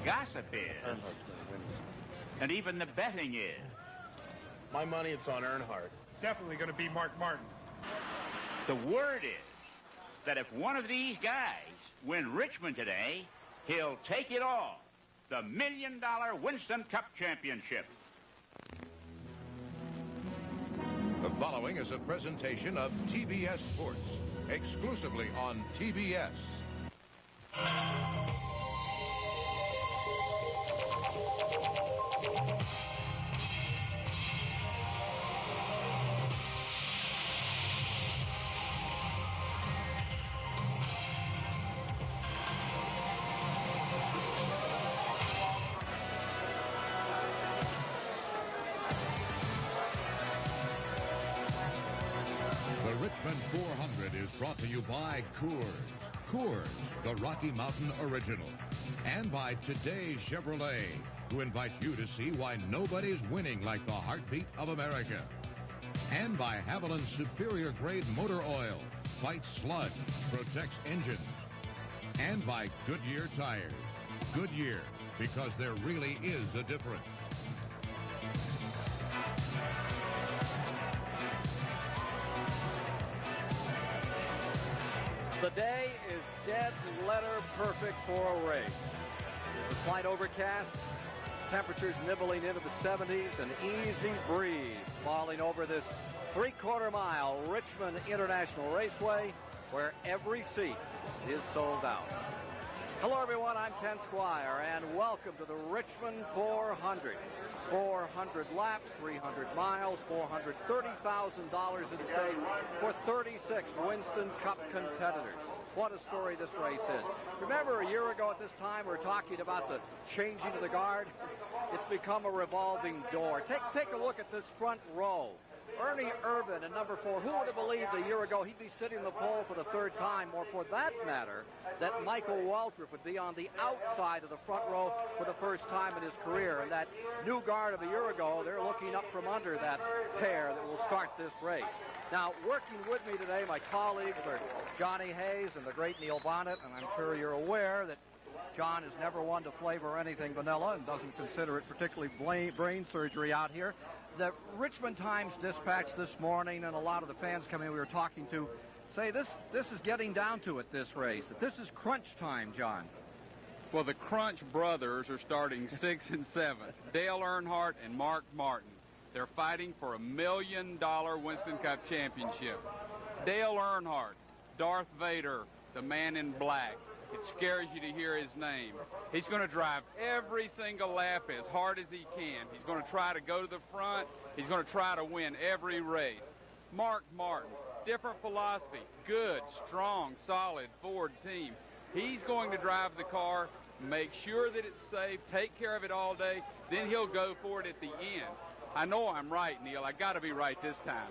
gossip is, and even the betting is. My money, it's on Earnhardt. Definitely going to be Mark Martin. The word is that if one of these guys win Richmond today, he'll take it all. The $1 million Winston Cup Championship. The following is a presentation of TBS Sports, exclusively on TBS. The Richmond 400 is brought to you by Coors. Coors, the Rocky Mountain original. And by Today Chevrolet, who invite you to see why nobody's winning like the heartbeat of America. And by Haviland's superior grade motor oil. Fights sludge, protects engines. And by Goodyear tires. Goodyear, because there really is a difference. The day is dead letter perfect for a race. There's a slight overcast, temperatures nibbling into the 70s, an easy breeze falling over this three-quarter mile Richmond International Raceway, where every seat is sold out. Hello everyone, I'm Ken Squire, and welcome to the Richmond 400. 400 laps, 300 miles, $430,000 at stake for 36 Winston Cup competitors. What a story this race is. Remember a year ago at this time we were talking about the changing of the guard? It's become a revolving door. Take a look at this front row. Ernie Irvan in number 4. Who would have believed a year ago he'd be sitting in the pole for the third time, or for that matter, that Michael Waltrip would be on the outside of the front row for the first time in his career. And that new guard of a year ago, they're looking up from under that pair that will start this race. Now, working with me today, my colleagues are Johnny Hayes and the great Neil Bonnet, and I'm sure you're aware that John is never one to flavor anything vanilla and doesn't consider it particularly brain surgery out here. The Richmond Times-Dispatch this morning, and a lot of the fans coming we were talking to, say this is getting down to it, this race, that this is crunch time, John. Well, the Crunch brothers are starting 6 and 7. Dale Earnhardt and Mark Martin. They're fighting for $1 million Winston Cup championship. Dale Earnhardt, Darth Vader, the man in black. It scares you to hear his name. He's going to drive every single lap as hard as he can. He's going to try to go to the front. He's going to try to win every race. Mark Martin, different philosophy. Good, strong, solid Ford team. He's going to drive the car, make sure that it's safe, take care of it all day, then he'll go for it at the end. I know I'm right, Neil. I got to be right this time.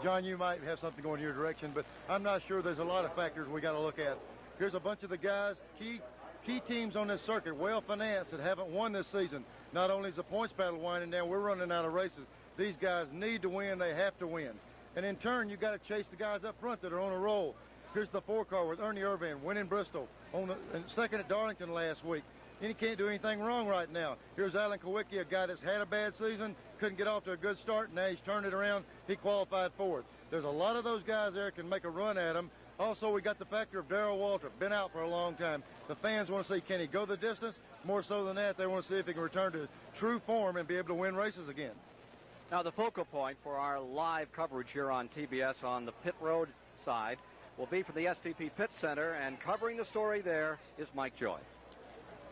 John, you might have something going your direction, but I'm not sure. There's a lot of factors we got to look at. Here's a bunch of the guys, key teams on this circuit, well-financed, that haven't won this season. Not only is the points battle winding down, we're running out of races. These guys need to win. They have to win. And in turn, you got to chase the guys up front that are on a roll. Here's the 4-car with Ernie Irvan winning Bristol, and second at Darlington last week. And he can't do anything wrong right now. Here's Alan Kowicki, a guy that's had a bad season, couldn't get off to a good start. Now he's turned it around. He qualified fourth. There's a lot of those guys there that can make a run at him. Also, we got the factor of Darrell Waltrip, been out for a long time. The fans want to see, can he go the distance? More so than that, they want to see if he can return to true form and be able to win races again. Now, the focal point for our live coverage here on TBS on the pit road side will be for the STP Pit Center, and covering the story there is Mike Joy.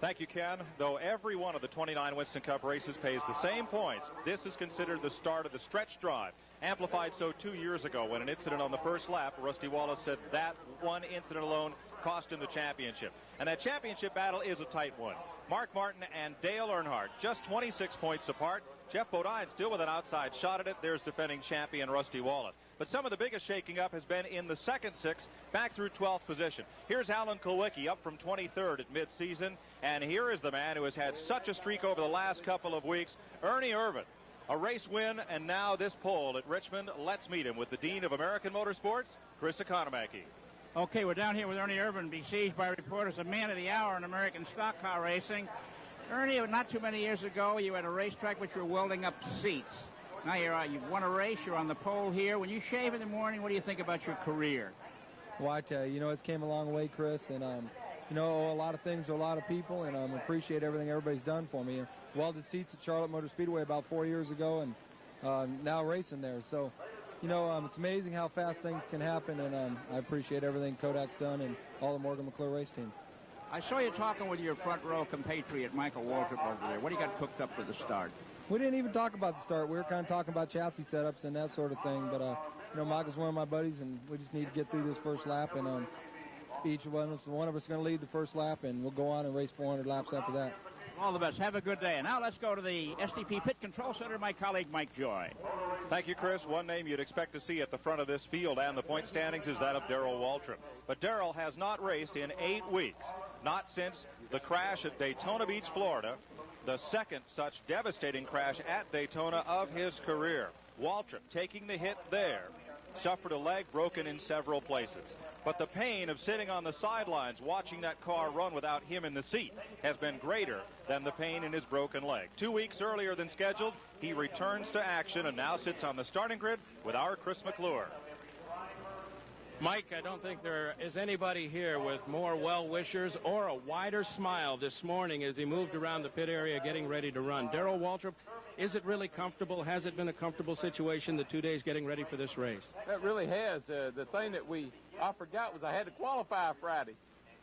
Thank you, Ken. Though every one of the 29 Winston Cup races pays the same points, this is considered the start of the stretch drive. Amplified so 2 years ago when an incident on the first lap, Rusty Wallace said that one incident alone cost him the championship. And that championship battle is a tight one. Mark Martin and Dale Earnhardt just 26 points apart. Jeff Bodine still with an outside shot at it. There's defending champion Rusty Wallace. But some of the biggest shaking up has been in the second six, back through 12th position. Here's Alan Kowicki up from 23rd at midseason. And here is the man who has had such a streak over the last couple of weeks, Ernie Irvan. A race win, and now this pole at Richmond. Let's meet him with the Dean of American Motorsports, Chris Economaki. Okay, we're down here with Ernie Irvan, besieged by reporters, a man of the hour in American stock car racing. Ernie, not too many years ago, you had a racetrack which you were welding up seats. Now you've won a race. You're on the pole here. When you shave in the morning, what do you think about your career? Well, I tell you, it's came a long way, Chris, and owe a lot of things to a lot of people, and appreciate everything everybody's done for me. Welded seats at Charlotte Motor Speedway about 4 years ago, and now racing there. So, it's amazing how fast things can happen, and I appreciate everything Kodak's done and all the Morgan McClure race team. I saw you talking with your front row compatriot, Michael Waltrip, over there. What do you got cooked up for the start? We didn't even talk about the start. We were kind of talking about chassis setups and that sort of thing, but Michael's one of my buddies, and we just need to get through this first lap, and each one of us is going to lead the first lap, and we'll go on and race 400 laps after that. All the best. Have a good day. And now let's go to the STP Pit Control Center, my colleague Mike Joy. Thank you, Chris. One name you'd expect to see at the front of this field and the point standings is that of Darrell Waltrip. But Darrell has not raced in 8 weeks, not since the crash at Daytona Beach, Florida, the second such devastating crash at Daytona of his career. Waltrip, taking the hit there, suffered a leg broken in several places. But the pain of sitting on the sidelines watching that car run without him in the seat has been greater than the pain in his broken leg. 2 weeks earlier than scheduled, he returns to action and now sits on the starting grid with our Chris McClure. Mike, I don't think there is anybody here with more well-wishers or a wider smile this morning as he moved around the pit area getting ready to run. Darrell Waltrip, is it really comfortable? Has it been a comfortable situation the 2 days getting ready for this race? It really has. The thing that I forgot was I had to qualify Friday.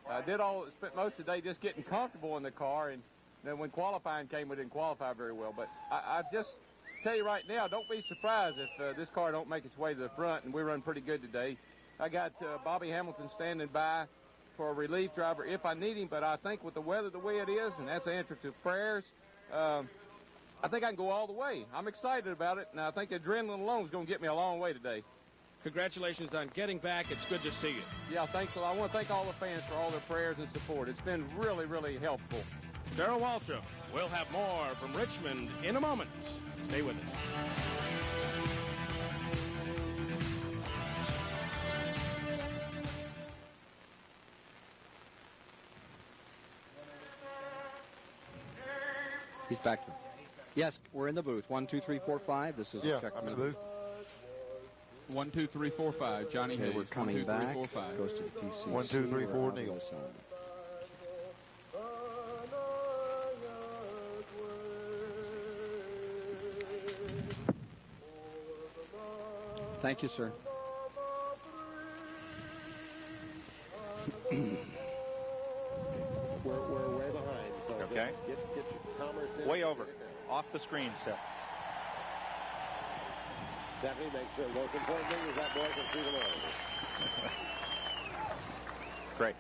I spent most of the day just getting comfortable in the car, and then when qualifying came, we didn't qualify very well. But I just tell you right now, don't be surprised if this car don't make its way to the front, and we run pretty good today. I got Bobby Hamilton standing by for a relief driver if I need him, but I think with the weather the way it is, and that's the answer to prayers, I think I can go all the way. I'm excited about it, and I think adrenaline alone is going to get me a long way today. Congratulations on getting back. It's good to see you. Yeah, thanks a lot. I want to thank all the fans for all their prayers and support. It's been really, really helpful. Darrell Waltrip, we'll have more from Richmond in a moment. Stay with us. He's back. Yes, we're in the booth. 1, 2, 3, 4, 5. This is check. I'm in the booth. 1, 2, 3, 4, 5. Johnny Okay, Hayes. we're coming 1, 2, 3, back. 4, 5. Goes to the PCC. 1, 2, 3, 4, Neil. Thank you, sir. We're way behind. So Okay. Get your commerce in. Way over. Off the screen step. Definitely make sure. The most important thing is that boy can see the monitors. Great.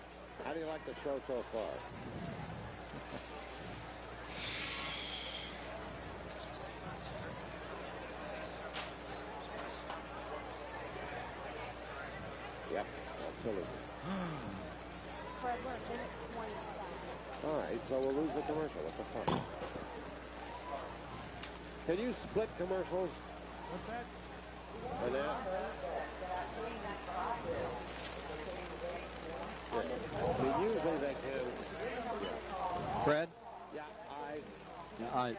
How do you like the show so far? Yep, absolutely. All right, so we'll lose the commercial. What the fuck? Can you split commercials? What's that? And that? Yeah. See, usually they can. Fred? Yeah,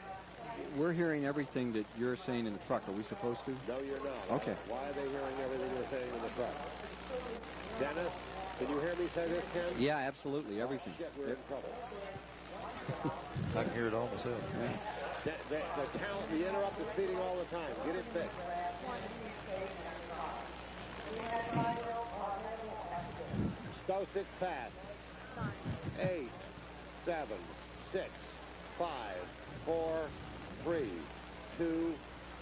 we're hearing everything that you're saying in the truck. Are we supposed to? No, you're not. Okay. Why are they hearing everything you're saying in the truck? Dennis, can you hear me say this, Ken? Yeah, absolutely. Everything. Shit, we're in trouble. I can hear it all myself. The talent, the interrupt is speeding all the time. Get it fixed. Go 6 fast. 8, 7, 6, 5, 4, 3, 2.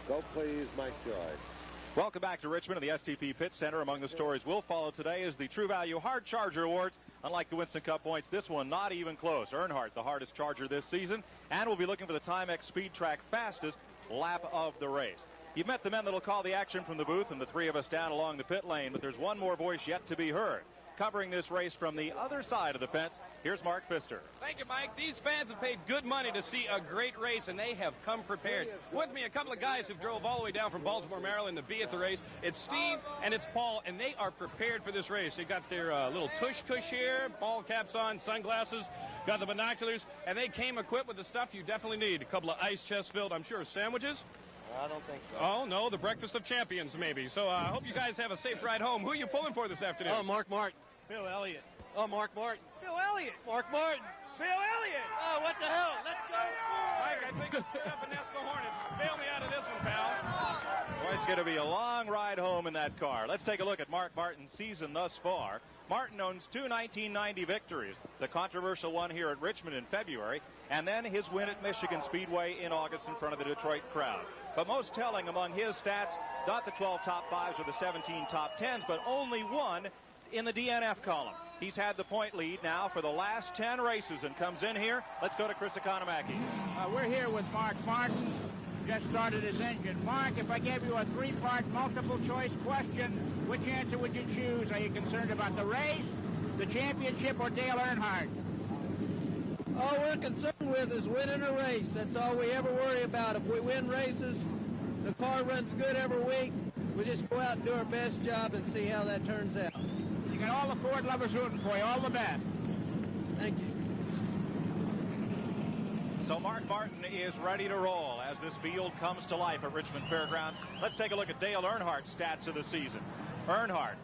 Go please, Mike Joy. Welcome back to Richmond and the STP Pit Center. Among the stories we'll follow today is the True Value Hard Charger Awards. Unlike the Winston Cup points, this one not even close. Earnhardt, the hardest charger this season, and we'll be looking for the Timex Speed Track fastest lap of the race. You've met the men that'll call the action from the booth and the three of us down along the pit lane, but there's one more voice yet to be heard. Covering this race from the other side of the fence, here's Mark Pfister. Thank you, Mike. These fans have paid good money to see a great race, and they have come prepared. With me, a couple of guys who drove all the way down from Baltimore, Maryland to be at the race. It's Steve and it's Paul, and they are prepared for this race. They got their little tush here, ball caps on, sunglasses. got the binoculars, and they came equipped with the stuff you definitely need. A couple of ice chest filled, I'm sure, sandwiches. I don't think so. Oh, no, the breakfast of champions, maybe. So I hope you guys have a safe ride home. Who are you pulling for this afternoon? Oh, Mark Martin. Bill Elliott. Oh, Mark Martin. Bill Elliott. Mark Martin. Bill Elliott. Oh, what the hell? Let's go. Mike, I think it's straight up a Nesco Hornets. Bail me out of this one, pal. Well, it's going to be a long ride home in that car. Let's take a look at Mark Martin's season thus far. Martin owns two 1990 victories, the controversial one here at Richmond in February, and then his win at Michigan Speedway in August in front of the Detroit crowd. But most telling among his stats, not the 12 top 5s or the 17 top 10s, but only one in the DNF column. He's had the point lead now for the last 10 races and comes in here. Let's go to Chris Economaki. We're here with Mark Martin. Just started his engine. Mark, if I gave you a three-part multiple-choice question, which answer would you choose? Are you concerned about the race, the championship, or Dale Earnhardt? All we're concerned with is winning a race. That's all we ever worry about. If we win races, the car runs good every week. We just go out and do our best job and see how that turns out. You got all the Ford lovers rooting for you. All the best. Thank you. So Mark Martin is ready to roll as this field comes to life at Richmond Fairgrounds. Let's take a look at Dale Earnhardt's stats of the season. Earnhardt,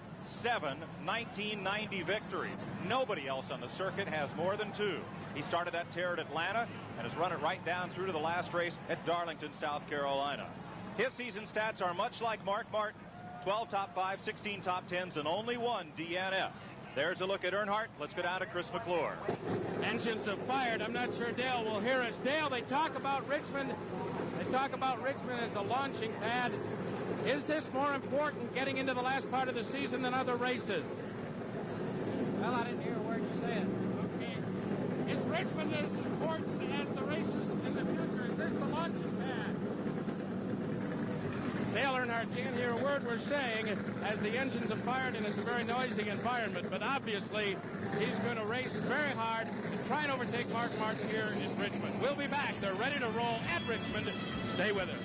7 1990 victories. Nobody else on the circuit has more than 2. He started that tear at Atlanta and has run it right down through to the last race at Darlington, South Carolina. His season stats are much like Mark Martin's. 12 top 5, 16 top 10s, and only 1 DNF. There's a look at Earnhardt. Let's go down to Chris McClure. Engines have fired. I'm not sure Dale will hear us. Dale, they talk about Richmond. They talk about Richmond as a launching pad. Is this more important getting into the last part of the season than other races? Well, I didn't hear a word you said. Okay. Is Richmond as important as the races in the future? Is this the launching pad? Dale Earnhardt can't hear a word we're saying as the engines have fired and it's a very noisy environment, but obviously he's going to race very hard and try and overtake Mark Martin here in Richmond. We'll be back. They're ready to roll at Richmond. Stay with us.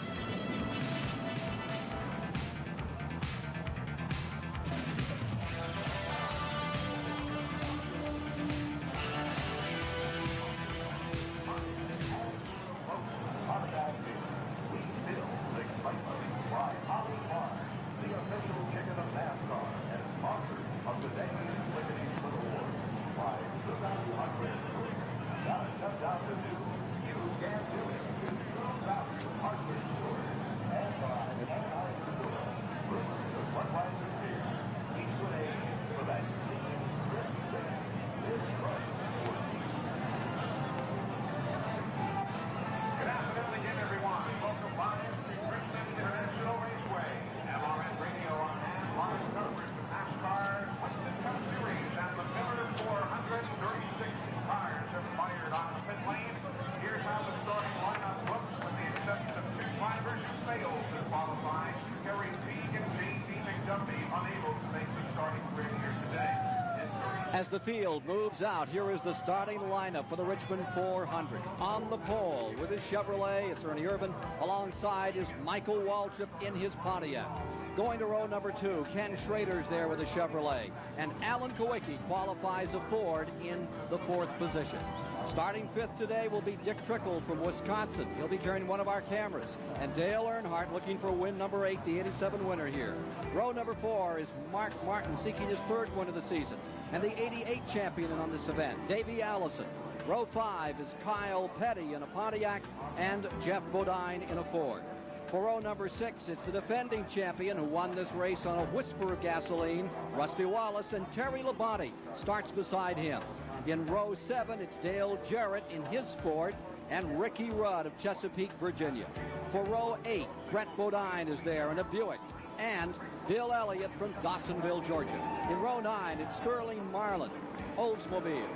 As the field moves out, here is the starting lineup for the Richmond 400. On the pole with his Chevrolet, it's Ernie Irvin. Alongside is Michael Waltrip in his Pontiac. Going to row number 2, Ken Schrader's there with a Chevrolet. And Alan Kowicki qualifies a Ford in the 4th position. Starting 5th today will be Dick Trickle from Wisconsin. He'll be carrying one of our cameras. And Dale Earnhardt looking for win number 8, the 87 winner here. Row number 4 is Mark Martin seeking his 3rd win of the season. And the 88 champion on this event, Davey Allison. Row 5 is Kyle Petty in a Pontiac and Jeff Bodine in a Ford. For row number 6, it's the defending champion who won this race on a whisper of gasoline, Rusty Wallace, and Terry Labonte starts beside him. In row 7, it's Dale Jarrett in his Ford and Ricky Rudd of Chesapeake, Virginia. For row 8, Brett Bodine is there in a Buick and Bill Elliott from Dawsonville, Georgia. In row 9, it's Sterling Marlin, Oldsmobile,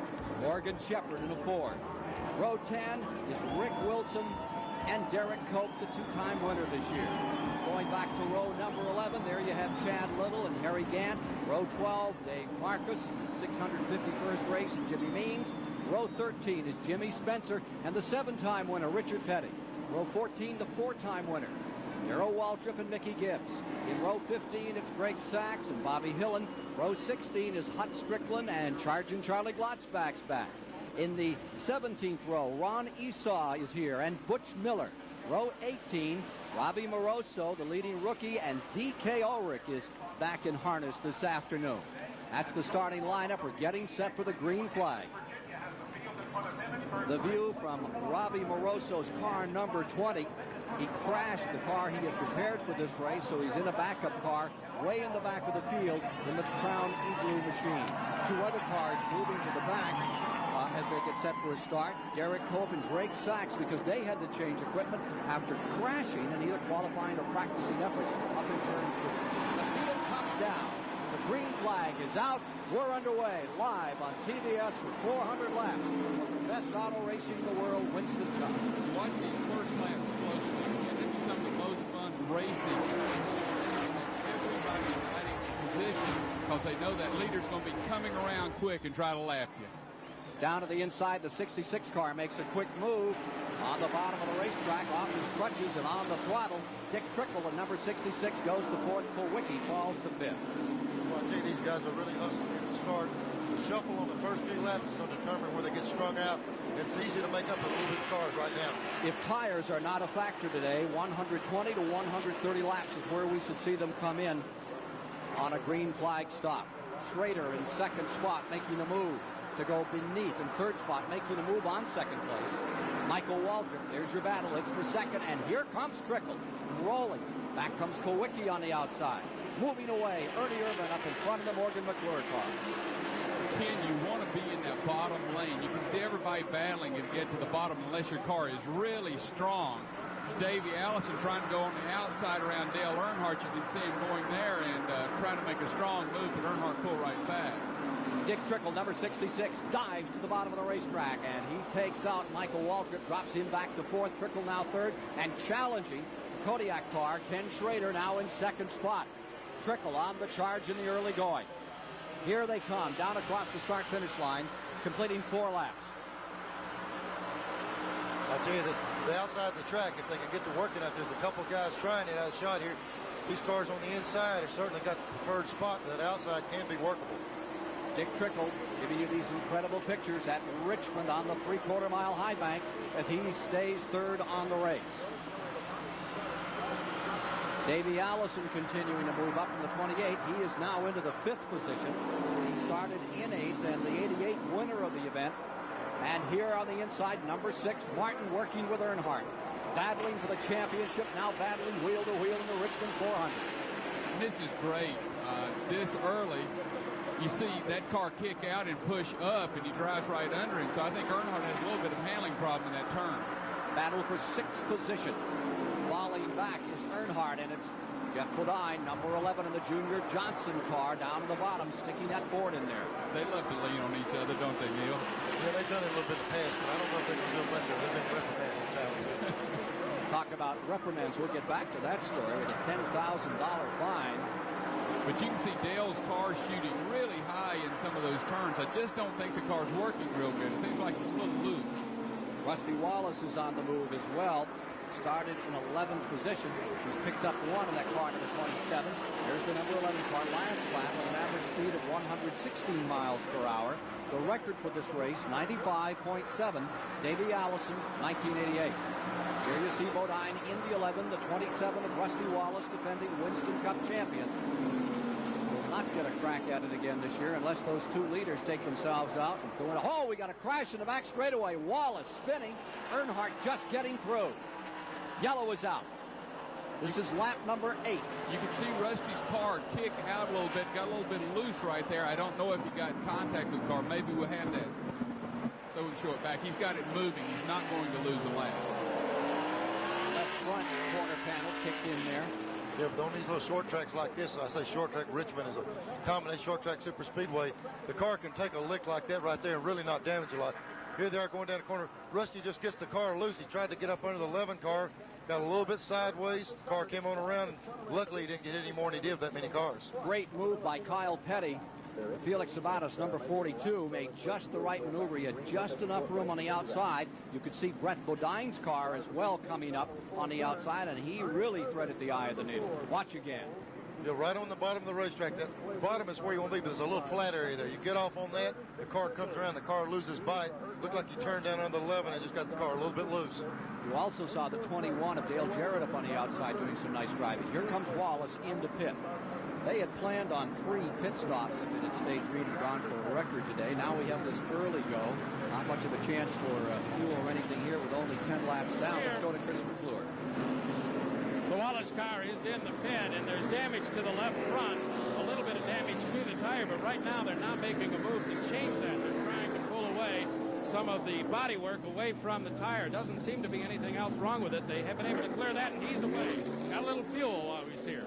Morgan Shepherd in a Ford. Row 10 is Rick Wilson and Derek Cope, the 2-time winner this year. Going back to row number 11, there you have Chad Little and Harry Gant. Row 12, Dave Marcus, his 651st race, and Jimmy Means. Row 13 is Jimmy Spencer and the 7-time winner, Richard Petty. Row 14, the 4-time winner, Darrell Waltrip and Mickey Gibbs. In row 15, it's Greg Sachs and Bobby Hillen. Row 16 is Hut Strickland and Charging Charlie Glotzback's back. In the 17th row, Ron Esau is here, and Butch Miller. Row 18, Robbie Moroso, the leading rookie, and D.K. Ulrich is back in harness this afternoon. That's the starting lineup. We're getting set for the green flag. The view from Robbie Moroso's car, number 20. He crashed the car he had prepared for this race, so he's in a backup car way in the back of the field in the Crown Igloo machine. Two other cars moving to the back as they get set for a start. Derek Cope and Greg Sachs, because they had to change equipment after crashing in either qualifying or practicing efforts up in turn 2. The field comes down. The green flag is out. We're underway live on TBS for 400 laps of the best auto racing in the world, Winston Cup. Watch these first laps closely. And this is some of the most fun racing. Everybody's fighting position because they know that leader's going to be coming around quick and try to lap you. Down to the inside, the 66 car makes a quick move on the bottom of the racetrack, off his crutches and on the throttle. Dick Trickle, the number 66, goes to fourth. Kulwicki falls to fifth. Well, I tell you, these guys are really hustling here to start. The shuffle on the first few laps is going to determine where they get strung out. It's easy to make up a little bit of cars right now. If tires are not a factor today, 120 to 130 laps is where we should see them come in on a green flag stop. Schrader in second spot making a move to go beneath. In third spot making a move on second place. Michael Waltrip, there's your battle. It's for second, and here comes Trickle rolling. Back comes Kulwicki on the outside. Moving away, Ernie Irvin up in front of the Morgan McClure car. Ken, you want to be in that bottom lane. You can see everybody battling to get to the bottom unless your car is really strong. It's Davey Allison trying to go on the outside around Dale Earnhardt. You can see him going there and trying to make a strong move, but Earnhardt pull right back. Dick Trickle, number 66, dives to the bottom of the racetrack, and he takes out Michael Waltrip, drops him back to fourth. Trickle now third, and challenging Kodiak car, Ken Schrader now in second spot. Trickle on the charge in the early going. Here they come, down across the start-finish line, completing 4 laps. I tell you, the outside of the track, if they can get to working out, there's a couple guys trying it out of shot here. These cars on the inside have certainly got the preferred spot, but that outside can be workable. Dick Trickle giving you these incredible pictures at Richmond on the 3/4 mile high bank as he stays third on the race. Davey Allison continuing to move up in the 28. He is now into the 5th position. He started in 8th and the 88 winner of the event. And here on the inside, number 6, Martin working with Earnhardt. Battling for the championship, now battling wheel to wheel in the Richmond 400. This is great. This early, you see that car kick out and push up, and he drives right under him. So I think Earnhardt has a little bit of handling problem in that turn. Battle for 6th position. Falling back is Earnhardt, and it's Jeff Bodine, number 11 in the Junior Johnson car, down to the bottom, sticking that board in there. They love to lean on each other, don't they, Neil? Yeah, they've done it a little bit in the past, but I don't know if they're going to do it much. They've been reprimanded in town. Talk about reprimands. We'll get back to that story with a $10,000 fine. But you can see Dale's car shooting really high in some of those turns. I just don't think the car's working real good. It seems like it's a little loose. Rusty Wallace is on the move as well. Started in 11th position. He's picked up 1 in that car, number 27. There's the number 11 car last lap with an average speed of 116 miles per hour. The record for this race, 95.7. Davey Allison, 1988. Here you see Bodine in the 11, the 27 of Rusty Wallace, defending Winston Cup champion. Will not get a crack at it again this year unless those 2 leaders take themselves out. And go in. Oh, we got a crash in the back straightaway. Wallace spinning. Earnhardt just getting through. Yellow is out. This is lap number 8. You can see Rusty's car kick out a little bit, got a little bit loose right there. I don't know if he got in contact with the car. Maybe we'll have that so we can show it back. He's got it moving. He's not going to lose a lap. Left front corner panel kicked in there. Yeah, but on these little short tracks like this, I say short track, Richmond is a combination short track super speedway. The car can take a lick like that right there and really not damage a lot. Here they are going down the corner. Rusty just gets the car loose. He tried to get up under the 11 car, got a little bit sideways. The car came on around, and luckily he didn't get any more than he did with that many cars. Great move by Kyle Petty. Felix Sabatos, number 42, made just the right maneuver. He had just enough room on the outside. You could see Brett Bodine's car as well coming up on the outside, and he really threaded the eye of the needle. Watch again. You're right on the bottom of the racetrack. That bottom is where you want to be, but there's a little flat area there. You get off on that, the car comes around, the car loses bite. Looked like you turned down on the 11 and just got the car a little bit loose. You also saw the 21 of Dale Jarrett up on the outside doing some nice driving. Here comes Wallace into pit. They had planned on 3 pit stops if it had stayed green and gone for a record today. Now we have this early go. Not much of a chance for fuel or anything here with only 10 laps down. Let's go to Chris McClure. The Wallace car is in the pit, and there's damage to the left front. A little bit of damage to the tire, but right now they're not making a move to change that. They're trying to pull away some of the bodywork away from the tire. Doesn't seem to be anything else wrong with it. They have been able to clear that, and he's away. Got a little fuel while he's here.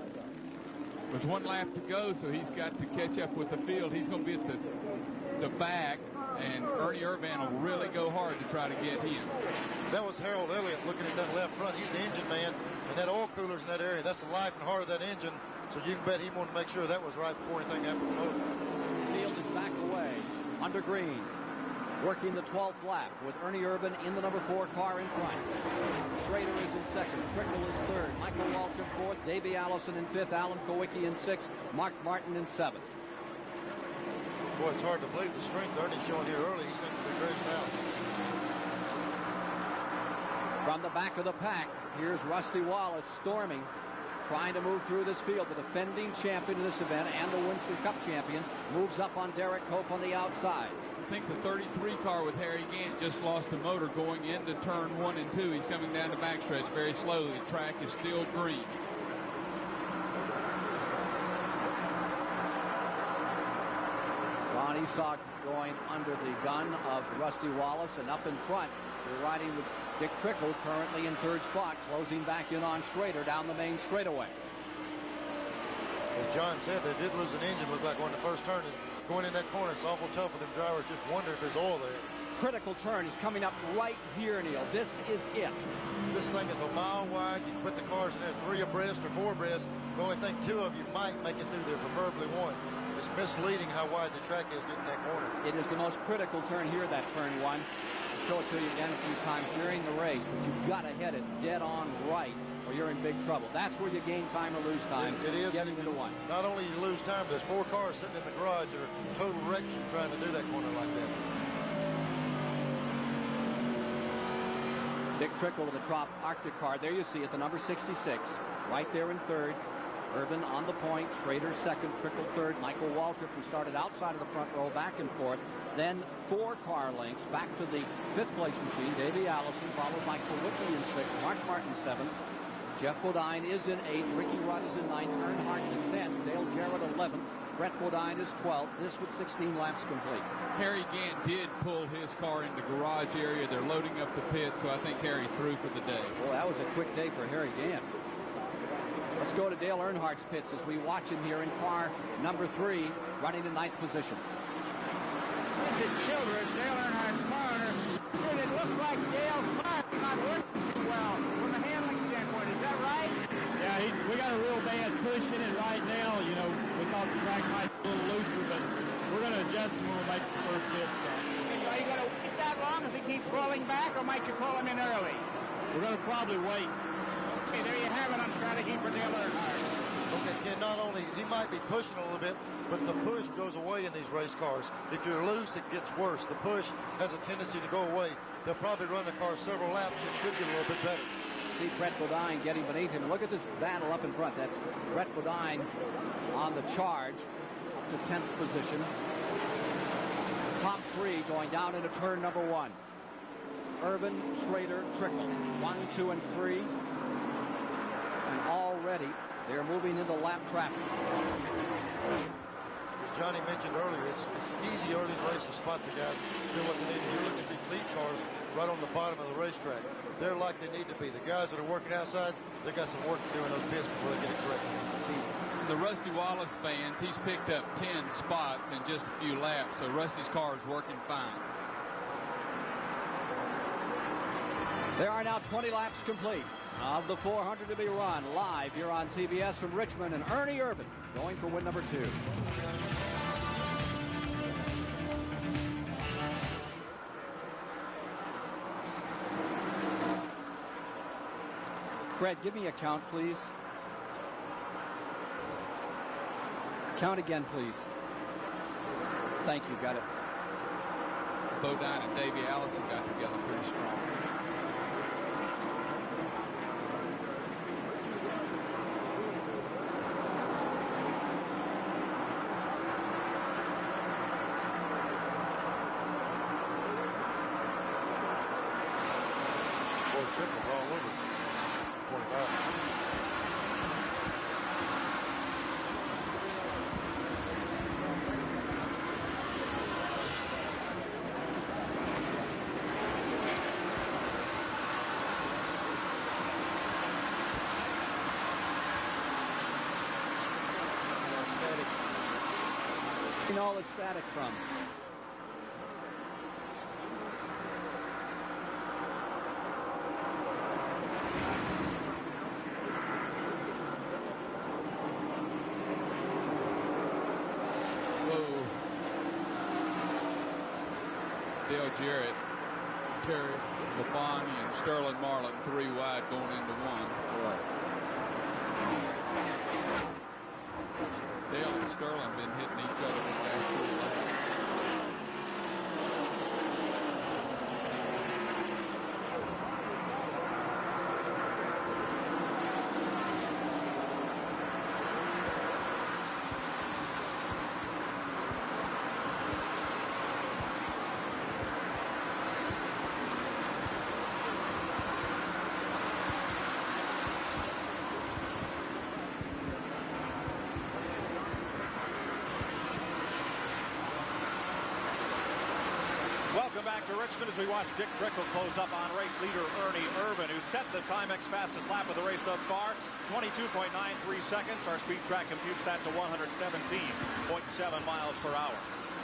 There's 1 lap to go, so he's got to catch up with the field. He's going to be at the back, and Ernie Irvan will really go hard to try to get him. That was Harold Elliott looking at that left front. He's the engine man, and that oil cooler's in that area. That's the life and heart of that engine, so you can bet he wanted to make sure that was right before anything happened to the motor. Field is back away under green. Working the 12th lap with Ernie Irvan in the number 4 car in front. Schrader is in second. Trickle is third. Michael Waltrip fourth. Davey Allison in fifth. Alan Kowicki in sixth. Mark Martin in seventh. Boy, it's hard to believe the strength Ernie's showing here early. He seems to be very stout. From the back of the pack, here's Rusty Wallace storming, trying to move through this field. The defending champion of this event and the Winston Cup champion moves up on Derek Cope on the outside. I think the 33 car with Harry Gant just lost a motor going into turn 1 and 2. He's coming down the backstretch very slowly. The track is still green. Ron Esock going under the gun of Rusty Wallace, and up in front, we're riding with Dick Trickle, currently in third spot, closing back in on Schrader down the main straightaway. As John said, they did lose an engine, looked like on the first turn. Going in that corner, it's awful tough for them drivers. Just wonder if there's oil there. Critical turn is coming up right here, Neil. This is it. This thing is a mile wide. You put the cars in there 3 abreast or 4 abreast. The only thing 2 of you might make it through there, preferably 1. It's misleading how wide the track is getting that corner. It is the most critical turn here, that turn 1. I'll show it to you again a few times during the race, but you've got to hit it dead on right, or you're in big trouble. That's where you gain time or lose time. It is. Getting into 1. Not only you lose time, there's 4 cars sitting in the garage that are total wrecks from trying to do that corner like that. Dick Trickle to the Trop Arctic car. There you see it, the number 66. Right there in third. Irvan on the point. Schrader second. Trickle third. Michael Waltrip, who started outside of the front row, back and forth. Then 4 car lengths back to the 5th place machine. Davey Allison, followed by Kowicki in 6th. Mark Martin 7th. Jeff Bodine is in 8th. Ricky Rudd is in 9th. Earnhardt in 10th. Dale Jarrett 11th. Brett Bodine is 12th. This with 16 laps complete. Harry Gant did pull his car in the garage area. They're loading up the pit, so I think Harry's through for the day. Well, that was a quick day for Harry Gant. Let's go to Dale Earnhardt's pits as we watch him here in car number 3, running in 9th position. The children, Dale Earnhardt's car. It looks like Dale's car is not working too well from a handling standpoint. Is that right? Yeah, we got a real bad push in it right now. You know, we thought the track might be a little looser, but we're going to adjust when we make the first pit stop. Are you going to wait that long if he keeps rolling back, or might you call him in early? We're going to probably wait. Okay, there you have it on strategy for Dale Earnhardt. Okay, again, not only, he might be pushing a little bit, but the push goes away in these race cars. If you're loose, it gets worse. The push has a tendency to go away. They'll probably run the car several laps. It should get a little bit better. See Brett Bodine getting beneath him. Look at this battle up in front. That's Brett Bodine on the charge, up to 10th position. Top 3 going down into turn number 1. Irvan, Schrader, Trickle. 1, 2, and 3. And already they're moving into lap traffic. Johnny mentioned earlier, it's easy early in the race to spot the guys, do what they need to do. Look at these lead cars right on the bottom of the racetrack. They're like they need to be. The guys that are working outside, they got some work to do in those pits before they get it correct. The Rusty Wallace fans, he's picked up 10 spots in just a few laps, so Rusty's car is working fine. There are now 20 laps complete of the 400 to be run live here on TBS from Richmond, and Ernie Irvan going for win number 2. Fred, give me a count, please. Count again, please. Thank you. Got it. Bodine and Davey Allison got together pretty strong. All over 25. All the static from. Whoa. Dale Jarrett, Terry Labonte, and Sterling Marlin 3 wide going into 1. Boy. Dale and Sterling been hitting each other the last 3 laps. Welcome back to Richmond as we watch Dick Trickle close up on race leader Ernie Irvin, who set the Timex fastest lap of the race thus far, 22.93 seconds. Our speed track computes that to 117.7 miles per hour.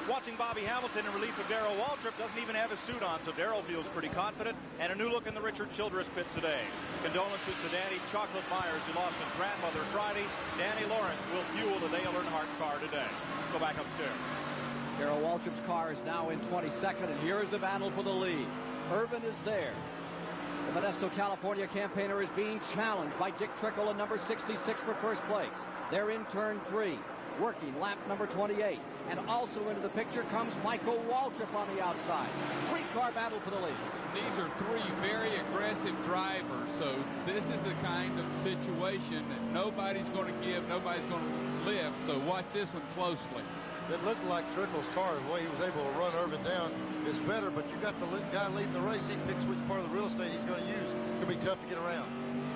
Watching Bobby Hamilton in relief of Darrell Waltrip, doesn't even have his suit on, so Darrell feels pretty confident. And a new look in the Richard Childress pit today. Condolences to Danny Chocolate Myers, who lost his grandmother Friday. Danny Lawrence will fuel the Dale Earnhardt car today. Let's go back upstairs. Darrell Waltrip's car is now in 22nd, and here's the battle for the lead. Irvin is there. The Modesto, California campaigner is being challenged by Dick Trickle in number 66 for first place. They're in turn 3, working lap number 28. And also into the picture comes Michael Waltrip on the outside. 3-car battle for the lead. These are 3 very aggressive drivers, so this is a kind of situation that nobody's going to give, nobody's going to live, so watch this one closely. It looked like Trickle's car, the way he was able to run Irvin down, is better, but you got the guy leading the race. He picks which part of the real estate he's going to use. It's going to be tough to get around.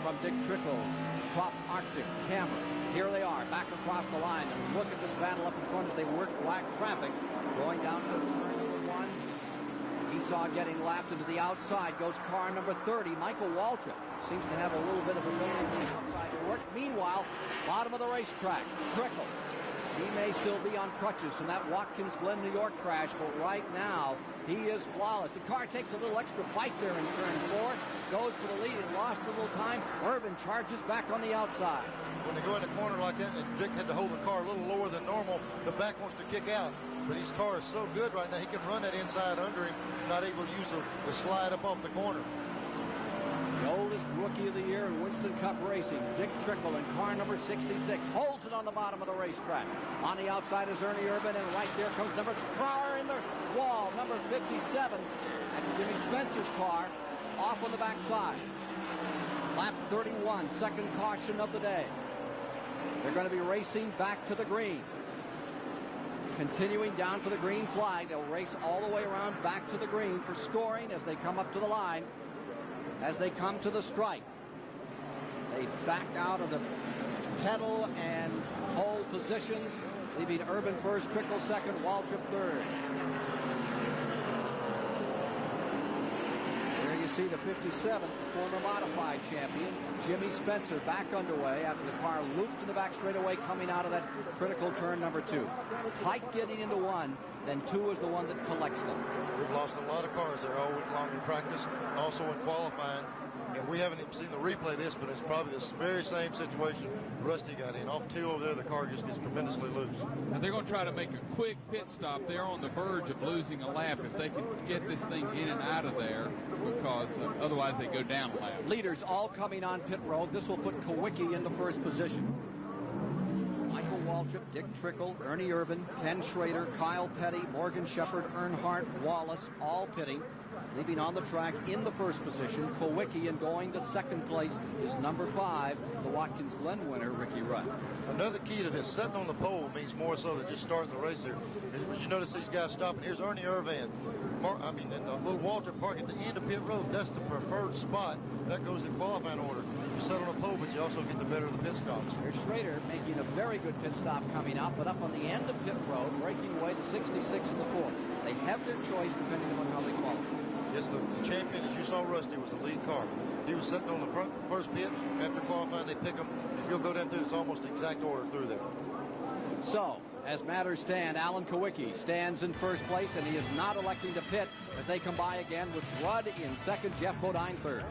From Dick Trickle's Trop Arctic camera, here they are, back across the line, and look at this battle up in front as they work black traffic. Going down to turn number 1. Esau getting lapped into the outside, goes car number 30, Michael Waltrip. Seems to have a little bit of ability from the outside to work. Meanwhile, bottom of the racetrack, Trickle. He may still be on crutches from that Watkins Glen, New York crash, but right now he is flawless. The car takes a little extra bite there in turn 4, goes for the lead and lost a little time. Irvin charges back on the outside. When they go in a corner like that, and Dick had to hold the car a little lower than normal, the back wants to kick out. But his car is so good right now, he can run that inside under him, not able to use the slide up off the corner. The oldest rookie of the year in Winston Cup racing, Dick Trickle in car number 66, holds it on the bottom of the racetrack. On the outside is Ernie Irvin, and right there comes number car in the wall, number 57, and Jimmy Spencer's car off on the backside. Lap 31, second caution of the day. They're going to be racing back to the green. Continuing down for the green flag, they'll race all the way around back to the green for scoring as they come up to the line. As they come to the stripe, they back out of the pedal and pole positions, leaving Irvin first, Trickle second, Waltrip third. There you see the 57th, former modified champion, Jimmy Spencer, back underway after the car looped in the back straightaway coming out of that critical turn number 2. Pike getting into 1, then 2 is the one that collects them. We've lost a lot of cars there all week long in practice, also in qualifying. And we haven't even seen the replay of this, but it's probably this very same situation Rusty got in. Off 2 over there, the car just gets tremendously loose. Now they're going to try to make a quick pit stop. They're on the verge of losing a lap if they can get this thing in and out of there, because otherwise they go down a lap. Leaders all coming on pit road. This will put Kawicki into first position. Michael Waltrip, Dick Trickle, Ernie Irvin, Ken Schrader, Kyle Petty, Morgan Shepherd, Earnhardt, Wallace, all pitting. Leaving on the track in the first position, Kowicki, and going to second place is number 5, the Watkins Glen winner, Ricky Rudd. Another key to this, sitting on the pole means more so than just starting the race here. You notice these guys stopping. Here's Ernie Irvan. In the little Walter Park at the end of pit road, that's the preferred spot. That goes in qualifying order. You sit on a pole, but you also get the better of the pit stops. Here's Schrader making a very good pit stop coming out, but up on the end of pit road, breaking away to 66 in the 4th. They have their choice depending on how they qualify. Yes, the champion, as you saw, Rusty, was the lead car. He was sitting on the first pit. After qualifying, they pick him. If you'll go down through, it's almost exact order through there. So, as matters stand, Alan Kowicki stands in first place, and he is not electing to pit as they come by again with Rudd in second, Jeff Bodine third.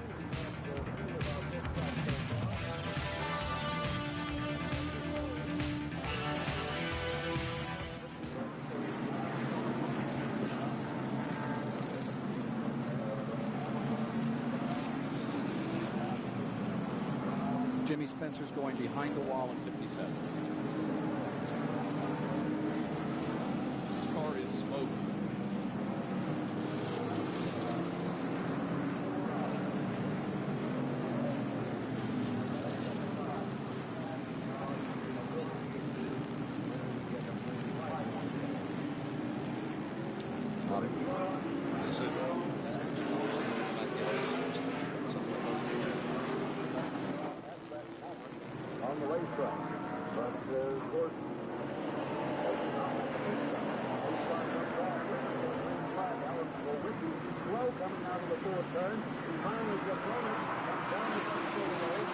Jimmy Spencer's going behind the wall at 57. This car is smoking. On the racetrack, but Gordon. Slow coming out of the 4th turn. He finally gets on it. Comes down the front of the road.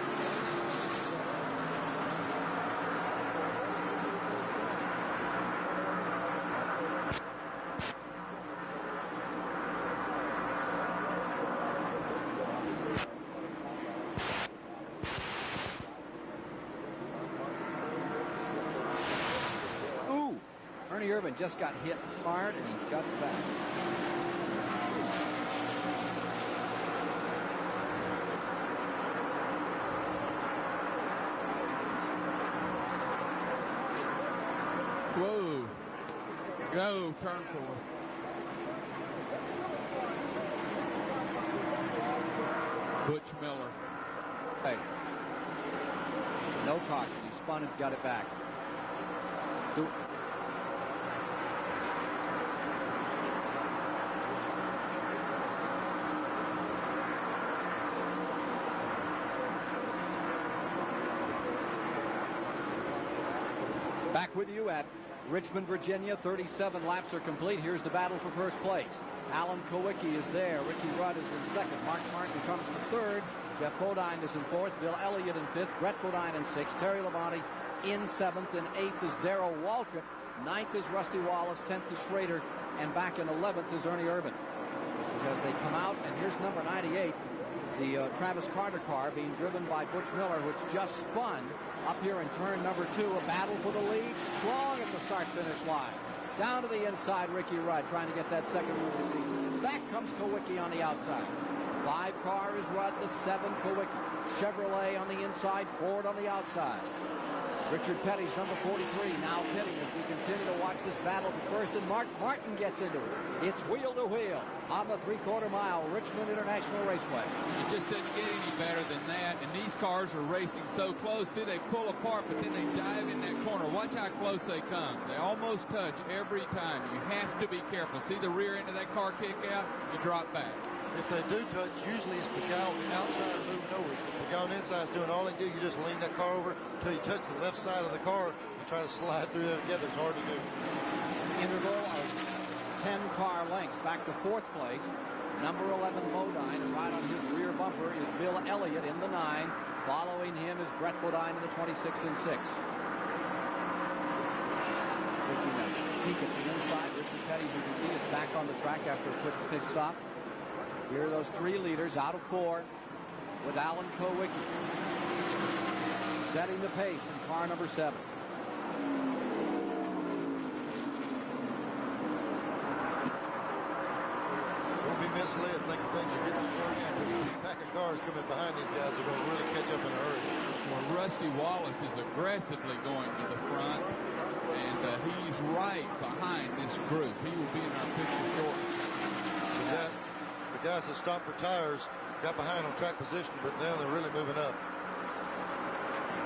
Ernie Irvin just got hit hard, and he got back. Whoa. Go, turn 4. Butch Miller. Hey. No caution. He spun and got it back. Back with you at Richmond, Virginia. 37 laps are complete. Here's the battle for first place. Alan Kowicki is there. Ricky Rudd is in second. Mark Martin comes to third. Jeff Bodine is in fourth. Bill Elliott in fifth. Brett Bodine in sixth. Terry Labonte in seventh. In eighth is Darrell Waltrip. Ninth is Rusty Wallace. 10th is Schrader. And back in 11th is Ernie Irvin. This is as they come out. And here's number 98. The Travis Carter car being driven by Butch Miller, which just spun up here in turn number 2. A battle for the lead. Strong at the start-finish line. Down to the inside, Ricky Rudd trying to get that second win of the season. Back comes Kowicki on the outside. 5 car is Rudd, the 7 Kowicki. Chevrolet on the inside, Ford on the outside. Richard Petty's number 43 now pitting as we continue to watch this battle for first, and Mark Martin gets into it. It's wheel to wheel on the 3/4 mile Richmond International Raceway. It just doesn't get any better than that, and these cars are racing so close. See, they pull apart, but then they dive in that corner. Watch how close they come. They almost touch every time. You have to be careful. See the rear end of that car kick out? You drop back. If they do touch, usually it's the guy on the outside moving over. The guy on the inside is doing all he can do. You just lean that car over until you touch the left side of the car and try to slide through there together. It's hard to do. Interval of 10 car lengths back to 4th place. Number 11 Bodine, and right on his rear bumper is Bill Elliott in the 9. Following him is Brett Bodine in the 26 and 6. Taking a peek at the inside, Richard Petty, you can see, is back on the track after a quick pit stop. Here are those 3 leaders out of 4 with Alan Kowicki setting the pace in car number 7. Won't be misled thinking things are getting slowed down. But a pack of cars coming behind these guys are going to really catch up in a hurry. Well, Rusty Wallace is aggressively going to the front, and he's right behind this group. He will be in our picture shortly. The guys that stopped for tires got behind on track position, but now they're really moving up.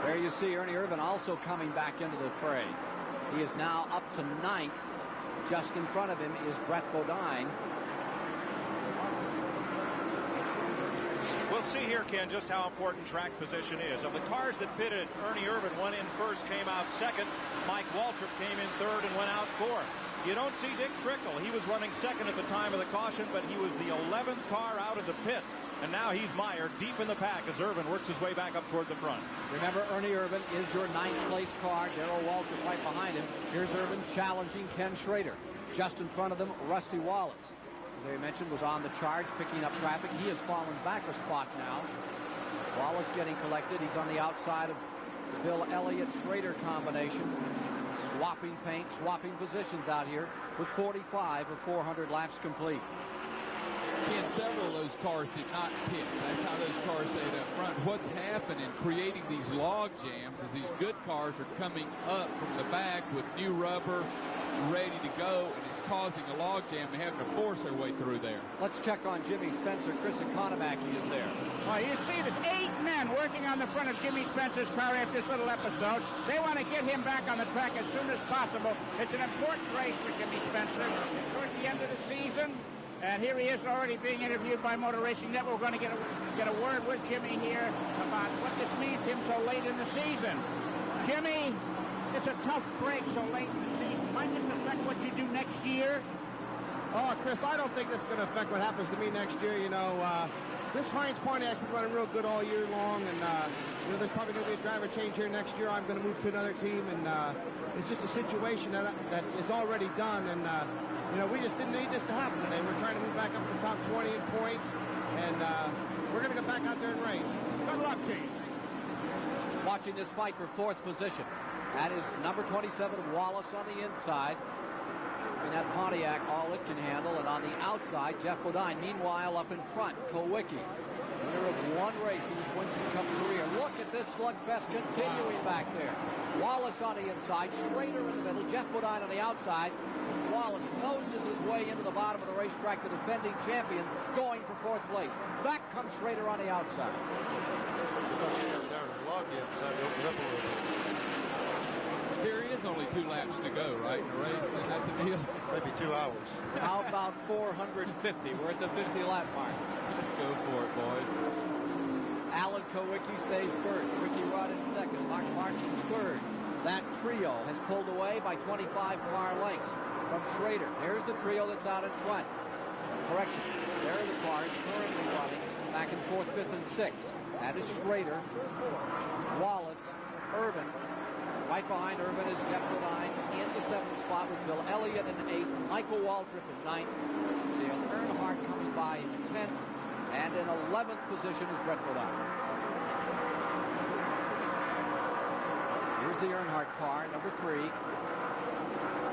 There you see Ernie Irvan also coming back into the fray. He is now up to 9th. Just in front of him is Brett Bodine. We'll see here, Ken, just how important track position is. Of the cars that pitted, Ernie Irvan went in first, came out second. Mike Waltrip came in third and went out fourth. You don't see Dick Trickle. He was running second at the time of the caution, but he was the 11th car out of the pits. And now he's mired deep in the pack as Irvan works his way back up toward the front. Remember, Ernie Irvan is your 9th place car. Darrell Waltrip right behind him. Here's Irvan challenging Ken Schrader. Just in front of them, Rusty Wallace. As I mentioned, was on the charge, picking up traffic. He has fallen back a spot now. Wallace getting collected. He's on the outside of the Bill Elliott-Schrader combination. Swapping paint, swapping positions out here with 45 of 400 laps complete. Ken, several of those cars did not pit. That's how those cars stayed up front. What's happening, creating these log jams, is these good cars are coming up from the back with new rubber, ready to go, and it's causing a log jam and having to force their way through there. Let's check on Jimmy Spencer. Chris Economaki is there. Well, you see there's 8 men working on the front of Jimmy Spencer's car after this little episode. They want to get him back on the track as soon as possible. It's an important race for Jimmy Spencer. It's towards the end of the season. And here he is already being interviewed by Motor Racing Network. We're going to get a word with Jimmy here about what this means to him so late in the season. Jimmy, it's a tough break so late in the season. Might this affect what you do next year? Oh, Chris, I don't think this is going to affect what happens to me next year. You know, this Heinz Pontiac's been running real good all year long, and you know, there's probably going to be a driver change here next year. I'm going to move to another team, and it's just a situation that is already done, and you know, we just didn't need this to happen today. We're trying to move back up to the top 20 in points, and we're going to go back out there and race. Good luck to you. Watching this fight for 4th position. That is number 27, Wallace on the inside. And that Pontiac, all it can handle. And on the outside, Jeff Bodine. Meanwhile, up in front, Kowicki. Winner of 1 race in his Winston Cup career. Look at this slugfest continuing back there. Wallace on the inside, Schrader in the middle, Jeff Bodine on the outside. Wallace noses his way into the bottom of the racetrack, the defending champion, going for 4th place. Back comes Schrader on the outside. There is only 2 laps to go, right, in the race? Is that the deal? Maybe 2 hours. How about 450? We're at the 50-lap mark. Let's go for it, boys. Alan Kowicki stays first. Ricky Rudd in second. Mark Martin third. That trio has pulled away by 25 car lengths from Schrader. There's the trio that's out in front. Correction. There are the cars currently running back in 4th, 5th, and 6th. That is Schrader, Wallace, Irvan. Right behind Irvan is Jeff Bodine in the 7th spot with Bill Elliott in 8th, Michael Waltrip in 9th, Dale Earnhardt coming by in 10th, and in 11th position is Brett Bodine. Here's the Earnhardt car, number 3.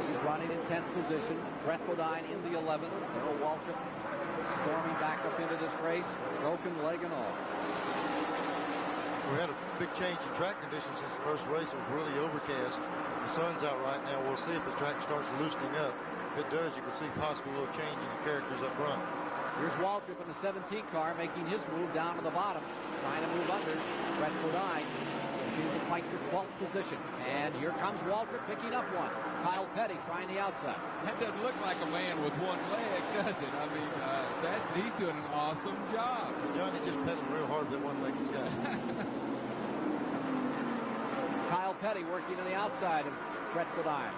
He's running in 10th position. Brett Bodine in the 11th. Darrell Waltrip storming back up into this race, broken leg and all. We had a big change in track conditions since the first race. It was really overcast. The sun's out right now. We'll see if the track starts loosening up. If it does, you can see possibly a little change in the characters up front. Here's Waltrip in the 17 car making his move down to the bottom, trying to move under Brett Bodine. Looking to fight for 12th position. And here comes Waltrip picking up one. Kyle Petty trying the outside. That doesn't look like a man with 1 leg, does it? I mean, he's doing an awesome job. Johnny just pedaling real hard with that 1 leg he's got. Kyle Petty working on the outside of Brett Bodine.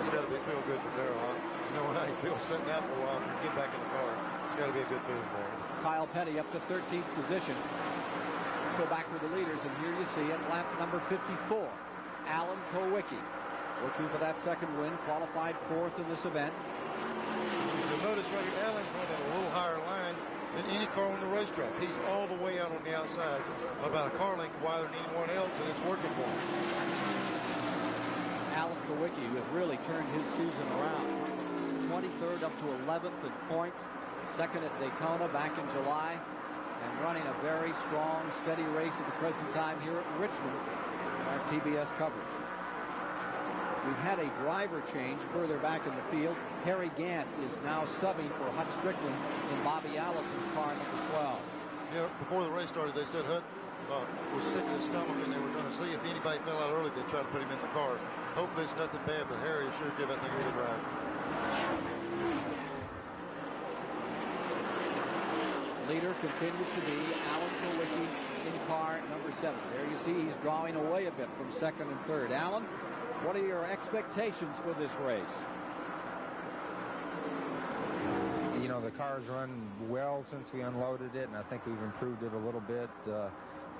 It's got to feel good for Darrell, huh? You know how he feels sitting out for a while and get back in the car. It's got to be a good feeling for him. Kyle Petty up to 13th position. Let's go back with the leaders, and here you see it, lap number 54. Alan Kowicki looking for that 2nd win, qualified 4th in this event. You'll notice right here, Alan's running a little higher line than any car on the racetrack. He's all the way out on the outside, about a car length wider than anyone else, and it's working for him. Alan Kowicki, who has really turned his season around. 23rd up to 11th in points. Second at Daytona back in July. And running a very strong, steady race at the present time here at Richmond in our TBS coverage. We've had a driver change further back in the field. Harry Gant is now subbing for Hut Strickland in Bobby Allison's car, number 12. Yeah, before the race started, they said Hut was sick to his stomach, and they were going to see if anybody fell out early, they'd try to put him in the car. Hopefully it's nothing bad, but Harry is sure give that thing a good ride. Leader continues to be Alan Kowicki in car number 7. There you see he's drawing away a bit from second and third. Alan, what are your expectations for this race? You know, the car's run well since we unloaded it, and I think we've improved it a little bit.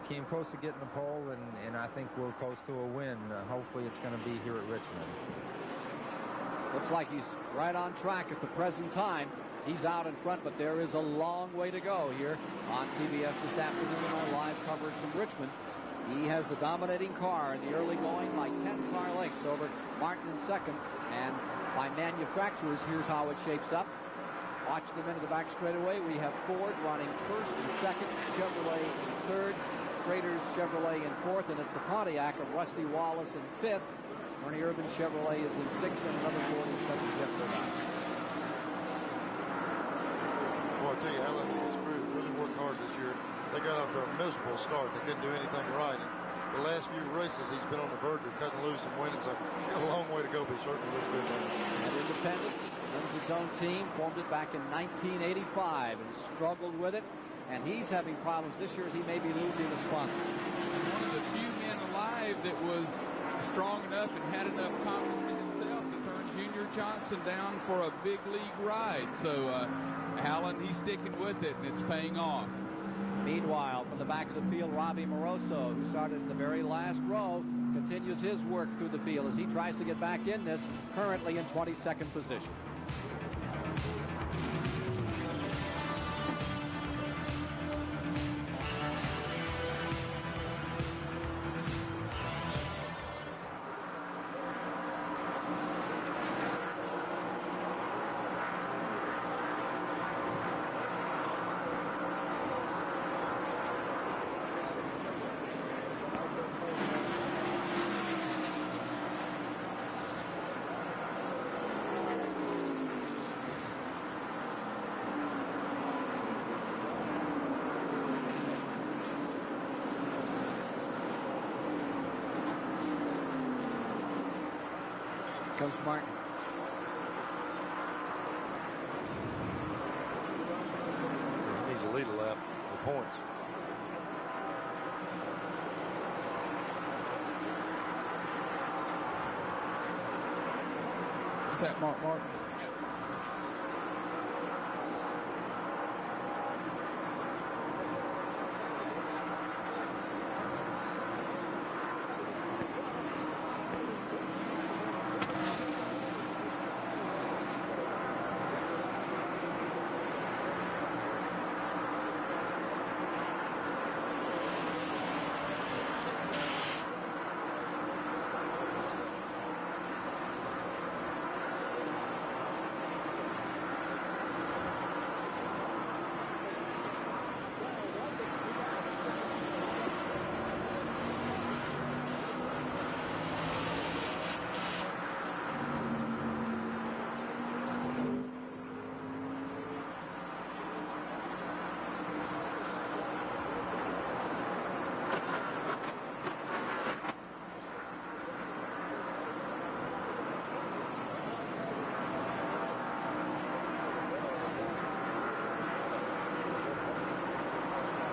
Came close to getting the pole, and I think we're close to a win. Hopefully it's going to be here at Richmond. Looks like he's right on track at the present time. He's out in front, but there is a long way to go here on TBS this afternoon in our live coverage from Richmond. He has the dominating car in the early going by 10 car lengths over Martin in second. And by manufacturers, here's how it shapes up. Watch them into the back straightaway. We have Ford running first and second, Chevrolet in third, Traders Chevrolet in fourth, and it's the Pontiac of Rusty Wallace in fifth. Ernie Urban Chevrolet is in sixth, and another Ford in seventh, Jeff Burbank. Boy, I tell you, Alan and his crew really worked hard this year. They got off to a miserable start. They couldn't do anything right. And the last few races, he's been on the verge of cutting loose and winning, so he has a long way to go, but he certainly looks good now. An independent, runs his own team, formed it back in 1985 and struggled with it. And he's having problems this year as he may be losing a sponsor. And one of the few men alive that was strong enough and had enough confidence in himself to turn Junior Johnson down for a big league ride. So Allen, he's sticking with it, and it's paying off. Meanwhile, from the back of the field, Robbie Moroso, who started in the very last row, continues his work through the field as he tries to get back in this, currently in 22nd position. Comes Martin. He needs a lead a lap for points. Is that Mark Martin?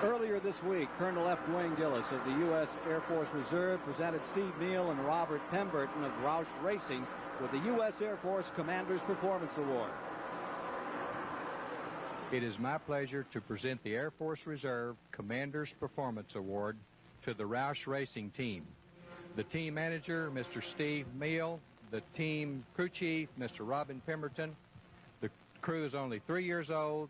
Earlier this week, Colonel F. Dwayne Gillis of the U.S. Air Force Reserve presented Steve Neal and Robert Pemberton of Roush Racing with the U.S. Air Force Commander's Performance Award. It is my pleasure to present the Air Force Reserve Commander's Performance Award to the Roush Racing team. The team manager, Mr. Steve Neal, the team crew chief, Mr. Robin Pemberton. The crew is only 3 years old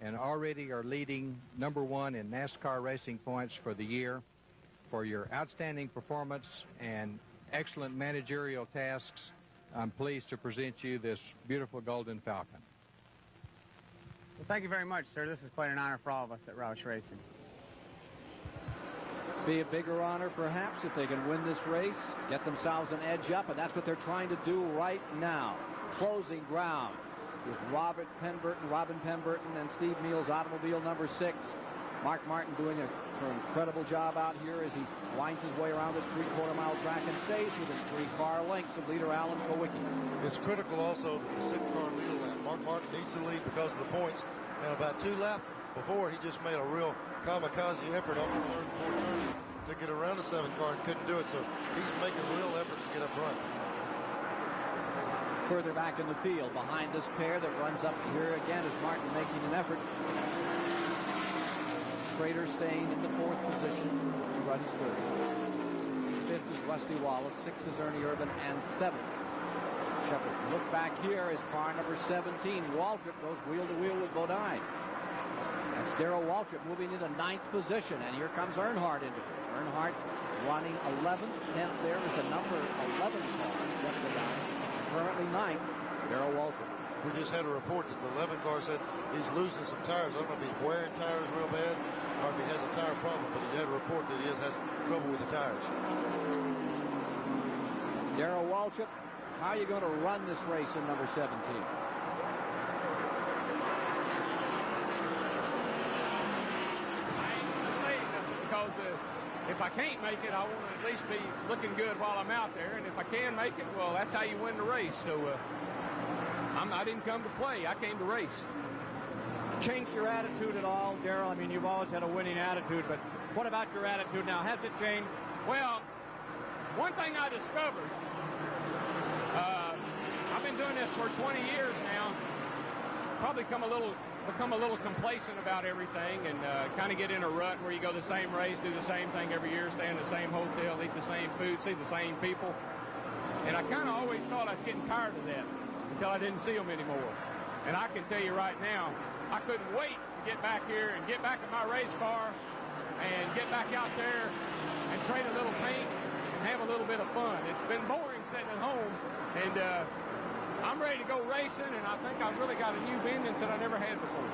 and already are leading #1 in NASCAR racing points for the year for your outstanding performance and excellent managerial tasks, I'm pleased to present you this beautiful Golden Falcon. Well, thank you very much, sir. This is quite an honor for all of us at Roush Racing. Be a bigger honor, perhaps, if they can win this race, get themselves an edge up, and that's what they're trying to do right now. Closing ground is Robin Pemberton, and Steve Meals, automobile number 6. Mark Martin doing an incredible job out here as he winds his way around this 3/4-mile track and stays within 3 car lengths of leader Alan Kowicki. It's critical also that the 6-car leader lap. Mark Martin needs to lead because of the points. And about 2 laps before, he just made a real kamikaze effort on the 3rd and 4th turn to get around the 7-car and couldn't do it. So he's making real efforts to get up front. Further back in the field, behind this pair that runs up here again is Martin making an effort. Schrader staying in the 4th position. He runs 3rd. 5th is Rusty Wallace. 6th is Ernie Urban, and 7th. Shepard. Look back here is car number 17. Waltrip goes wheel to wheel with Bodine. That's Darrell Waltrip moving into 9th position, and here comes Earnhardt into it. Earnhardt running 11th. 10th there is the number 11 car, Jeff Bodine. Currently 9th, Darrell Waltrip. We just had a report that the 11 car said he's losing some tires. I don't know if he's wearing tires real bad or if he has a tire problem, but he had a report that he has had trouble with the tires. Darrell Waltrip, how are you going to run this race in number 17? Because if I can't make it, I want to at least be looking good while I'm out there. And if I can make it, well, that's how you win the race. So I didn't come to play. I came to race. Changed your attitude at all, Darrell? I mean, you've always had a winning attitude, but what about your attitude now? Has it changed? Well, one thing I discovered, I've been doing this for 20 years now. Probably become a little complacent about everything and kind of get in a rut where you go the same race, do the same thing every year, stay in the same hotel, eat the same food, see the same people. And I kind of always thought I was getting tired of that until I didn't see them anymore. And I can tell you right now, I couldn't wait to get back here and get back in my race car and get back out there and trade a little paint and have a little bit of fun. It's been boring sitting at home, and I'm ready to go racing, and I think I've really got a new vengeance that I never had before.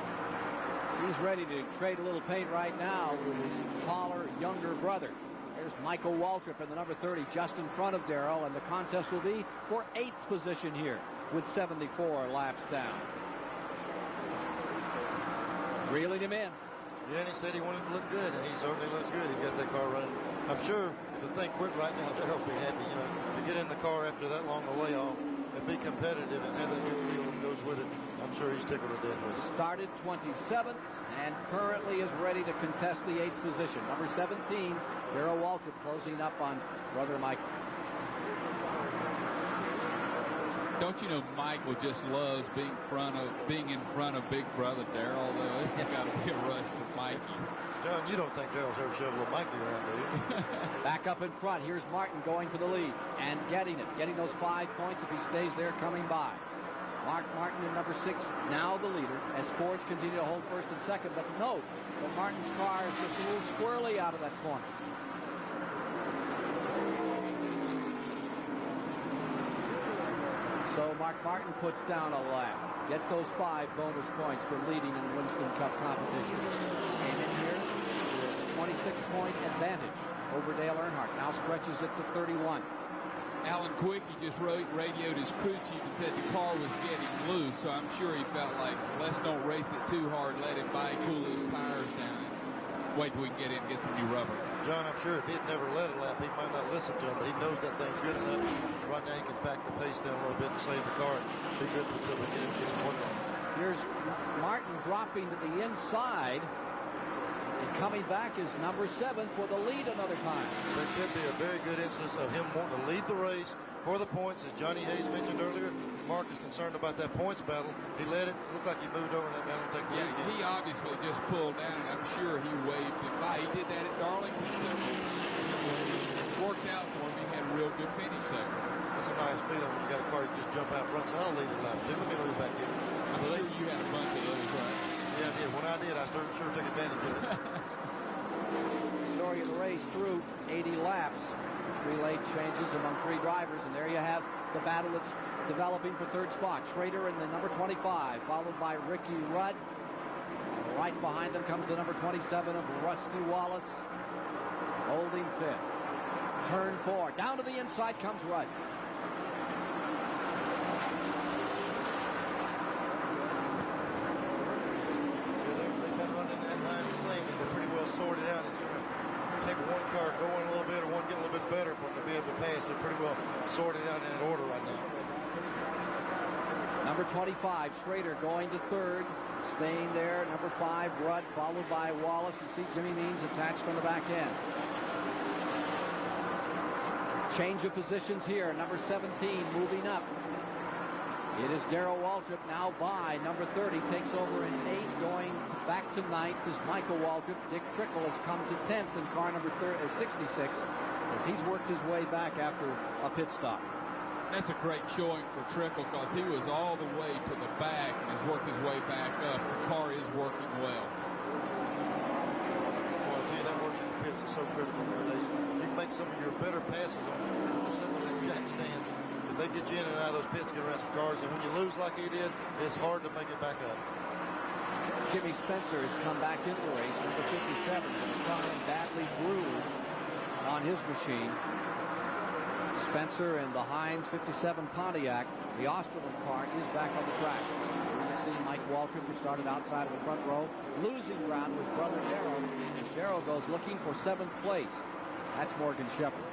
He's ready to trade a little paint right now with his taller, younger brother. There's Michael Waltrip in the number 30, just in front of Darrell, and the contest will be for 8th position here with 74 laps down. Reeling him in. Yeah, and he said he wanted to look good, and he certainly looks good. He's got that car running. I'm sure if the thing quit right now, Darrell will be happy, to get in the car after that long a layoff and be competitive and have that good feel that goes with it. I'm sure he's tickled to death with it. Started 27th and currently is ready to contest the 8th position. Number 17, Darrell Waltrip, closing up on brother Michael. Don't you know Michael just loves being in front of big brother Darrell, though? This has got to be a rush for Mikey. John, you don't think Darrell's ever shoved a little Mikey around, do you? Back up in front. Here's Martin going for the lead and getting it. Getting those 5 points if he stays there coming by. Mark Martin in number 6, now the leader, as Fords continue to hold 1st and 2nd. But note that Martin's car is just a little squirrely out of that corner. So Mark Martin puts down a lap. Gets those 5 bonus points for leading in the Winston Cup competition. Came in here with a 26-point advantage over Dale Earnhardt. Now stretches it to 31. Alan Quickie just radioed his crew chief and said the car was getting loose, so I'm sure he felt like, let's don't race it too hard, let him by, cool his tires down, and wait till we can get in and get some new rubber. John, I'm sure if he'd never led a lap, he might not listen to him, but he knows that thing's good enough. Right now he can back the pace down a little bit and save the car and be good until we get some work on. Here's Martin dropping to the inside. And coming back is number 7 for the lead another time. There could be a very good instance of him wanting to lead the race for the points. As Johnny Hayes mentioned earlier, Mark is concerned about that points battle. He led it. Looked like he moved over that battle and take the lead again. He obviously just pulled down, and I'm sure he waved it by. He did that at Darlington, so it worked out for him. He had a real good finish there. That's a nice feeling when you got a car you can just jump out front. So I'll lead the lap. Let me move back in. I'm sure you had a bunch of those, right? Yeah, I did. When I did, I sure took advantage of it. Story of the race through 80 laps. Three late changes among three drivers, and there you have the battle that's developing for third spot. Schrader in the number 25, followed by Ricky Rudd. Right behind them comes the number 27 of Rusty Wallace, holding fifth. Turn 4, down to the inside comes Rudd. They've been running that line the same, and they're pretty well sorted out. It's going to take one car going a little bit or one getting a little bit better for them to be able to pass. They're pretty well sorted out in that order right now. Number 25, Schrader going to third, staying there. Number 5, Rudd, followed by Wallace. You see Jimmy Means attached on the back end. Change of positions here. Number 17 moving up. It is Darrell Waltrip now by number 30. Takes over in 8th, going back to 9th is Michael Waltrip. Dick Trickle has come to 10th in car number 66 as he's worked his way back after a pit stop. That's a great showing for Trickle because he was all the way to the back and has worked his way back up. The car is working well. Well, I tell you, that work in the pits is so critical nowadays. You can make some of your better passes on that jack stand. If they get you in and out of those pits, get around some cars, and when you lose like he did, it's hard to make it back up. Jimmy Spencer has come back into the race, number 57, coming badly bruised on his machine. Spencer and the Heinz 57 Pontiac, the Australian car, is back on the track. You see Mike Waltrip, who started outside of the front row, losing ground with brother Darrell, and Darrell goes looking for 7th place. That's Morgan Shepherd.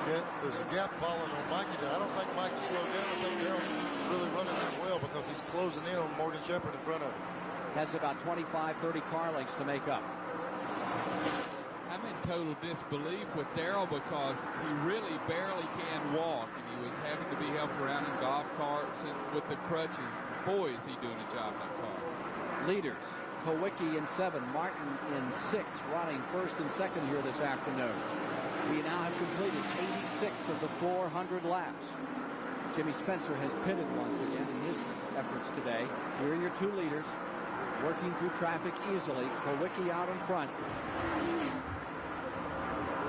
Yeah, there's a gap following on Mikey there. I don't think Mikey slowed down. I think Darrell's really running that well because he's closing in on Morgan Shepherd in front of him. Has about 25, 30 car lengths to make up. I'm in total disbelief with Darrell because he really barely can walk, and he was having to be helped around in golf carts and with the crutches. Boy, is he doing a job in that car. Leaders, Kowicki in 7, Martin in 6, running first and second here this afternoon. We now have completed 86 of the 400 laps. Jimmy Spencer has pitted once again in his efforts today. Here are your two leaders, working through traffic easily. Kowicki out in front.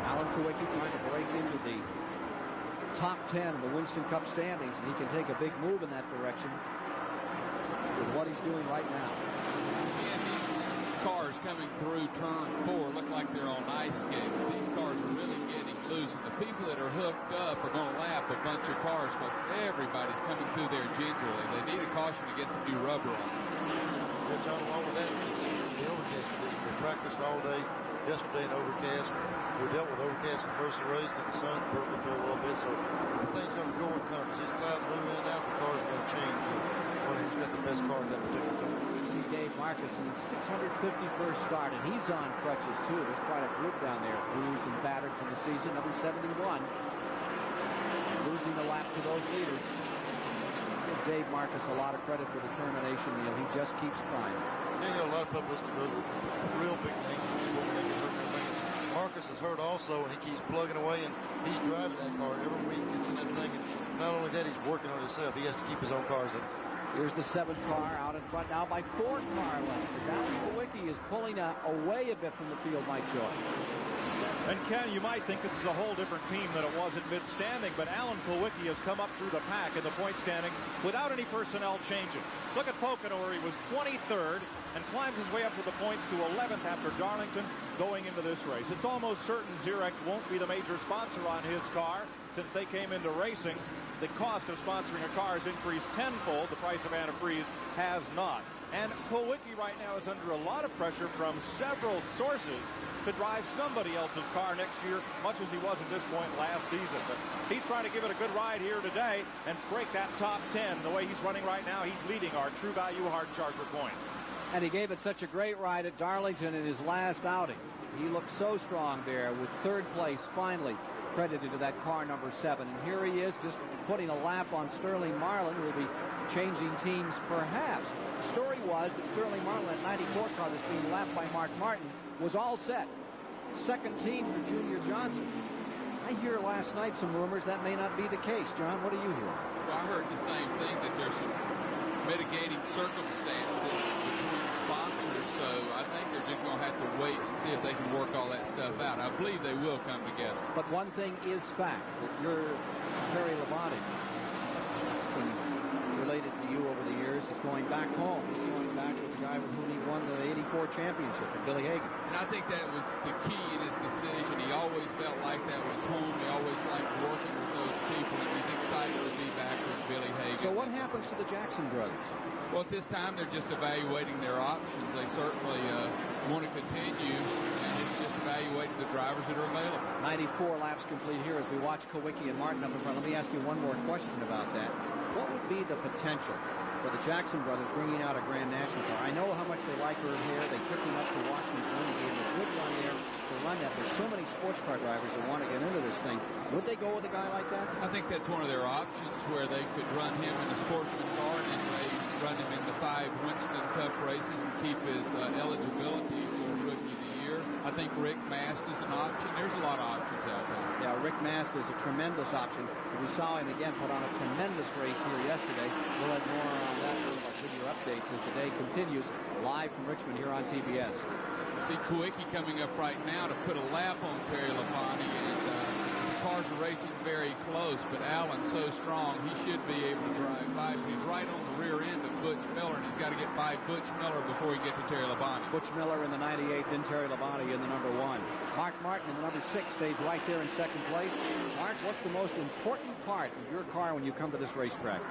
Alan Kowicki trying to break into the top 10 of the Winston Cup standings, and he can take a big move in that direction with what he's doing right now. And these cars coming through turn 4 look like they're on ice skates. These cars are really getting loose, and the people that are hooked up are going to lap a bunch of cars because everybody's coming through there gingerly. They need a caution to get some new rubber on. Yeah, John, along with that is the overcast condition. We practiced all day yesterday in overcast. We dealt with overcast the first race, and the sun burnt through a little bit, so everything's going to go and come. As these clouds move in and out, the cars are going to change. One who's got the best car at that particular time. See Dave Marcus in his 651st start, and he's on crutches too. There's quite a group down there, bruised and battered from the season. Number 71, losing the lap to those leaders. Give Dave Marcus a lot of credit for the determination, Neil. He just keeps climbing. Yeah, you know, a lot of publicity goes to the real big names in sport when they get hurt and everything. Marcus is hurt also, and he keeps plugging away, and he's driving that car every week. It's in that thing, and not only that, he's working on himself. He has to keep his own cars up. Here's the 7th car out in front now by 4 car lengths. As Alan Kowicki is pulling away a bit from the field, Mike Joy. And Ken, you might think this is a whole different team than it was at mid-standing, but Alan Kowicki has come up through the pack in the point standings without any personnel changing. Look at Pocono, where he was 23rd and climbs his way up to the points to 11th after Darlington going into this race. It's almost certain Xerox won't be the major sponsor on his car since they came into racing. The cost of sponsoring a car has increased tenfold. The price of antifreeze has not. And Kowicki right now is under a lot of pressure from several sources to drive somebody else's car next year, much as he was at this point last season. But he's trying to give it a good ride here today and break that top 10. The way he's running right now, he's leading our True Value Hard Charger points. And he gave it such a great ride at Darlington in his last outing. He looked so strong there with 3rd place finally credited to that car number 7. And here he is just putting a lap on Sterling Marlin, who will be changing teams perhaps. The story was that Sterling Marlin, that 94 car that's being lapped by Mark Martin, was all set. 2nd team for Junior Johnson. I hear last night some rumors that may not be the case. John, what do you hear? Well, I heard the same thing, that there's some mitigating circumstances between sponsors so I think they're just going to have to wait and see if they can work all that stuff out. I believe they will come together. But one thing is fact, that you're Terry Labonte, related to you over the years, is going back home. He's going back with the guy with whom he won the '84 championship, Billy Hagan. And I think that was the key in his decision. He always felt like that was home. He always liked working with those people, and he's excited to be back with Billy Hagan. So what happens to the Jackson brothers? Well, at this time, they're just evaluating their options. They certainly want to continue, and it's just evaluating the drivers that are available. 94 laps complete here as we watch Kowicki and Martin up in front. Let me ask you one more question about that. What would be the potential for the Jackson brothers bringing out a Grand National car? I know how much they like Herb Hare. They took him up to Watkins Glen. He gave him a good run there to run that. There's so many sports car drivers that want to get into this thing. Would they go with a guy like that? I think that's one of their options, where they could run him in a sportsman car and then run him in the 5 Winston Cup races and keep his eligibility for Rookie of the Year. I think Rick Mast is an option. There's a lot of options out there. Yeah, Rick Mast is a tremendous option. We saw him again put on a tremendous race here yesterday. We'll have more on that in our video updates as the day continues live from Richmond here on TBS. See Kowicki coming up right now to put a lap on Terry Labonte, and the cars are racing very close, but Allen's so strong he should be able to drive by. He's right on the rear end of Butch Miller, and he's got to get by Butch Miller before he gets to Terry Labonte. Butch Miller in the 98, then Terry Labonte in the number 1. Mark Martin in the number 6 stays right there in second place. Mark, what's the most important part of your car when you come to this racetrack?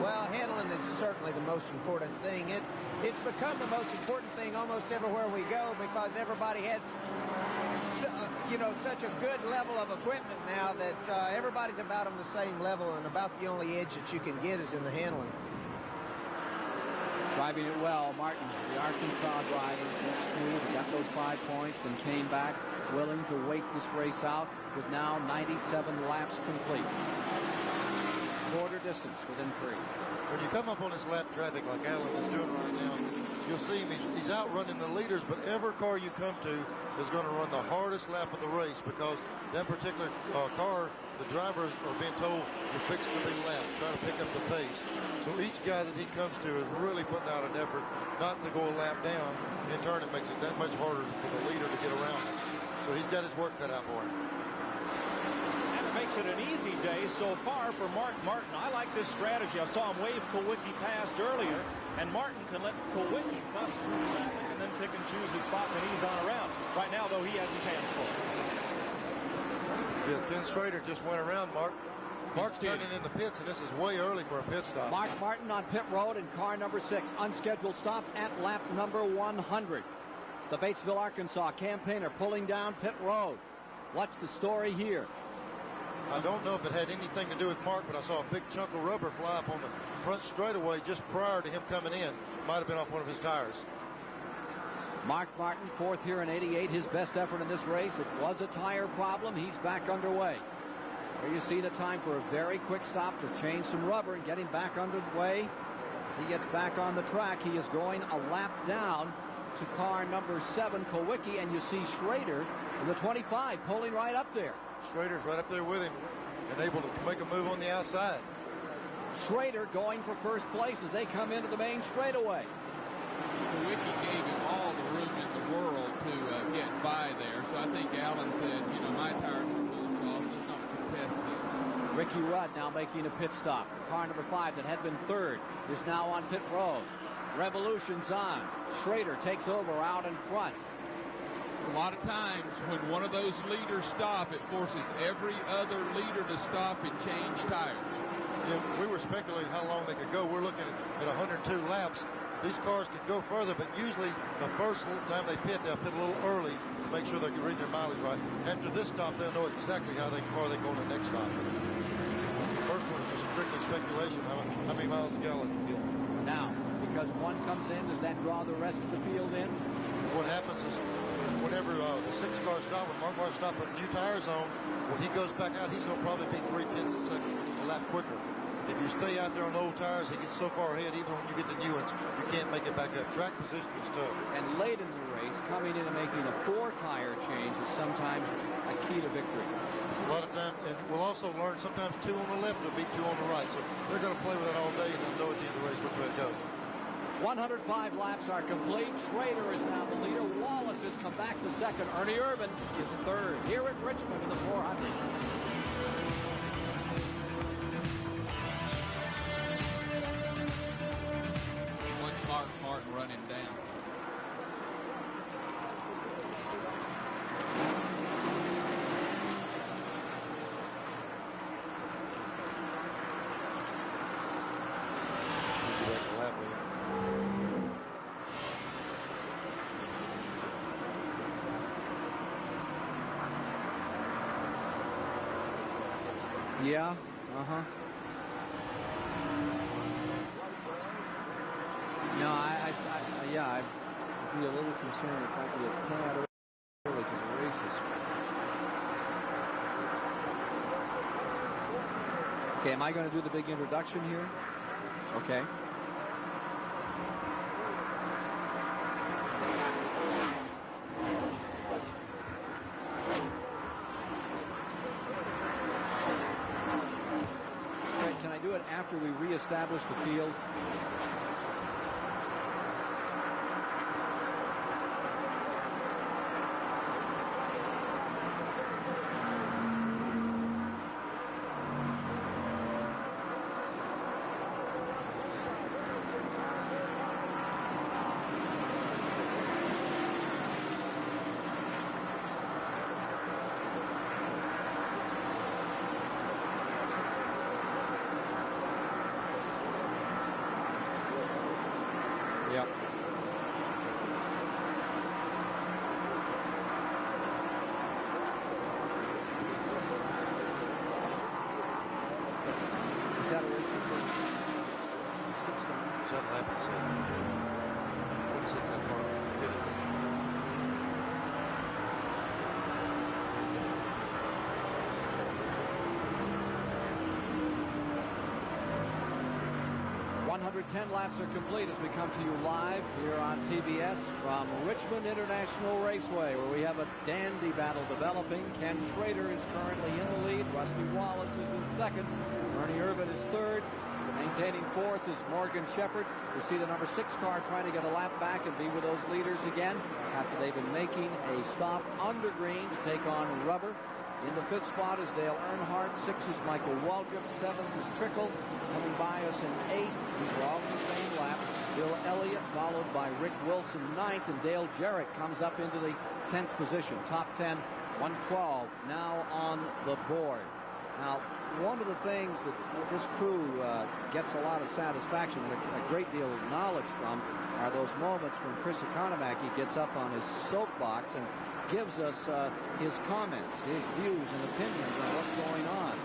Well, handling is certainly the most important thing. It's become the most important thing almost everywhere we go, because everybody has, such a good level of equipment now that everybody's about on the same level, and about the only edge that you can get is in the handling. Driving it well, Martin, the Arkansas driver, is smooth. He got those 5 points, then came back, willing to wait this race out with now 97 laps complete. Quarter distance within 3. When you come up on this lap traffic like Allen is doing right now, you'll see him. He's outrunning the leaders, but every car you come to is going to run the hardest lap of the race, because that particular car, the drivers are being told you're fixing to be lapped, trying to pick up the pace. So each guy that he comes to is really putting out an effort not to go a lap down. In turn, it makes it that much harder for the leader to get around him. So he's got his work cut out for him. Makes it an easy day so far for Mark Martin. I like this strategy. I saw him wave Kowicki past earlier, and Martin can let Kowicki bust through traffic and then pick and choose his spots and ease on around. Right now, though, he has his hands full. Yeah, Ken Schrader just went around Mark. Mark's turning in the pits, and this is way early for a pit stop. Mark Martin on pit road in car number 6. Unscheduled stop at lap number 100. The Batesville, Arkansas campaigner pulling down pit road. What's the story here? I don't know if it had anything to do with Mark, but I saw a big chunk of rubber fly up on the front straightaway just prior to him coming in. Might have been off one of his tires. Mark Martin, 4th here in 88, his best effort in this race. It was a tire problem. He's back underway. Here you see the time for a very quick stop to change some rubber and get him back underway. As he gets back on the track, he is going a lap down to car number 7, Kowicki, and you see Schrader in the 25 pulling right up there. Schrader's right up there with him and able to make a move on the outside. Schrader going for first place as they come into the main straightaway. Kowicki gave him all the room in the world to get by there, so I think Allen said, my tires are a little soft. Let's not contest this. Ricky Rudd now making a pit stop. Car number 5 that had been 3rd is now on pit road. Revolution's on. Schrader takes over out in front. A lot of times when one of those leaders stop, it forces every other leader to stop and change tires. Yeah, we were speculating how long they could go. We're looking at 102 laps. These cars could go further, but usually the first time they pit, they'll pit a little early to make sure they can read their mileage right. After this stop, they'll know exactly how far they go on the next stop. The first one is just strictly speculation, how many miles a gallon. Now, because one comes in, does that draw the rest of the field in? What happens is, whenever the 6 cars stop, when Mark Martin stops, put new tires on, when he goes back out, he's going to probably be 3/10 seconds a lap quicker. If you stay out there on old tires, he gets so far ahead, even when you get the new ones, you can't make it back up. Track position is tough. And late in the race, coming in and making a 4-tire change is sometimes a key to victory. A lot of times, and we'll also learn sometimes 2 on the left will be 2 on the right. So they're going to play with that all day, and they'll know at the end of the race which way it goes. 105 laps are complete. Schrader is now the leader. Wallace has come back to second. Ernie Irvan is third here at Richmond in the 400. Watch Mark Martin run him down. Yeah, No, I'd be a little concerned if I could get tad early to the races. Okay, am I going to do the big introduction here? Okay. Can I do it after we reestablish the field? Yep. Is that a race? 7 laps, 26 that far. Get it. .110 laps are complete as we come to you live here on TBS from Richmond International Raceway, where we have a dandy battle developing. Ken Schrader is currently in the lead. Rusty Wallace is in second. Ernie Irvan is third. Maintaining fourth is Morgan Shepherd. We see the number 6 car trying to get a lap back and be with those leaders again after they've been making a stop under green to take on rubber. In the 5th spot is Dale Earnhardt. 6 is Michael Waldrop. 7th is Trickle. Coming by us in 8th. These are all in the same lap. Bill Elliott, followed by Rick Wilson, 9th. And Dale Jarrett comes up into the 10th position. Top 10, 112 now on the board. Now, one of the things that this crew gets a lot of satisfaction and a great deal of knowledge from are those moments when Chris Economaki gets up on his soapbox and gives us his comments, his views and opinions on what's going on.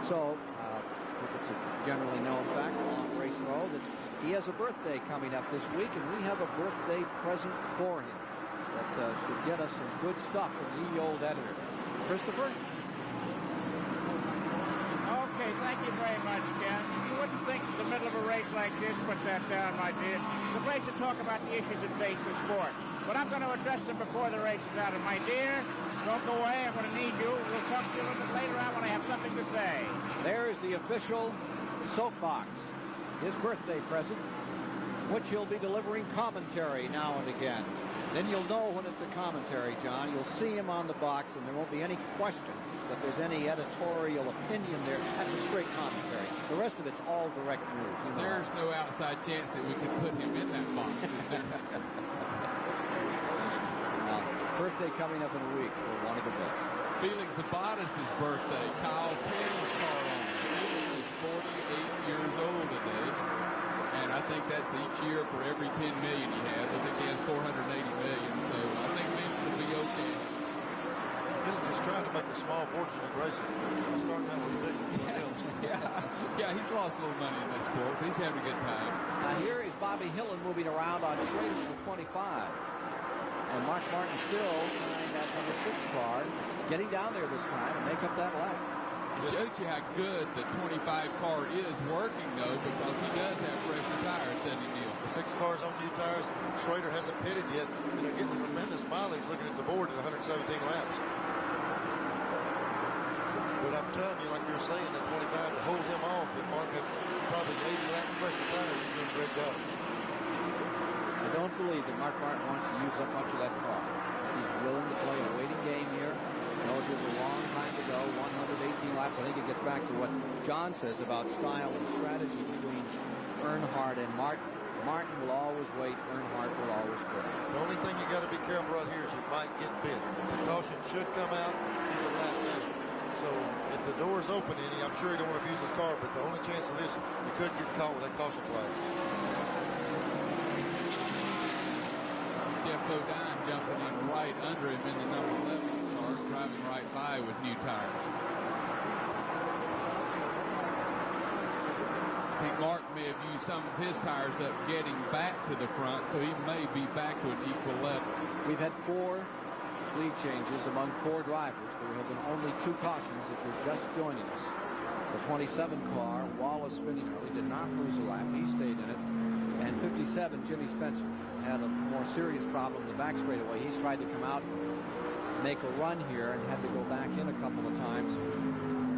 So, I think it's a generally known fact along Race Row that he has a birthday coming up this week, and we have a birthday present for him that should get us some good stuff from the old editor. Christopher? Okay, thank you very much, Ken. You wouldn't think in the middle of a race like this, put that down, my dear. The place to talk about the issues that face the sport. But I'm going to address them before the race is out. And my dear, don't go away. I'm going to need you. We'll talk to you a little bit later on when I have something to say. There is the official soapbox, his birthday present, which he'll be delivering commentary now and again. Then you'll know when it's a commentary, John. You'll see him on the box, and there won't be any question that there's any editorial opinion there. That's a straight commentary. The rest of it's all direct news. You know. There's no outside chance that we could put him in that box, is there? Birthday coming up in a week for one of the best. Felix Abadis' birthday. Kyle Petty's car owner. Felix is 48 years old today. And I think that's each year for every 10 million he has. I think he has 480 million. So I think Felix will be okay. Felix is trying to make a small fortune in racing. He's starting out with big films. Yeah, he's lost a little money in this sport, but he's having a good time. Now here is Bobby Hillen moving around on Schrader for 25. And Mark Martin still behind that number 6 car, getting down there this time and make up that lap. It shows you how good the 25 car is working, though, because he does have fresher tires, doesn't he, Neil? The 6 cars on new tires. Schrader hasn't pitted yet, and they're getting tremendous mileage looking at the board at 117 laps. But I'm telling you, like you're saying, at 25, to hold him off, if Mark had probably 80 laps fresher tires, he's doing a great job. I don't believe that Mark Martin wants to use up much of that car. He's willing to play a waiting game here. Knows there's a long time to go, 118 laps. I think it gets back to what John says about style and strategy between Earnhardt and Martin. Martin will always wait. Earnhardt will always wait. The only thing you got to be careful right here is you might get bit. The caution should come out. He's a lap down. So if the door's open, I'm sure he don't want to abuse his car, but the only chance of this, you could get caught with that caution flag. Jeff Bodine jumping in right under him in the number 11 car, driving right by with new tires. I think Mark may have used some of his tires up getting back to the front, so he may be back to an equal level. We've had 4 lead changes among 4 drivers. There have been only 2 cautions if you're just joining us. The 27 car, Wallace spinning early, did not lose a lap. He stayed in it. And 57, Jimmy Spencer, had a more serious problem in the back straightaway. He's tried to come out, make a run here, and had to go back in a couple of times.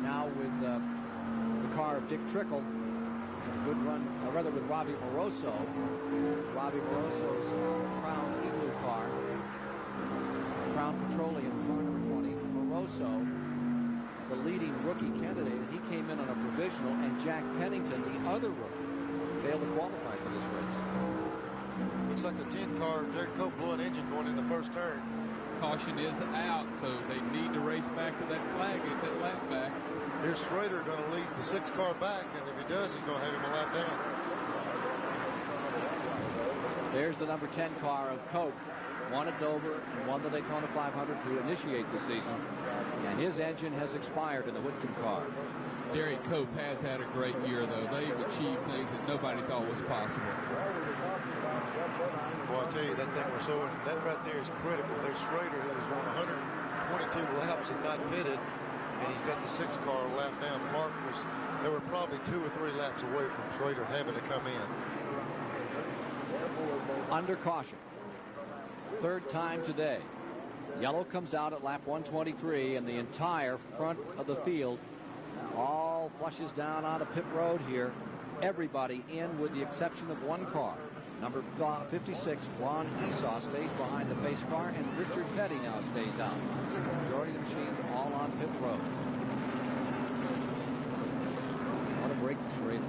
Now with the car of Dick Trickle, a good run, or rather with Robbie Moroso. Robbie Moroso's Crown Igloo car, Crown Petroleum car number 20. Moroso, the leading rookie candidate, he came in on a provisional, and Jack Pennington, the other rookie, failed to qualify for this race. Looks like the 10 car, Derek Cope blew an engine going in the first turn. Caution is out, so they need to race back to that flag, get that lap back. Here's Schrader going to lead the 6 car back, and if he does, he's going to have him a lap down. There's the number 10 car of Cope. Won at Dover and won the Daytona 500 to initiate the season. And his engine has expired in the Whitcomb car. Derek Cope has had a great year, though. They've achieved things that nobody thought was possible. Well, I tell you, that thing we're showing, that right there is critical. There's Schrader, who has won 122 laps and not pitted, and he's got the 6 car a lap down. Mark was, they were probably 2 or 3 laps away from Schrader having to come in. Under caution. 3rd time today. Yellow comes out at lap 123, and the entire front of the field all flushes down onto pit road here. Everybody in with the exception of 1 car. Number 56, Ron Esau, stays behind the pace car, and Richard Petty now stays down. The majority of the machines all on pit road. What a break for it.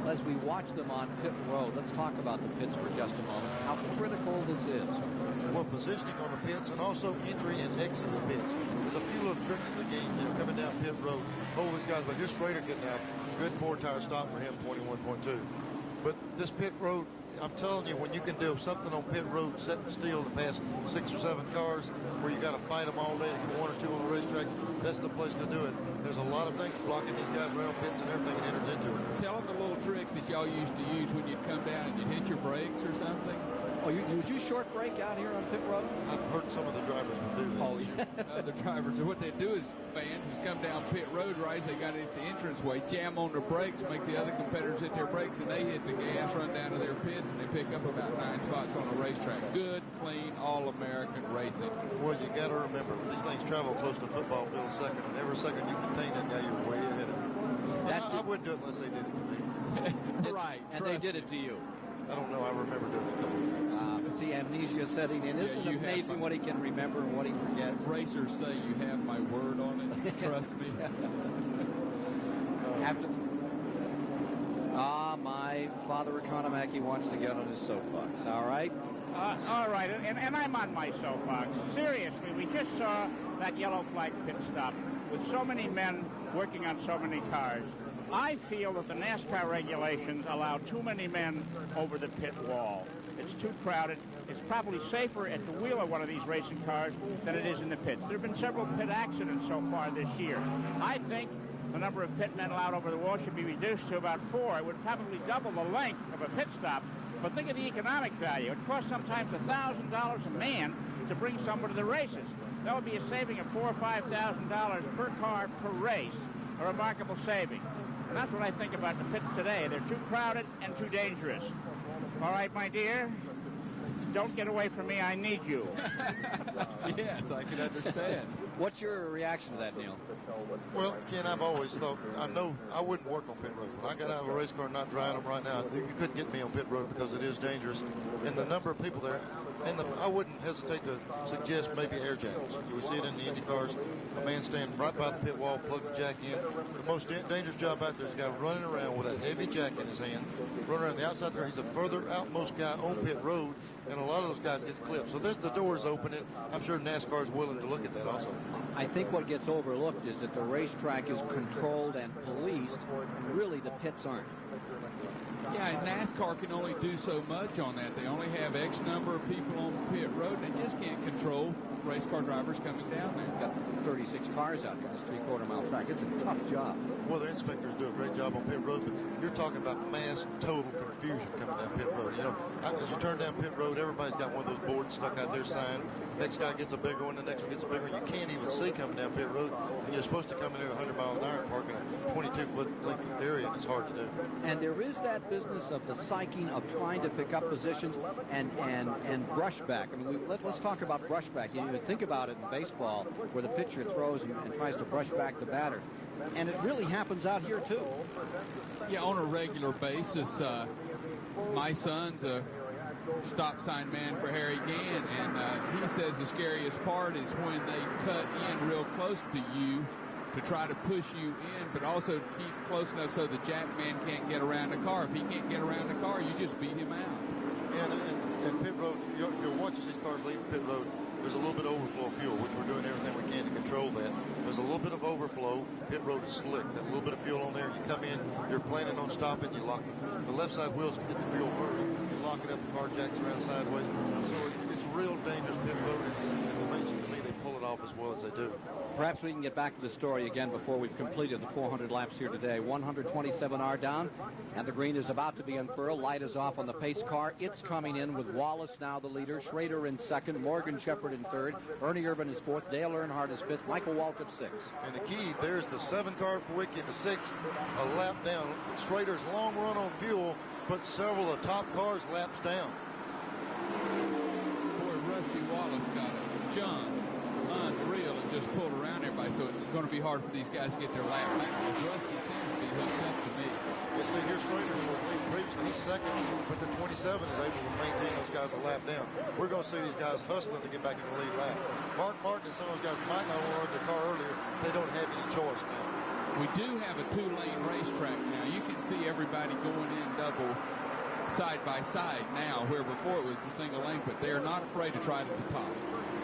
As we watch them on pit road, let's talk about the pits for just a moment. How critical this is. Well, positioning on the pits and also entry and exit of the pits. There's a few little tricks in the game there coming down pit road. Hold these guys, but here's Schrader getting out. Good 4-tire stop for him, 21.2. But this pit road, I'm telling you, when you can do something on pit road, setting still to pass 6 or 7 cars, where you got to fight them all day to get 1 or 2 on the racetrack, that's the place to do it. There's a lot of things blocking these guys around pits and everything that enters into it. Tell them the little trick that y'all used to use when you'd come down and you'd hit your brakes or something. Oh, would you short brake out here on pit road? I've heard some of the drivers do that. Oh, yeah. The drivers, what they do is, fans, is come down pit road, right? They got it at the entranceway, jam on their brakes, make the other competitors hit their brakes, and they hit the gas, run down to their pits, and they pick up about 9 spots on the racetrack. Good, clean, all-American racing. Well, you got to remember, these things travel close to football field a second, and every second you contain that guy, you're way ahead of him. I wouldn't do it unless they did it to me. Right. And they did it to you. I don't know. I remember doing it a couple of times. See, amnesia setting in. Isn't it amazing what he can remember and what he forgets? Racers say you have my word on it. Trust me. My Father Economaki wants to get on his soapbox. All right? All right, and I'm on my soapbox. Seriously, we just saw that yellow flag pit stop with so many men working on so many cars. I feel that the NASCAR regulations allow too many men over the pit wall. It's too crowded. It's probably safer at the wheel of one of these racing cars than it is in the pits. There have been several pit accidents so far this year. I think the number of pit men allowed over the wall should be reduced to about 4. It would probably double the length of a pit stop. But think of the economic value. It costs sometimes $1,000 a man to bring someone to the races. That would be a saving of $4,000 or $5,000 per car per race. A remarkable saving. And that's what I think about the pits today. They're too crowded and too dangerous. All right, my dear, don't get away from me. I need you. Yes, I can understand. What's your reaction to that, Neil? Well, Ken, I've always thought, I know I wouldn't work on pit roads. When I got out of a race car and not driving them right now, you couldn't get me on pit road because it is dangerous. And the number of people there, and I wouldn't hesitate to suggest maybe air jackets. You would see it in the Indy cars, a man standing right by the pit wall, plug the jack in. The most dangerous job out there is a guy running around with a heavy jack in his hand, running around the outside there. He's the further outmost guy on pit road, and a lot of those guys get clipped. So there's the doors opening. I'm sure NASCAR is willing to look at that also. I think what gets overlooked is that the racetrack is controlled and policed, and really the pits aren't. Yeah, and NASCAR can only do so much on that. They only have X number of people on pit road, and they just can't control race car drivers coming down there. Got 36 cars out here, this 3/4 mile track. It's a tough job. Well, the inspectors do a great job on pit road, but you're talking about mass total confusion coming down pit road. You know, as you turn down pit road, everybody's got one of those boards stuck out there sign. Next guy gets a bigger one, the next one gets a bigger one. You can't even see coming down pit road, and you're supposed to come in at 100 miles an hour and park in a 22-foot length area, and it's hard to do. And there is that business of the psyching of trying to pick up positions and brushback. I mean, let's talk about brushback. You would think about it in baseball, where the pitcher throws and tries to brush back the batter. And it really happens out here, too. Yeah, on a regular basis. My son's a stop sign man for Harry Gann, and he says the scariest part is when they cut in real close to you to try to push you in, but also to keep close enough so the jack man can't get around the car. If he can't get around the car, you just beat him out. Yeah, and pit road, you'll watch as these cars leave pit road. There's a little bit of overflow of fuel, which we're doing everything we can to control that. There's a little bit of overflow. Pit road is slick. That little bit of fuel on there, you come in, you're planning on stopping, you lock it. The left side wheels get the fuel first. You lock it up, the car jacks around sideways. So it's real dangerous pit road, and it's amazing to me they pull it off as well as they do. Perhaps we can get back to the story again before we've completed the 400 laps here today. 127 are down, and the green is about to be unfurled. Light is off on the pace car. It's coming in with Wallace now the leader, Schrader in second, Morgan Shepherd in third, Ernie Irvan is fourth, Dale Earnhardt is fifth, Michael Waltrip sixth. And the key, there's the 7-car Pawicki, the 6th, a lap down. Schrader's long run on fuel put several of the top cars laps down. Boy, Rusty Wallace got it. John. Unreal, and just pulled around everybody, so it's going to be hard for these guys to get their lap back. Rusty seems to be hooked up to me. You see, here's Schrader was leading previously. He's second, but the 27 is able to maintain those guys a lap down. We're going to see these guys hustling to get back in the lead lap. Mark Martin and some of those guys might not have run the car earlier. They don't have any choice now. We do have a 2-lane racetrack now. You can see everybody going in double side by side now, where before it was a single lane, but they are not afraid to try it at the top.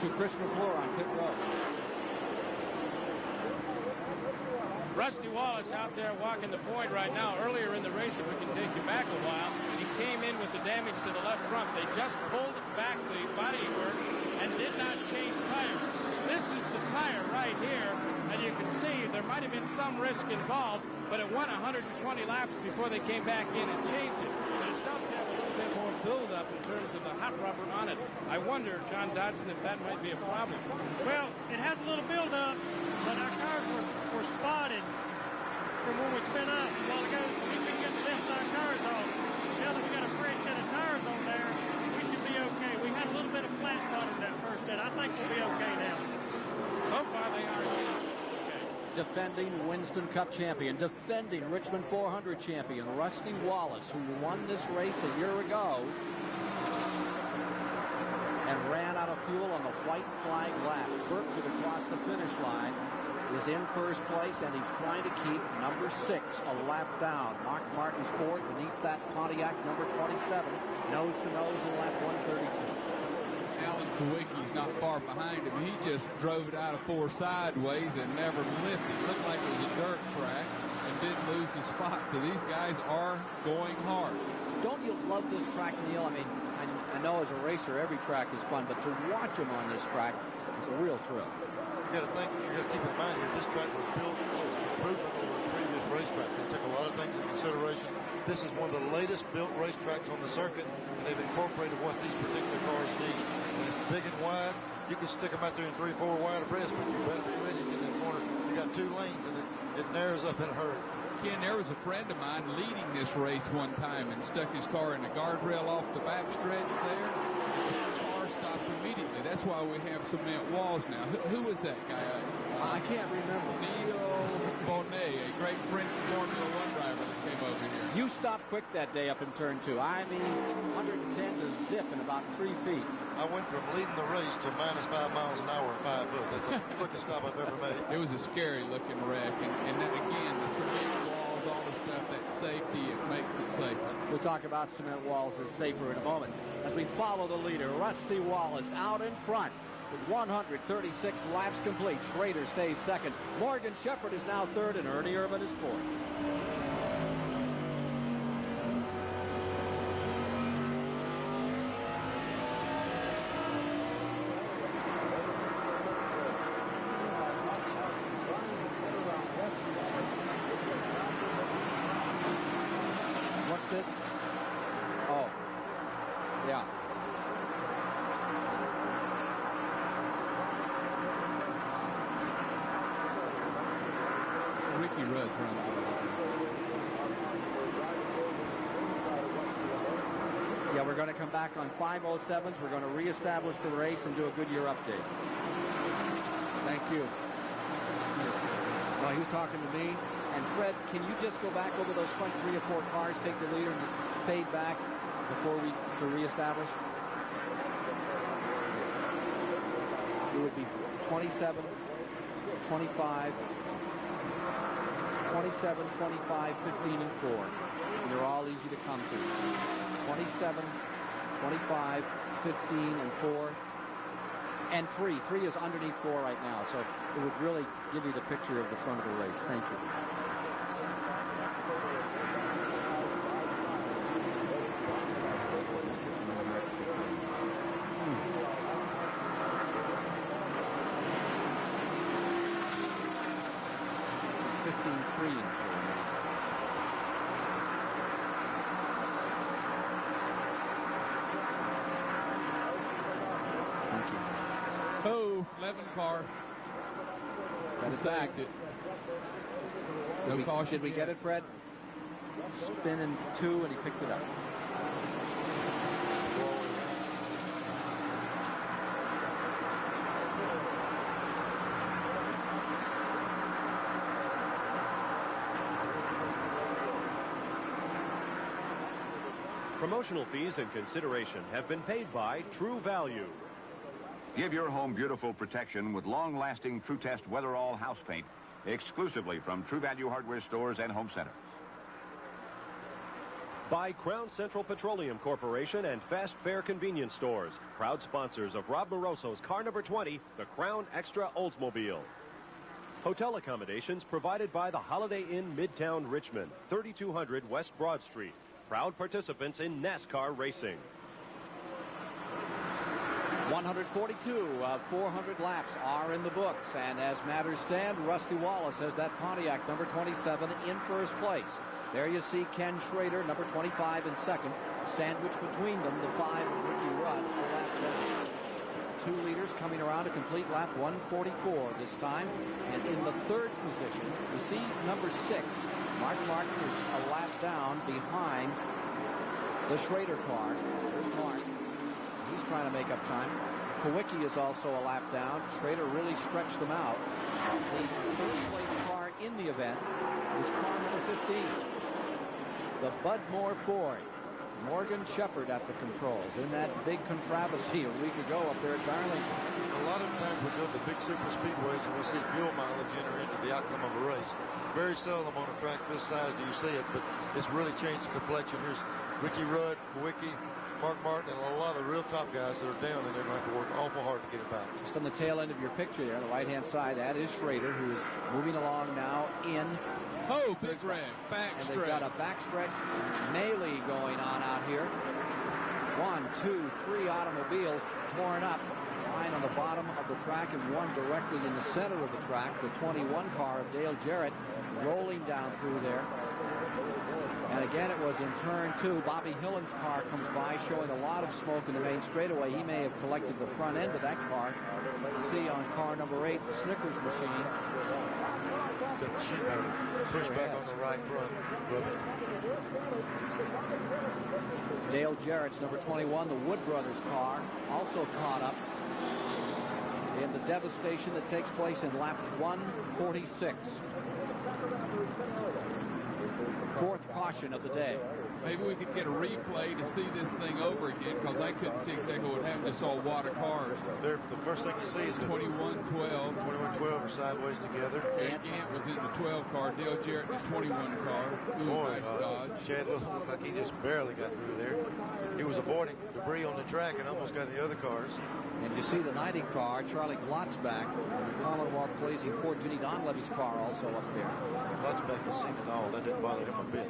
To Chris McClure on pit road. Rusty Wallace out there walking the point right now. Earlier in the race, if we can take you back a while, he came in with the damage to the left front. They just pulled back the bodywork and did not change tires. This is the tire right here, and you can see there might have been some risk involved, but it went 120 laps before they came back in and changed it. But it does have a little bit more buildup in terms of the hot rubber on it. I wonder, John Dodson, if that might be a problem. Well, it has a little buildup, but our cars were spotted from when we spin up a while ago. We couldn't get the lift our cars off. Now that we got a fresh set of tires on there, we should be okay. We had a little bit of flat spot in that first set. I think we'll be okay now. So far, they are okay. Defending Winston Cup champion, defending Richmond 400 champion, Rusty Wallace, who won this race a year ago and ran out of fuel on the white flag lap. Berkwood across the finish line is in first place, and he's trying to keep number 6 a lap down. Mark Martin's fourth beneath that Pontiac number 27, nose to nose in lap 132. Alan Pawicki's not far behind him. He just drove it out of 4 sideways and never lifted. It looked like it was a dirt track and didn't lose the spot. So these guys are going hard. Don't you love this track, Neil? I mean, I know as a racer every track is fun, but to watch him on this track is a real thrill. You got to keep in mind here, this track was built as an improvement over a previous racetrack. They took a lot of things into consideration. This is one of the latest built racetracks on the circuit, and they've incorporated what these particular cars need. When it's big and wide, you can stick them out there in 3-4 wide abreast, but you better be ready to get in that corner. You got 2 lanes, and it narrows up in a hurry. Ken, there was a friend of mine leading this race one time and stuck his car in a guardrail off the back stretch there. The car stop immediately. That's why we have cement walls now. Who was that guy? I can't remember. Neil Bonnet, a great French Formula One driver that came over here. You stopped quick that day up in turn 2. I mean, 110 to zip in about 3 feet. I went from leading the race to -5 miles an hour in 5 foot. That's the quickest stop I've ever made. It was a scary looking wreck, and then again, the cement walls, all the stuff, that safety, it makes it safer. We'll talk about cement walls as safer in a moment. As we follow the leader, Rusty Wallace out in front with 136 laps complete. Schrader stays second. Morgan Shepherd is now third, and Ernie Irvin is fourth. What's this? Oh, yeah. Ricky Rudd's running. Yeah, we're going to come back on 507s. We're going to reestablish the race and do a Goodyear update. Thank you. So he was talking to me. And Fred, can you just go back over those front 3 or 4 cars, take the leader, and just fade back before we to reestablish? It would be 27, 25, 27, 25, 15, and 4. And they're all easy to come to. 27, 25, 15, and 4. And 3. 3 is underneath 4 right now, so it would really give you the picture of the front of the race. Thank you. It's 15-3 in 4 now. Oh, 11 car. Got it back. No caution. Did we get it, Fred? Spin in 2, and he picked it up. Promotional fees and consideration have been paid by True Value. Give your home beautiful protection with long-lasting True Test Weatherall house paint exclusively from True Value hardware stores and home centers. By Crown Central Petroleum Corporation and Fast Fare Convenience Stores, proud sponsors of Rob Moroso's car number 20, the Crown Extra Oldsmobile. Hotel accommodations provided by the Holiday Inn Midtown Richmond, 3200 West Broad Street. Proud participants in NASCAR racing. 142 of 400 laps are in the books, and as matters stand, Rusty Wallace has that Pontiac number 27 in first place. There you see Ken Schrader, number 25, in second. Sandwiched between them, the 5, Ricky Rudd, a lap down. 2 leaders coming around to complete lap 144 this time. And in the third position, you see number 6, Mark Martin, is a lap down behind the Schrader car. There's Mark. He's trying to make up time. Kowicki is also a lap down. Schrader really stretched them out. The first place car in the event is car number 15. The Bud Moore Ford. Morgan Shepherd at the controls in that big controversy a week ago up there at Darlington. A lot of times we go to the big super speedways and we see fuel mileage enter into the outcome of a race. Very seldom on a track this size do you see it, but it's really changed the complexion. Here's Ricky Rudd, Kowicki, Mark Martin, and a lot of the real top guys that are down, and they're going to have to work awful hard to get it back. Just on the tail end of your picture there, on the right-hand side, that is Schrader, who is moving along now in. Oh, big wreck, back and stretch. they've got a backstretch melee going on out here. 1, 2, 3 automobiles torn up. Line on the bottom of the track and one directly in the center of the track. The 21 car of Dale Jarrett rolling down through there. And again, it was in turn 2. Bobby Hillen's car comes by, showing a lot of smoke in the main straightaway. He may have collected the front end of that car. Let's see on car number 8, the Snickers machine. Got the sheet metal pushed back on the right front. Dale Jarrett's number 21, the Wood Brothers car, also caught up in the devastation that takes place in lap 146. Fourth caution of the day. Maybe we could get a replay to see this thing over again, because I couldn't see exactly what happened. Just saw a wad of cars. The first thing you see is 21-12. 21-12 are sideways together. Ed Gant was in the 12 car. Dale Jarrett in his 21 car. Ooh, Boy, nice dodge. Chad looked like he just barely got through there. He was avoiding debris on the track and almost got the other cars. And you see the 90 car, Charlie Glotzback, and the Commonwealth Blazing Ford Ginny Donlevy's car also up there. Glotzback has seen it all. That didn't bother him a bit.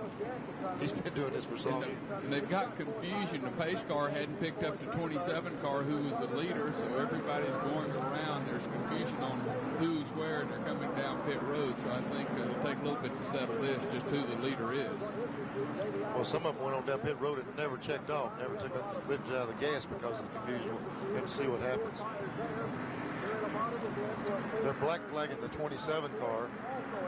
He's been doing this for so long. And they've got confusion. The pace car hadn't picked up the 27 car, who was the leader, so everybody's going around. There's confusion on who's where, and they're coming down pit road. So I think it'll take a little bit to settle this, just who the leader is. Well, some of them went on down pit road and never checked off, never lifted out of the gas because of the confusion. We'll have to see what happens. They're black flagging the 27 car,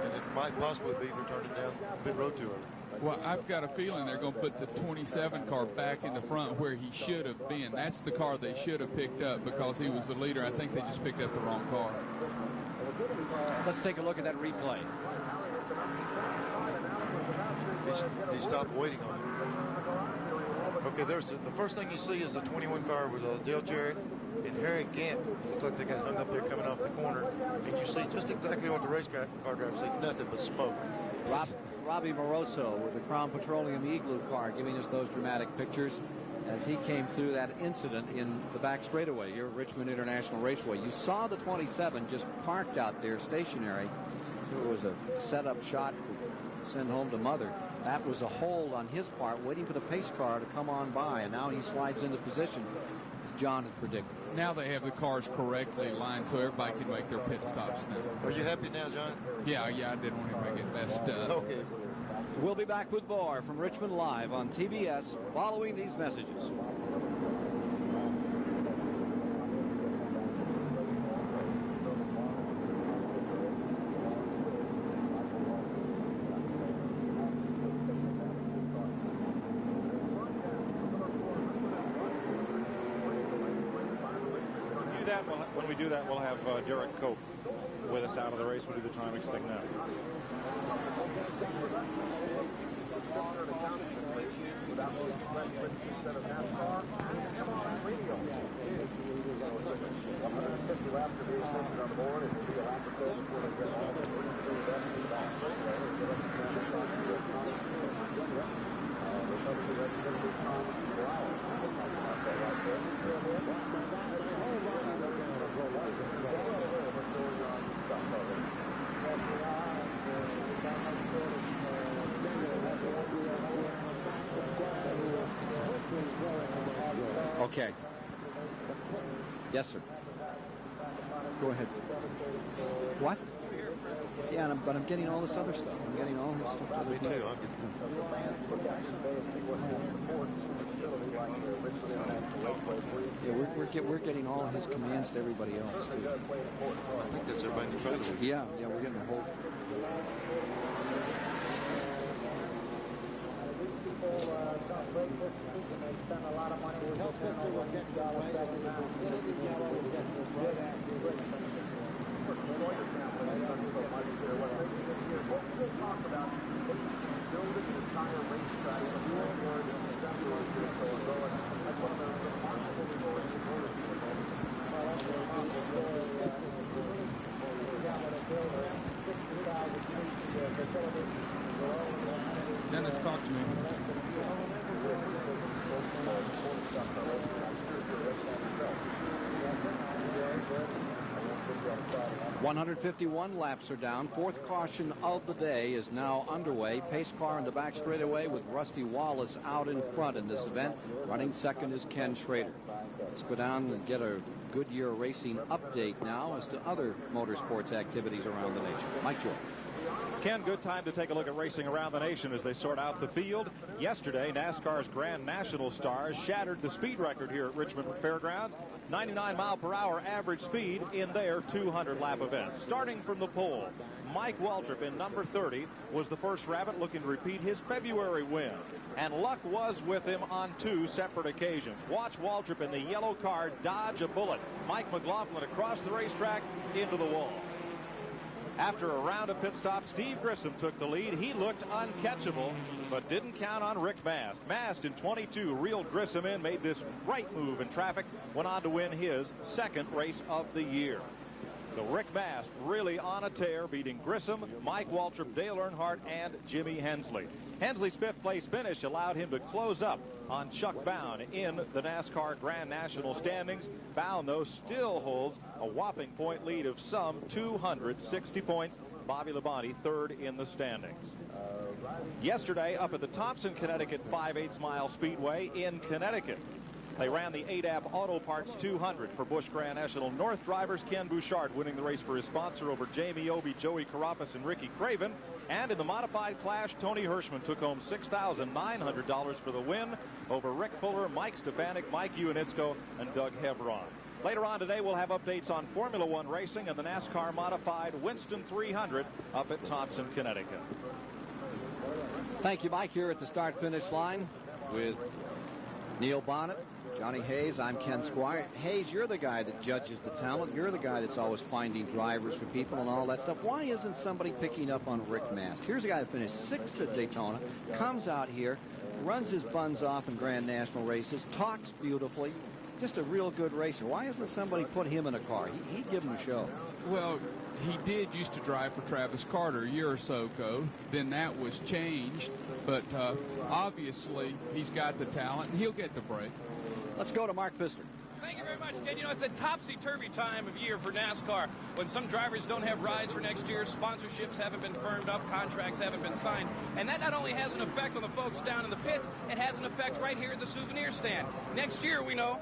and it might possibly be they're turning down pit road too early. Well, I've got a feeling they're going to put the 27 car back in the front where he should have been. That's the car they should have picked up because he was the leader. I think they just picked up the wrong car. Let's take a look at that replay. He stopped waiting on it. Okay, there's the first thing you see is the 21 car with Dale Jarrett and Harry Gant. Looks like they got hung up there coming off the corner. And you see just exactly what the race car drivers see, nothing but smoke. Robbie Moroso with the Crown Petroleum Igloo car giving us those dramatic pictures as he came through that incident in the back straightaway here at Richmond International Raceway. You saw the 27 just parked out there stationary. So it was a setup shot to send home to mother. That was a hold on his part, waiting for the pace car to come on by, and now he slides into position, as John had predicted. Now they have the cars correctly lined so everybody can make their pit stops now. Are you happy now, John? Yeah, I didn't want him to get messed up. Okay. We'll be back with more from Richmond Live on TBS following these messages. When we do that, we'll have Derek Cope with us out of the race. We'll do the timing thing now. Okay. Yes, sir. Go ahead. What? Yeah, but I'm getting all this other stuff. I'm getting all this stuff. Me too. Yeah, we're getting all of his commands to everybody else. Too. I think that's everybody in the trailer. Yeah, we're getting a whole. Spend a lot of money with Dennis, talk to me. 151 laps are down. Fourth caution of the day is now underway. Pace car in the back straightaway with Rusty Wallace out in front in this event. Running second is Ken Schrader. Let's go down and get a Goodyear Racing update now as to other motorsports activities around the nation. Mike George. Ken, good time to take a look at racing around the nation as they sort out the field. Yesterday, NASCAR's Grand National Stars shattered the speed record here at Richmond Fairgrounds. 99-mile-per-hour average speed in their 200-lap event. Starting from the pole, Mike Waltrip in number 30 was the first rabbit looking to repeat his February win. And luck was with him on 2 separate occasions. Watch Waltrip in the yellow car dodge a bullet. Mike McLaughlin across the racetrack into the wall. After a round of pit stops, Steve Grissom took the lead. He looked uncatchable, but didn't count on Rick Mast. Mast in 22 reeled Grissom in, made this right move in traffic, went on to win his 2nd race of the year. So Rick Mast really on a tear, beating Grissom, Mike Waltrip, Dale Earnhardt, and Jimmy Hensley. Hensley's 5th place finish allowed him to close up on Chuck Bown in the NASCAR Grand National standings. Bown, though, still holds a whopping point lead of some 260 points. Bobby Labonte 3rd in the standings. Yesterday, up at the Thompson, Connecticut 5/8 mile Speedway in Connecticut, they ran the ADAP Auto Parts 200 for Busch Grand National North drivers. Ken Bouchard winning the race for his sponsor over Jamie Obie, Joey Carapaz, and Ricky Craven. And in the modified clash, Tony Hirschman took home $6,900 for the win over Rick Fuller, Mike Stefanik, Mike Iwanitzko, and Doug Hevron. Later on today, we'll have updates on Formula One racing and the NASCAR modified Winston 300 up at Thompson, Connecticut. Thank you, Mike, here at the start-finish line with Neil Bonnet, Johnny Hayes. I'm Ken Squire. Hayes, you're the guy that judges the talent. You're the guy that's always finding drivers for people and all that stuff. Why isn't somebody picking up on Rick Mast? Here's a guy that finished 6th at Daytona, comes out here, runs his buns off in Grand National races, talks beautifully, just a real good racer. Why hasn't somebody put him in a car? He'd give him a show. Well, he did used to drive for Travis Carter a year or so ago. Then that was changed. But obviously, he's got the talent, and he'll get the break. Let's go to Mark Pfister. Thank you very much, Ken. You know, it's a topsy-turvy time of year for NASCAR. When some drivers don't have rides for next year, sponsorships haven't been firmed up, contracts haven't been signed. And that not only has an effect on the folks down in the pits, it has an effect right here at the souvenir stand. Next year, we know,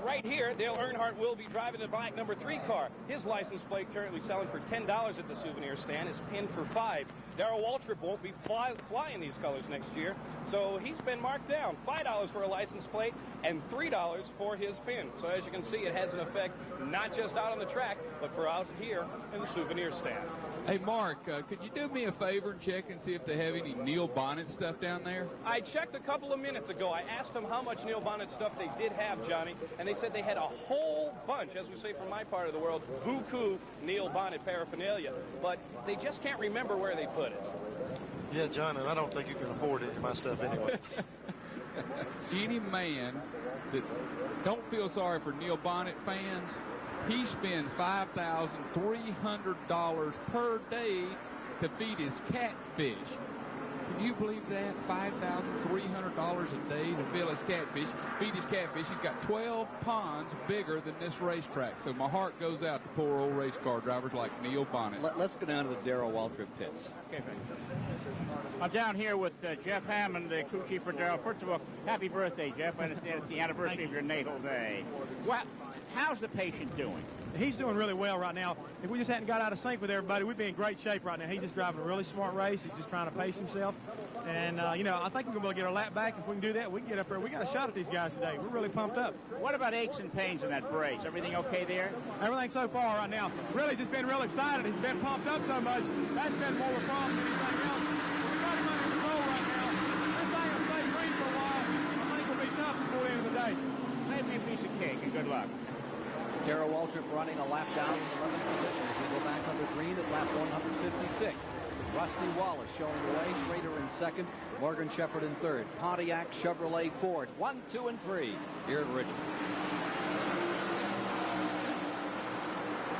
right here, Dale Earnhardt will be driving the black number 3 car. His license plate currently selling for $10 at the souvenir stand is pinned for $5. Darrell Waltrip won't be flying these colors next year, so he's been marked down. $5 for a license plate and $3 for his pin. So as you can see, it has an effect not just out on the track, but for out here in the souvenir stand. Hey, Mark, could you do me a favor and check and see if they have any Neil Bonnet stuff down there? I checked a couple of minutes ago. I asked them how much Neil Bonnet stuff they did have, Johnny, and they said they had a whole bunch, as we say from my part of the world, buku Neil Bonnet paraphernalia, but they just can't remember where they put it. Yeah, John, and I don't think you can afford any of my stuff anyway. Any man that don't feel sorry for Neil Bonnet fans, he spends $5,300 per day to feed his catfish. Can you believe that? $5,300 a day to feed his catfish. He's got 12 ponds bigger than this racetrack. So my heart goes out to poor old race car drivers like Neil Bonnet. Let's go down to the Darrell Waltrip pits. Okay, I'm down here with Jeff Hammond, the crew chief for Darrell. First of all, happy birthday, Jeff. I understand it's the anniversary of your natal day. Well, how's the patient doing? He's doing really well right now. If we just hadn't got out of sync with everybody, we'd be in great shape right now. He's just driving a really smart race. He's just trying to pace himself. And, you know, I think we're going to be able to get our lap back. If we can do that, we can get up there. We got a shot at these guys today. We're really pumped up. What about aches and pains in that brace? Everything okay there? Everything so far right now. Really just been real excited. He's been pumped up so much. That's been more of a problem than anything else. We're pretty much in control right now. This thing will stay green for a while. I think it'll be tough before the end of the day. Maybe a piece of cake, and good luck. Darrell Waltrip running a lap down in 11th position as we go back under green at lap 156. Rusty Wallace showing the way. Schrader in 2nd. Morgan Shepherd in 3rd. Pontiac, Chevrolet, Ford. 1, 2, and 3 here in Richmond.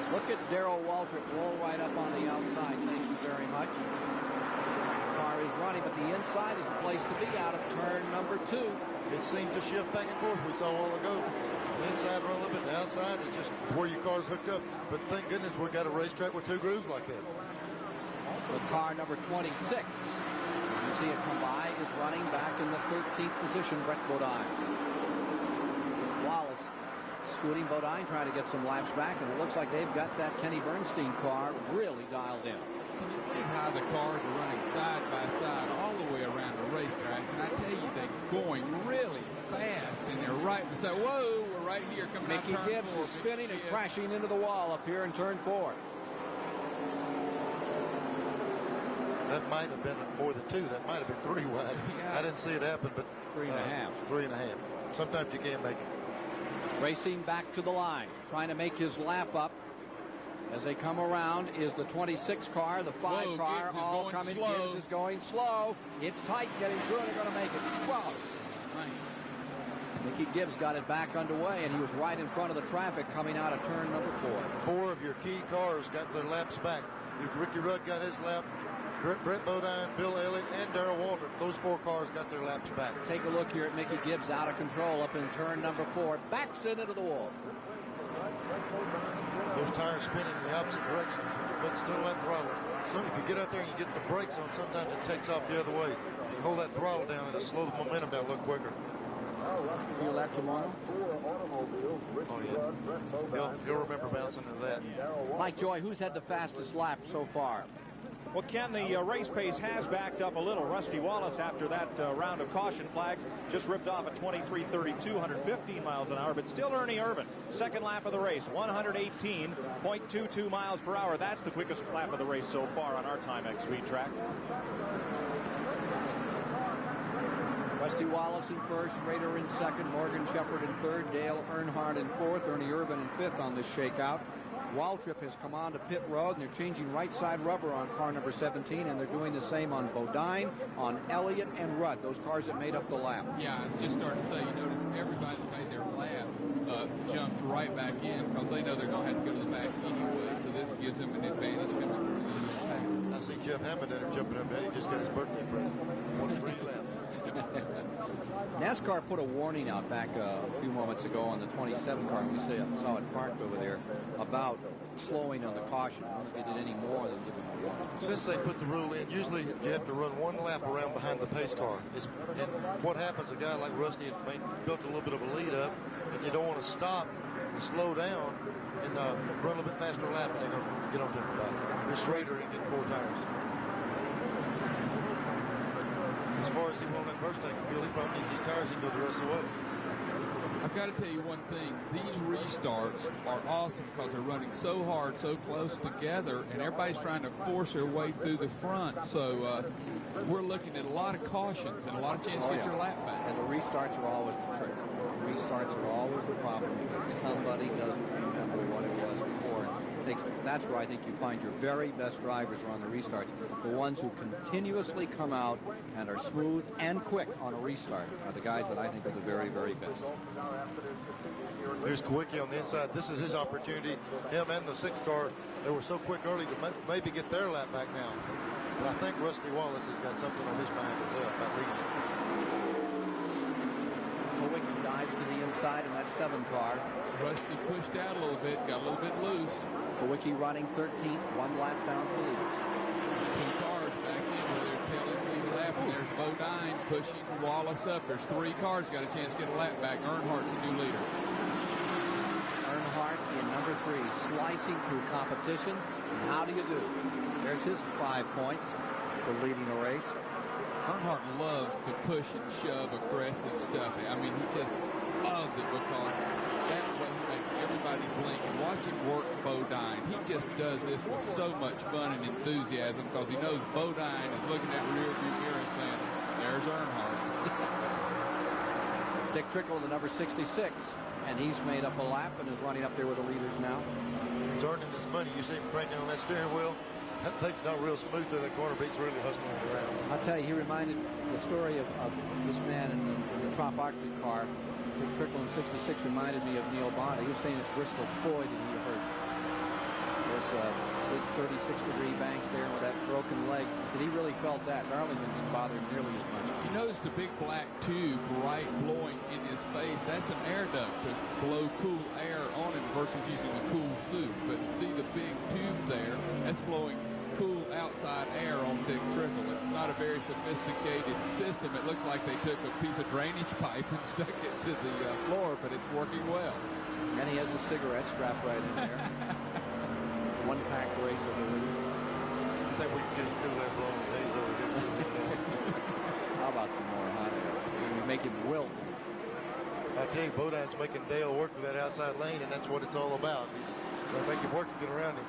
Look at Darrell Waltrip roll right up on the outside. Thank you very much. The car is running, but the inside is the place to be out of turn number 2. It seemed to shift back and forth. We saw a while ago. The inside run a little bit, the outside is just where your car's hooked up. But thank goodness we got a racetrack with 2 grooves like that. The car number 26, you see it come by, is running back in the 13th position, Brett Bodine. Wallace scooting Bodine, trying to get some laps back, and it looks like they've got that Kenny Bernstein car really dialed in. Can you believe how the cars are running side by side all the way around the racetrack? And I tell you, they're going really fast, and they're right beside. Whoa, we're right here coming Mickey out turn Gibbs 4. is spinning and crashing into the wall up here in turn 4. that might have been more than 2. That might have been 3 wide. Yeah. I didn't see it happen, but 3.5. 3.5. Sometimes you can't make it. Racing back to the line, trying to make his lap up. As they come around is the 26 car, the 5 Whoa, car, Gibbs is all going coming. slow. Gibbs is going slow. It's tight getting through, and they're going to make it. Whoa. Mickey Gibbs got it back underway, and he was right in front of the traffic coming out of turn number 4. 4 of your key cars got their laps back. Ricky Rudd got his lap. Brett Bodine, Bill Elliott, and Darrell Waltrip. Those 4 cars got their laps back. Take a look here at Mickey Gibbs out of control up in turn number 4. Backs it into the wall. Those tires spinning in the opposite direction. Your foot's still on that throttle. So if you get out there and you get the brakes on, sometimes it takes off the other way. You hold that throttle down and it'll slow the momentum down a little quicker. Feel that tomorrow? Oh, yeah. He'll remember bouncing into that. Mike Joy, who's had the fastest lap so far? Well, Ken, the race pace has backed up a little. Rusty Wallace, after that round of caution flags, just ripped off at 23:32, 115 miles an hour. But still Ernie Irvan, second lap of the race, 118.22 miles per hour. That's the quickest lap of the race so far on our Timex speed track. Rusty Wallace in first, Rader in second, Morgan Shepherd in third, Dale Earnhardt in fourth, Ernie Irvan in fifth on this shakeout. Waltrip has come on to pit road, and they're changing right side rubber on car number 17, and they're doing the same on Bodine, on Elliott, and Rudd, those cars that made up the lap. Yeah, I was just starting to say, you notice everybody that made their lap jumped right back in because they know they're going to have to go to the back anyway, so this gives them an advantage coming through. I see Jeff Hammond there jumping up there. He just got his birthday present. 1 free lap. NASCAR put a warning out back a few moments ago on the 27 car, and we saw it parked over there, about slowing on the caution. I don't think they did any more than giving a warning. Since they put the rule in, usually you have to run 1 lap around behind the pace car. And what happens, a guy like Rusty had built a little bit of a lead up, and you don't want to stop and slow down and run a little bit faster lap, and they're going to get on to him about it. This Rader ain't getting 4 tires. As far as he won that first tank field, he probably needs these tires. He can go the rest of the way. I've got to tell you one thing. These restarts are awesome because they're running so hard, so close together, and everybody's trying to force their way through the front. So we're looking at a lot of cautions and a lot of chance to get your lap back. And the restarts are always the trick. Restarts are always the problem because somebody doesn't remember what it was before. That's where I think you find your very best drivers are on the restarts. The ones who continuously come out and are smooth and quick on a restart are the guys that I think are the very, very best. Here's Kawicki on the inside. This is his opportunity. Him and the 6 car, they were so quick early to maybe get their lap back now. But I think Rusty Wallace has got something on his mind as well about leading it. Kawicki dives to the inside in that 7 car. Rusty pushed out a little bit, got a little bit loose. Kawicki running 13th, 1 lap down for the leaders. There's 2 cars back in where they're telling me the lap, and there's Bodine pushing Wallace up. There's 3 cars got a chance to get a lap back. Earnhardt's the new leader. Earnhardt in number 3, slicing through competition. And how do you do? There's his 5 points for leading the race. Earnhardt loves to push and shove aggressive stuff. I mean, he just loves it because that's what he makes everybody blink. And watch him work Bodine. He just does this with so much fun and enthusiasm because he knows Bodine is looking at rear view mirror and saying, there's Earnhardt. Dick Trickle, the number 66, and he's made up a lap and is running up there with the leaders now. He's earning his money. You see him cranking on that steering wheel. That thing's not real smooth through that corner, but he's really hustling it around. I'll tell you, he reminded the story of this man in the Trop Ockley car. Dick Trickle in 66 reminded me of Neil Bond. He was saying at Bristol, boy, did he hurt. There's big 36-degree banks there with that broken leg. He said he really felt that. Darlington didn't bother him nearly as much. You notice the big black tube right blowing in his face. That's an air duct to blow cool air on him versus using a cool suit. But see the big tube there? That's blowing cool outside air on Dick Trickle. It's not a very sophisticated system. It looks like they took a piece of drainage pipe and stuck it to the floor, but it's working well. And he has a cigarette strapped right in there. 1-pack race of the league. I think we can get him cool air blowing the days over here. How about some more hot air? We make him wilt. I tell you, Bodine's making Dale work with that outside lane, and that's what it's all about. He's going to make him work to get around him.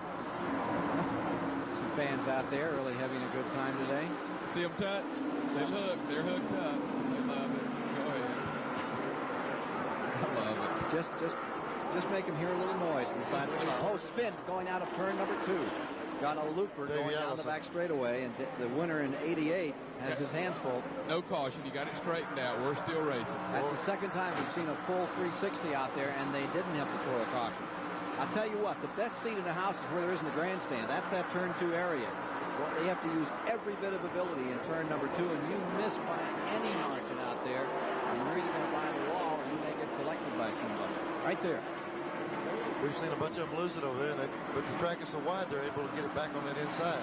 Some fans out there really having a good time today. See them touch? They look. They're hooked up. They love it. Go ahead. I love it. Just make them hear a little noise inside of the car. Oh, spin going out of turn number 2. Got a looper going down the back straightaway, and the winner in 88 has his hands full. No caution. You got it straightened out. We're still racing. That's the second time we've seen a full 360 out there, and they didn't have to throw a caution. I'll tell you what, the best seat in the house is where there isn't a grandstand. That's that turn 2 area. Well, they have to use every bit of ability in turn number 2, and you miss by any margin out there, and you're either going to buy the wall or you may get collected by somebody. Right there. We've seen a bunch of them lose it over there, but the track is so wide, they're able to get it back on that inside.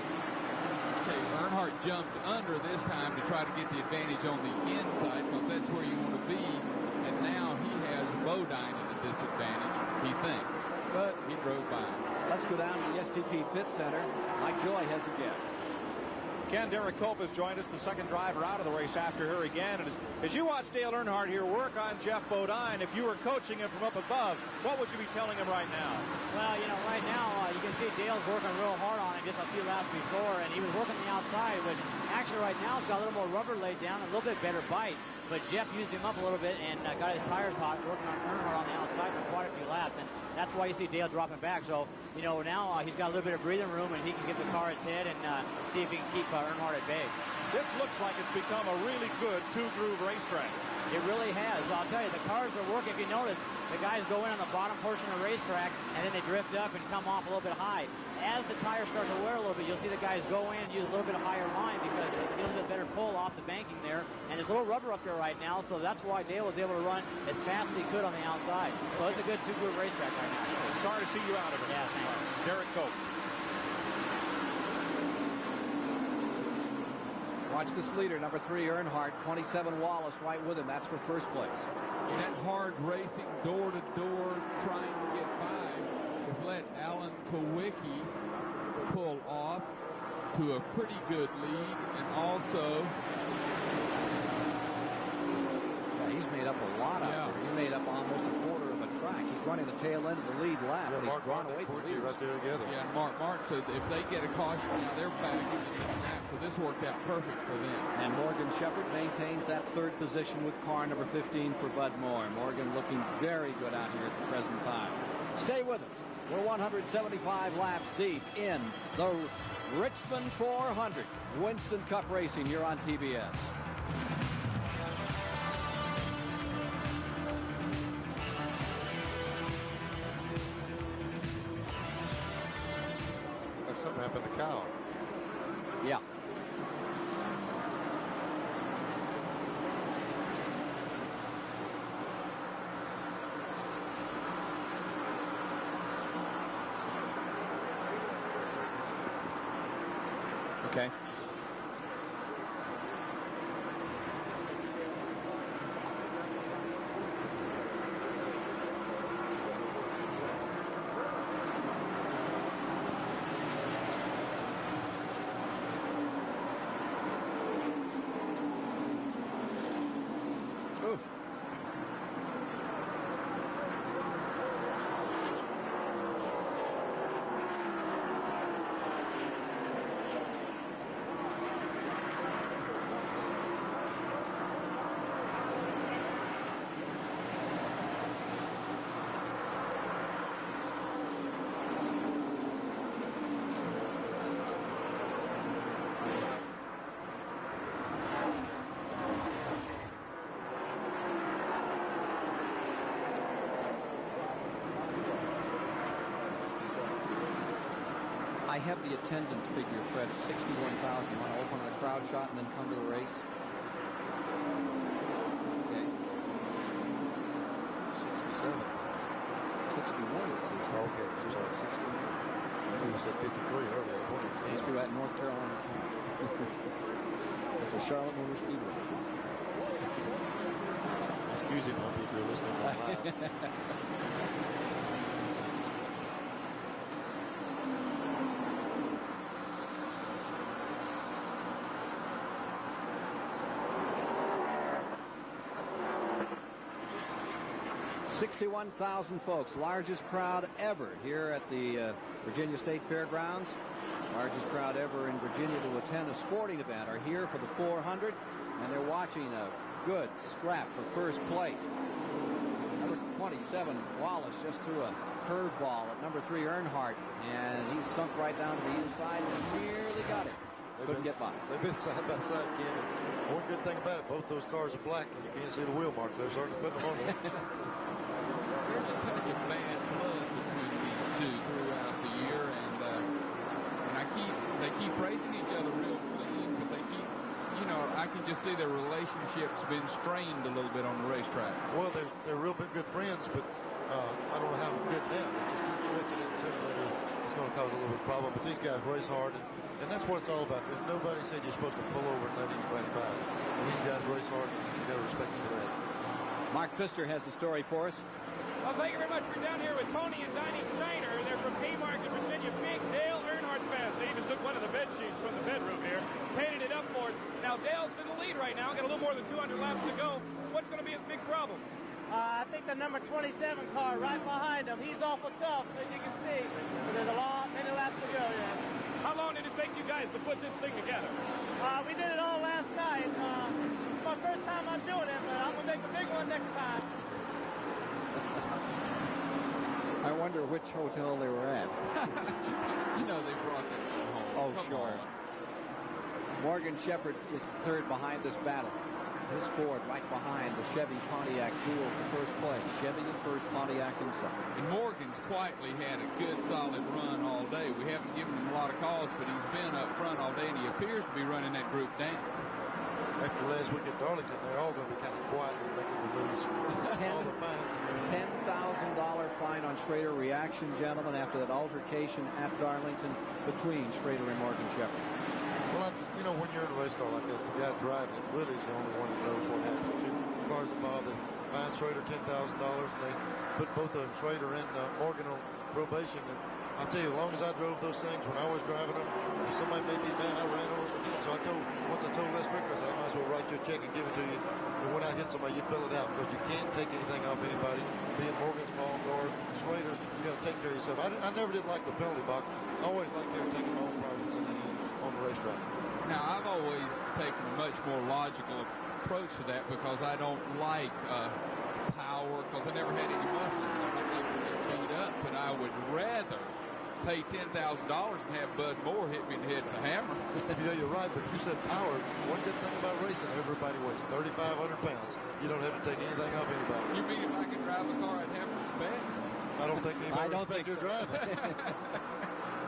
Okay, Earnhardt jumped under this time to try to get the advantage on the inside because that's where you want to be, and now he has Bodine at a disadvantage, he thinks, but he drove by. Let's go down to the STP Pit Center. Mike Joy has a guest. Ken, Derek Cope has joined us, the second driver out of the race after her again. And as you watch Dale Earnhardt here work on Jeff Bodine, if you were coaching him from up above, what would you be telling him right now? Well, you know, right now you can see Dale's working real hard on it just a few laps before, and he was working the outside, which actually right now he's got a little more rubber laid down, a little bit better bite. But Jeff used him up a little bit and got his tires hot, working on Earnhardt on the outside for quite a few laps. And that's why you see Dale dropping back. So, you know, now he's got a little bit of breathing room, and he can give the car its head and see if he can keep Earnhardt at bay. This looks like it's become a really good two-groove racetrack. It really has. I'll tell you, the cars are working. If you notice, the guys go in on the bottom portion of the racetrack, and then they drift up and come off a little bit high. As the tires start to wear a little bit, you'll see the guys go in and use a little bit of higher line because they get a little bit better pull off the banking there. And there's a little rubber up there right now, so that's why Dale was able to run as fast as he could on the outside. So it's a good two-groove racetrack right now. Sorry to see you out of it. Yeah, thanks. Derek Cope. Watch this leader, number 3, Earnhardt, 27 Wallace right with him. That's for first place. And that hard racing door-to-door trying to get by has let Alan Kowicki pull off to a pretty good lead, and also he's made up a lot out there. He made up almost a quarter of a track. He's running the tail end of the lead lap. Yeah, and Mark he's drawn away from the right there together. Yeah, and Mark Martin, so if they get a caution, now they're back in the second lap, so this worked out perfect for them. And Morgan Shepherd maintains that third position with car number 15 for Bud Moore. Morgan looking very good out here at the present time. Stay with us. We're 175 laps deep in the Richmond 400. Winston Cup Racing here on TBS. Something happened to Kyle. Yeah. Okay. I have the attendance figure, Fred, at 61,000. You want to open on a crowd shot and then come to the race? Okay. 67. 61, it says. Oh, okay, I'm sorry. 61. You said 53 earlier. Let's do that in North Carolina. It's a Charlotte Motor Speedway. Excuse me, if you're listening online. $61,000 folks, largest crowd ever here at the Virginia State Fairgrounds. Largest crowd ever in Virginia to attend a sporting event are here for the 400, and they're watching a good scrap for first place. Number 27, Wallace, just threw a curveball at number 3, Earnhardt, and he sunk right down to the inside and nearly got it. Couldn't get by. They've been side by side, Ken. And one good thing about it, both those cars are black, and you can't see the wheel marks. They're starting to put them on there. There's a touch of bad blood between these two throughout the year, and they keep racing each other real clean, but they keep, I can just see their relationship's been strained a little bit on the racetrack. Well, they're real good friends, but I don't know how good now. They just keep stretching it, and sooner or later it's going to cause a little bit of problem. But these guys race hard, and that's what it's all about. Nobody said you're supposed to pull over and let anybody by. And these guys race hard, and you got to respect them for that. Mark Pfister has the story for us. Well, thank you very much. We're down here with Tony and Diney Shiner. They're from Haymarket, Virginia. Big Dale Earnhardt fans. They even took one of the bed sheets from the bedroom here, painted it up for us. Now, Dale's in the lead right now. Got a little more than 200 laps to go. What's going to be his big problem? I think the number 27 car right behind him. He's awful tough, as you can see. But there's many laps to go yet. How long did it take you guys to put this thing together? We did it all last night. It's my first time I'm doing it, but I'm going to make the big one next time. I wonder which hotel they were at. They brought that one home. Oh, Come sure. on. Morgan Shepherd is third behind this battle. His Ford right behind the Chevy Pontiac duel for first place. Chevy in first, Pontiac in second. And Morgan's quietly had a good, solid run all day. We haven't given him a lot of calls, but he's been up front all day, and he appears to be running that group down. After last week at Darlington, they're all going to be kind of quietly making the moves. All the fines. $10,000 fine on Schrader. Reaction, gentlemen, after that altercation at Darlington between Schrader and Morgan Shepherd. Well, when you're in a race car like that, the guy driving it really is the only one who knows what happened. Two cars involved. They fined Schrader $10,000. They put both of them, Schrader and Morgan, on probation. And I'll tell you, as long as I drove those things when I was driving them, if somebody made me mad, I ran over them again. So once I told Les Ricker, I said, I might as well write you a check and give it to you. And when I hit somebody, you fill it out, because you can't take anything off anybody, be it Morgan's fault or Schrader's. You got to take care of yourself. I never did like the penalty box. I always liked taking my own problems on the racetrack. Now, I've always taken a much more logical approach to that because I don't like power, because I never had any muscles. I don't like to get beat up, but I would rather pay $10,000 and have Bud Moore hit me in the head with a hammer. Yeah, you're right, but you said power. One good thing about racing, everybody weighs 3,500 pounds. You don't have to take anything off anybody. You mean if I could drive a car, I'd have respect? I don't think anybody respects your driving.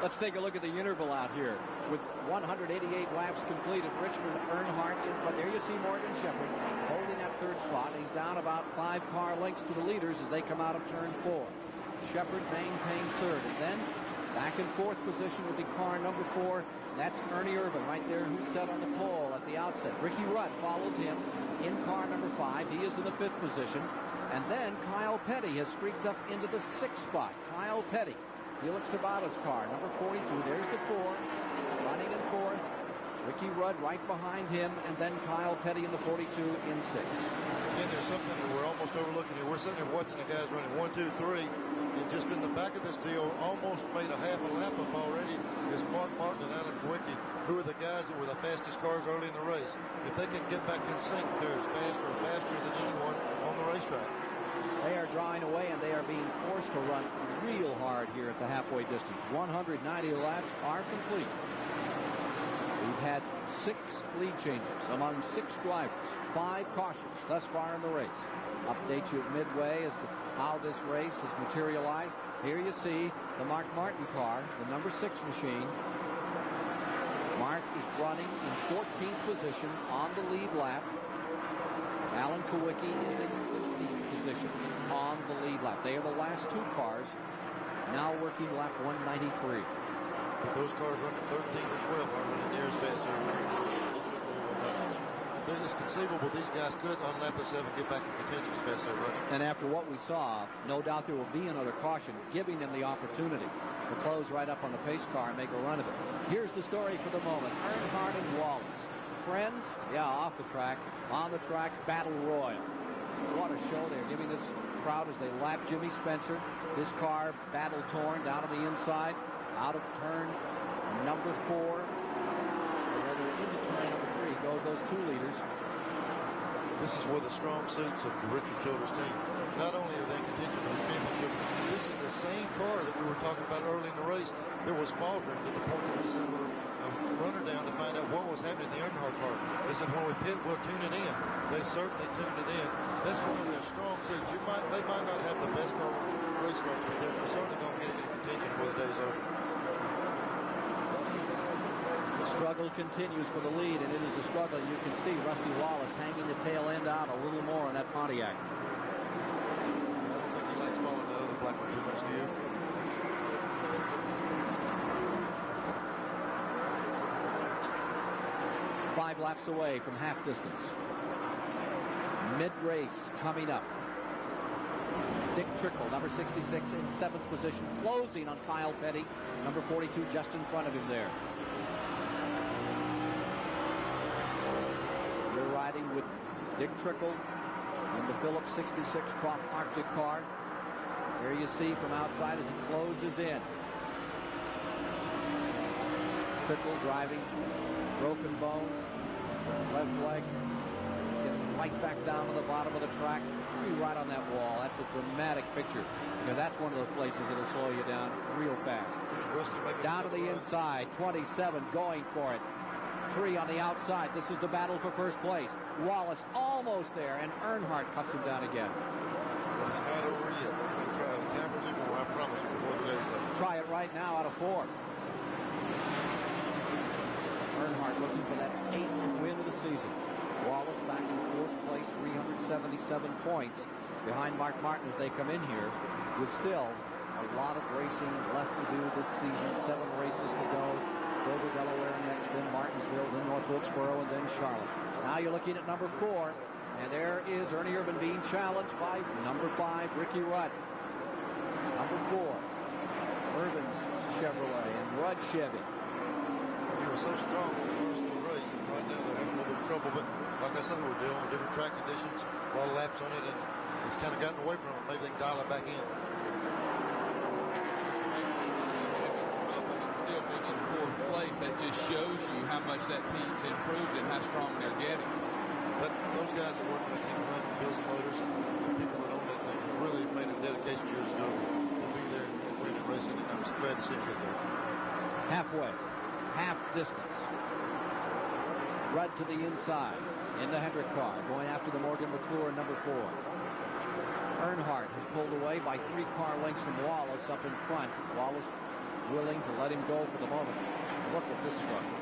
Let's take a look at the interval out here. With 188 laps completed, Richmond, Earnhardt in front. There you see Morgan Shepherd holding that third spot. He's down about 5 car lengths to the leaders as they come out of turn 4. Shepherd maintains third, and then back in fourth position would be car number 4. That's Ernie Irvin right there, who's set on the pole at the outset. Ricky Rudd follows him in car number 5. He is in the 5th position. And then Kyle Petty has streaked up into the 6th spot. Kyle Petty, Felix Sabata's car, number 42. There's the 4, running in 4th. Ricky Rudd right behind him, and then Kyle Petty in the 42 in 6th. Again, there's something that we're almost overlooking here. We're sitting there watching the guys running 1, 2, 3, and just in the back of this deal, almost made a half a lap up already, is Mark Martin and Alan Kwiecki, who are the guys that were the fastest cars early in the race. If they can get back in sync, they're as faster than anyone on the racetrack. They are drawing away, and they are being forced to run real hard here at the halfway distance. 190 laps are complete. We've had 6 lead changes among 6 drivers, 5 cautions thus far in the race. Update you at midway as to how this race has materialized. Here you see the Mark Martin car, the number 6 machine. Mark is running in 14th position on the lead lap. Alan Kwiecki is in 15th position on the lead lap. They are the last 2 cars now working lap 193. But those cars running 13th and 12th aren't running near as fast as it's conceivable these guys could on lap 7 get back in contention as fast as they're running. And after what we saw, no doubt there will be another caution, giving them the opportunity to close right up on the pace car and make a run of it. Here's the story for the moment. Earnhardt and Wallace. Friends? Yeah, off the track. On the track, battle royal. What a show they're giving this crowd as they lap Jimmy Spencer. This car battle torn down on the inside. Out of turn number 4, or rather into turn number 3, go those 2 leaders. This is where the strong suits of the Richard Childers team. Not only are they in contention for the championship, this is the same car that we were talking about early in the race that was faltering to the point that we sent a runner down to find out what was happening in the Earnhardt car. They said, when we pit, we'll tune it in. They certainly tuned it in. That's one of their strong suits. They might not have the best car race car, but they're certainly going to get it in contention before the day's over. The struggle continues for the lead, and it is a struggle. You can see Rusty Wallace hanging the tail end out a little more on that Pontiac. I don't think he likes following the other black one too much, do you? Five laps away from half distance. Mid-race coming up. Dick Trickle, number 66, in 7th position, closing on Kyle Petty, number 42, just in front of him there. You're riding with Dick Trickle in the Phillips 66 Trop Arctic car. Here you see from outside as he closes in. Trickle driving, broken bones, left leg, gets right back down to the bottom of the track. Tree right on that wall. That's a dramatic picture. You know, that's one of those places that'll slow you down real fast. Down to the inside, 27 going for it. 3 on the outside. This is the battle for first place. Wallace almost there, and Earnhardt cuts him down again. But it's not over yet. They're going to try to tamper him more, I promise you, before the day's over. Try it right now out of 4. Earnhardt looking for that 8th win of the season. Wallace back in 4th place, 377 points behind Mark Martin as they come in here, with still a lot of racing left to do this season. 7 races to go. Dover, Delaware next, then Martinsville, then North Wilkesboro, and then Charlotte. Now you're looking at number 4, and there is Ernie Irvan being challenged by number 5, Ricky Rudd. Number 4, Irvan's Chevrolet and Rudd Chevy. He was so strong in the first of the race, and right now they're having a little bit of trouble, but like I said, we're dealing with different track conditions, a lot of laps on it, and it's kind of gotten away from them. Maybe they can dial it back in. Place that just shows you how much that team's improved and how strong they're getting. But those guys that work for the team running Bills and Motors and the people that own that thing have really made a dedication years ago to be there and bring the racing, and I'm glad to see them get there. Halfway, half distance. Rudd to the inside in the Hendrick car, going after the Morgan McClure number 4. Earnhardt has pulled away by 3 car lengths from Wallace up in front. Wallace willing to let him go for the moment. Look at this struggle.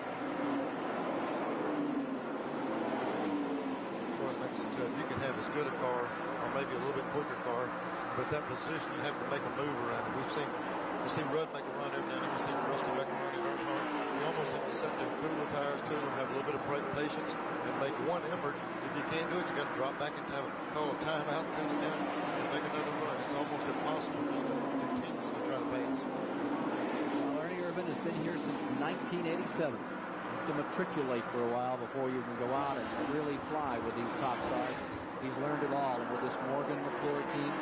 Well, it makes it tough. You can have as good a car or maybe a little bit quicker car, but that position you have to make a move around. We've seen Rudd make a run every now and then. We've seen Rusty make a run in Earnhardt. You almost have to set them, cool the tires, cool them, have a little bit of patience, and make one effort. If you can't do it, you got to drop back and call a timeout, cool it down, and make another run. It's almost impossible just to continuously try to pass. Irvan has been here since 1987. To matriculate for a while before you can go out and really fly with these top stars. He's learned it all, and with this Morgan McClure team,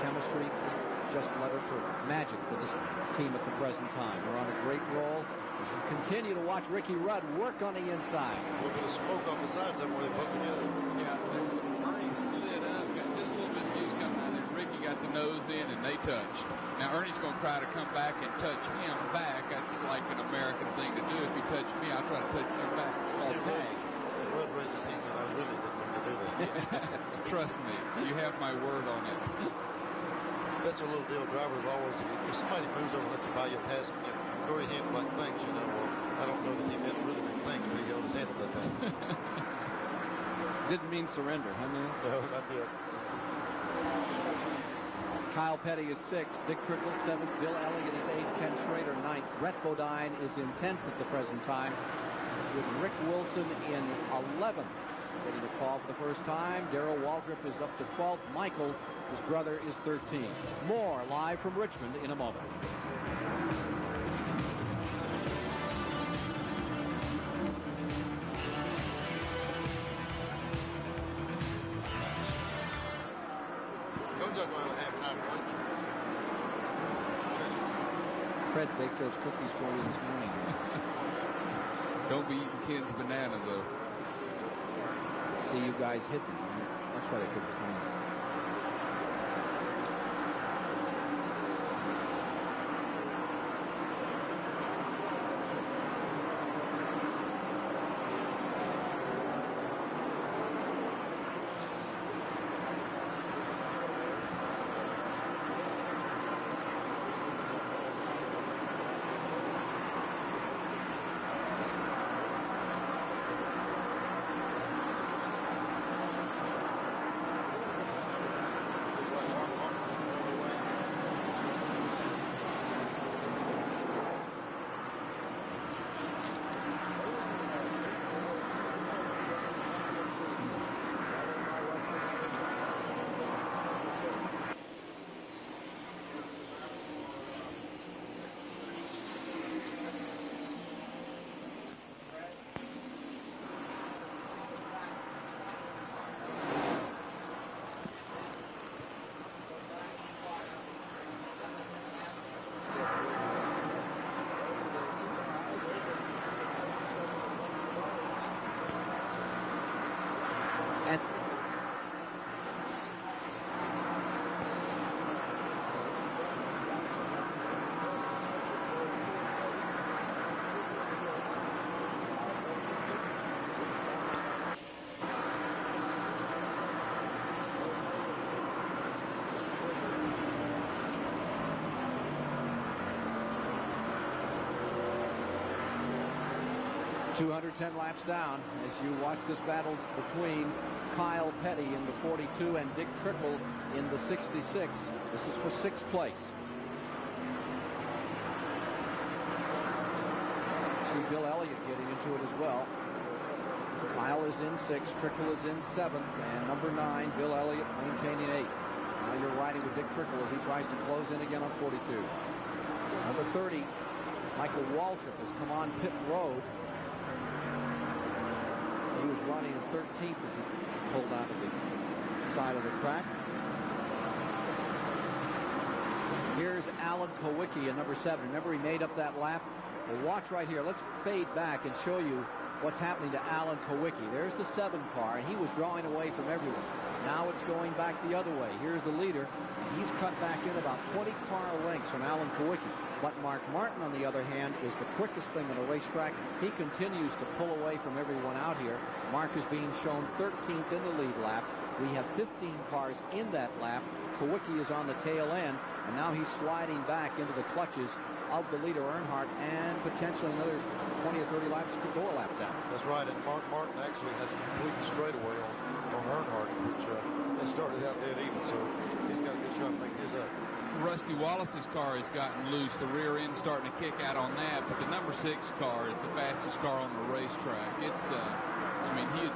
chemistry is just letter for magic for this team at the present time. We're on a great roll. We should continue to watch Ricky Rudd work on the inside. A little bit of smoke off the sides of where they put together. Yeah, Ernie slid up, got just a little bit of juice coming out there. Ricky got the nose in, and they touched. Now, Ernie's going to try to come back and touch him back. That's like an American thing to do. If you touch me, I'll try to touch you back. Okay. Rudd raised his hands, and I really didn't mean to do that. Yeah. Trust me, you have my word on it. That's a little deal. Drivers always, if somebody moves over and lets you buy your pass, you throw your hand like thanks, you know. Well, I don't know that he meant really meant thanks, but he held his hand at that time. Didn't mean surrender, huh, Neil? No, not yet. Kyle Petty is 6th, Dick Trickle 7th, Bill Elliott is 8th, Ken Schrader 9th, Brett Bodine is in 10th at the present time, with Rick Wilson in 11th. Getting a call for the first time. Darrell Waldrop is up to 12th. Michael, his brother, is 13th. More live from Richmond in a moment. Fred baked those cookies for you this morning. Don't be eating Ken's bananas, though. See you guys hit them. That's why they couldn't train. .210 laps down as you watch this battle between Kyle Petty in the 42 and Dick Trickle in the 66. This is for 6th place. See Bill Elliott getting into it as well. Kyle is in 6th, Trickle is in 7th, and number 9, Bill Elliott, maintaining 8th. Now you're riding with Dick Trickle as he tries to close in again on 42. Number 30, Michael Waltrip has come on pit road. He was running in 13th as he pulled out of the side of the track. Here's Alan Kowicki in number 7. Remember, he made up that lap. Well, watch right here. Let's fade back and show you what's happening to Alan Kowicki. There's the 7 car, and he was drawing away from everyone. Now it's going back the other way. Here's the leader, and he's cut back in about 20 car lengths from Alan Kowicki. But Mark Martin, on the other hand, is the quickest thing on a racetrack. He continues to pull away from everyone out here. Mark is being shown 13th in the lead lap. We have 15 cars in that lap. Kowicki is on the tail end, and now he's sliding back into the clutches of the leader, Earnhardt, and potentially another 20 or 30 laps could go a lap down. That's right, and Mark Martin actually has a complete straightaway on Earnhardt, which they started out dead even, so he's got a good shot to make his up. Rusty Wallace's car has gotten loose. The rear end starting to kick out on that, but the number 6 car is the fastest car on the racetrack. It's, I mean, he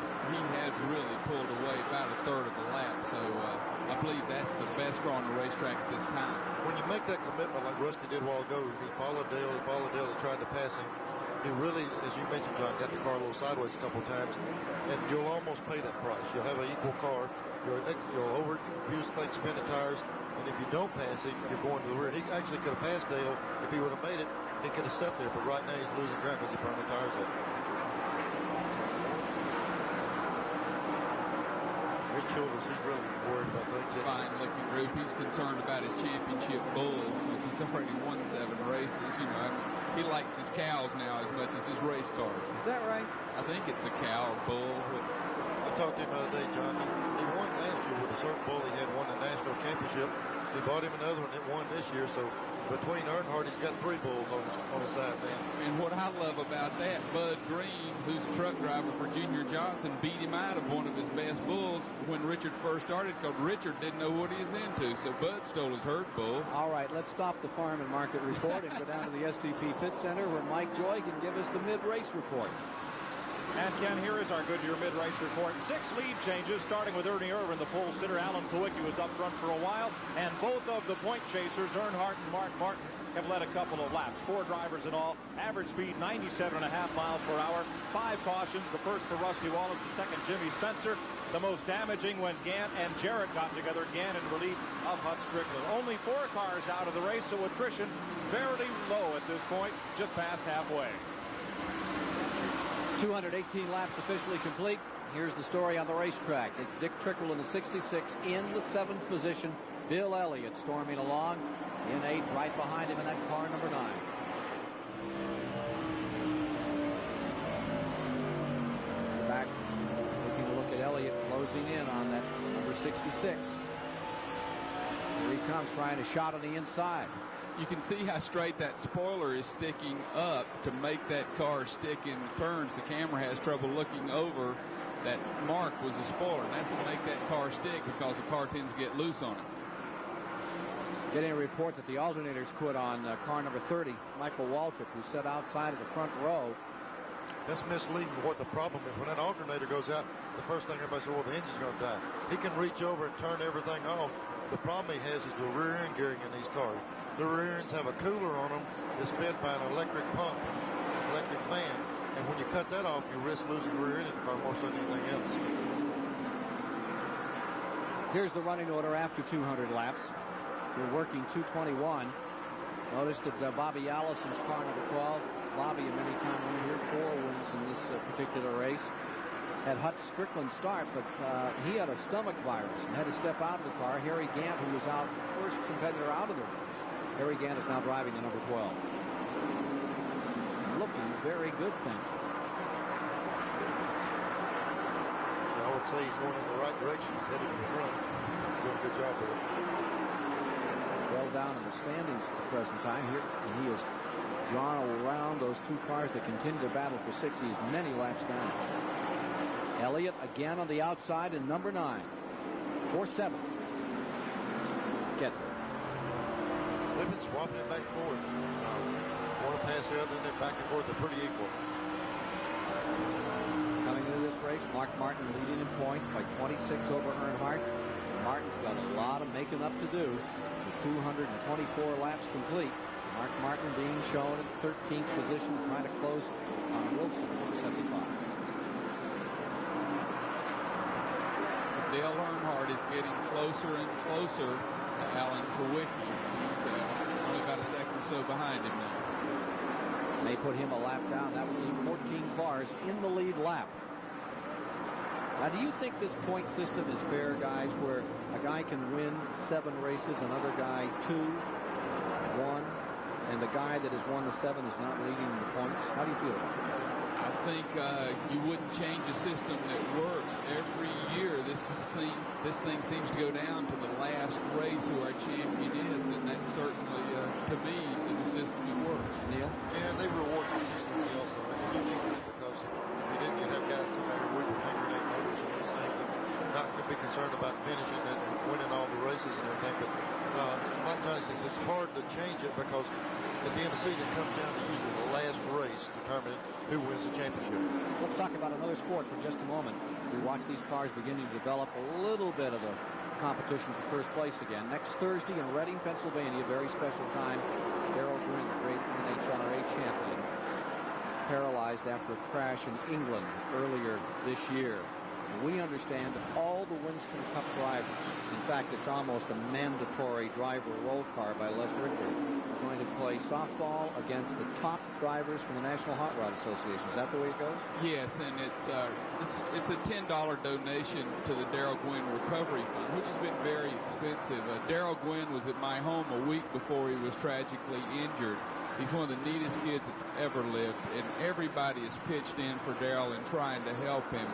has really pulled away about a third of the lap, so I believe that's the best car on the racetrack at this time. When you make that commitment like Rusty did a while ago, he followed Dale, he tried to pass him. He really, as you mentioned, John, got the car a little sideways a couple times, and you'll almost pay that price. You'll have an equal car. You'll overuse things, spin the tires, and if you don't pass him, you're going to the rear. He actually could have passed Dale. If he would have made it, he could have sat there, but right now he's losing ground because he burned the tires up. Rich Childress, he's really worried about things. Fine-looking group. He's concerned about his championship bull, which he's already won 7 races. You know, I mean, he likes his cows now as much as his race cars. Is that right? I think it's a cow or bull. I talked to him the other day, John. He won last year with a certain bull. He had won the national championship. He bought him another one that won this year. So between Earnhardt, he's got 3 bulls on his side now. And what I love about that, Bud Green, who's a truck driver for Junior Johnson, beat him out of one of his best bulls when Richard first started, because Richard didn't know what he was into. So Bud stole his herd bull. All right, let's stop the Farm and Market Report and go down to the STP Pit Center where Mike Joy can give us the mid-race report. And Ken, here is our Goodyear mid-race report. 6 lead changes, starting with Ernie Irvin, the pole sitter. Alan Kowicki was up front for a while, and both of the point chasers, Earnhardt and Mark Martin, have led a couple of laps. 4 drivers in all. Average speed 97.5 miles per hour. 5 cautions. The first for Rusty Wallace, the second Jimmy Spencer. the most damaging when Gant and Jarrett got together. Gant in relief of Hut Strickland. Only 4 cars out of the race, so attrition fairly low at this point, just past halfway. 218 laps officially complete. Here's the story on the racetrack. It's Dick Trickle in the 66 in the 7th position. Bill Elliott storming along in 8th, right behind him in that car number 9. Back, taking a look at Elliott closing in on that number 66. Here he comes, trying a shot on the inside. You can see how straight that spoiler is sticking up to make that car stick in turns. The camera has trouble looking over. That mark was a spoiler, and that's to make that car stick because the car tends to get loose on it. Getting a report that the alternators quit on car number 30, Michael Waltrip, who sat outside of the front row. That's misleading what the problem is. When that alternator goes out, the first thing everybody says, well, the engine's going to die. He can reach over and turn everything off. The problem he has is the rear end gearing in these cars. The rear ends have a cooler on them that's fed by an electric pump, electric fan. And when you cut that off, you risk losing the rear end in the car more so than anything else. Here's the running order after 200 laps. We're working 221. Notice that Bobby Allison's car number 12. Bobby, a many-time winner here, 4 wins in this particular race. Had Hut Strickland start, but he had a stomach virus and had to step out of the car. Harry Gant, who was out, first competitor out of the race. Harry Gant is now driving the number 12. Looking very good, thank you. I would say he's going in the right direction. He's headed to the front. Doing a good job with it. Well down in the standings at the present time here, and he has drawn around those 2 cars that continue to battle for 6. He's many laps down. Elliott again on the outside in number 9. 4-7. Gets it. They've been swapping it back and forth. One to pass the other, and then back and forth. They're pretty equal. Coming into this race, Mark Martin leading in points by 26 over Earnhardt. Martin's got a lot of making up to do. The 224 laps complete. Mark Martin being shown in 13th position, trying to close on Wilson at number 75. Dale Earnhardt is getting closer and closer to Alan Kowicki. He's only about a second or so behind him now. They put him a lap down. That would leave 14 cars in the lead lap. Now, do you think this point system is fair, guys, where a guy can win 7 races, another guy 2, 1, and the guy that has won the 7 is not leading the points? How do you feel about that? I think you wouldn't change a system that works every year. This thing seems to go down to the last race who our champion is, and that certainly, to me, is a system that works. Neil? Yeah, they reward consistency also. Because if you didn't, you'd have guys come out here with fingernail numbers and these things, and not to be concerned about finishing and winning all the races and everything. But like Johnny says, it's hard to change it because at the end of the season, it comes down to usually the last race determining who wins the championship. Let's talk about another sport for just a moment. We watch these cars beginning to develop a little bit of a competition for first place again. Next Thursday in Reading, Pennsylvania, very special time. Darrell Gwynn, the great NHRA champion, paralyzed after a crash in England earlier this year. We understand all the Winston Cup drivers, in fact, it's almost a mandatory driver roll car by Les Richter, are going to play softball against the top drivers from the National Hot Rod Association. Is that the way it goes? Yes, and it's a $10 donation to the Darrell Gwynn Recovery Fund, which has been very expensive. Darrell Gwynn was at my home a week before he was tragically injured. He's one of the neatest kids that's ever lived, and everybody has pitched in for Darrell and trying to help him.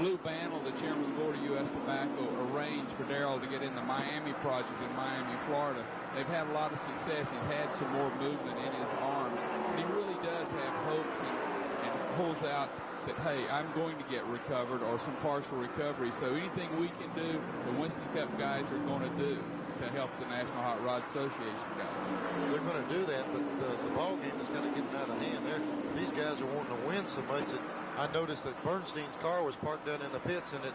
Lou Bannell, the chairman of the board of U.S. Tobacco, arranged for Darrell to get in the Miami project in Miami, Florida. They've had a lot of success. He's had some more movement in his arms. But he really does have hopes and pulls out that, hey, I'm going to get recovered or some partial recovery. So anything we can do, the Winston Cup guys are going to do to help the National Hot Rod Association guys. They're going to do that, but the ball game is kind of getting out of hand. These guys are wanting to win so much that I noticed that Bernstein's car was parked down in the pits, and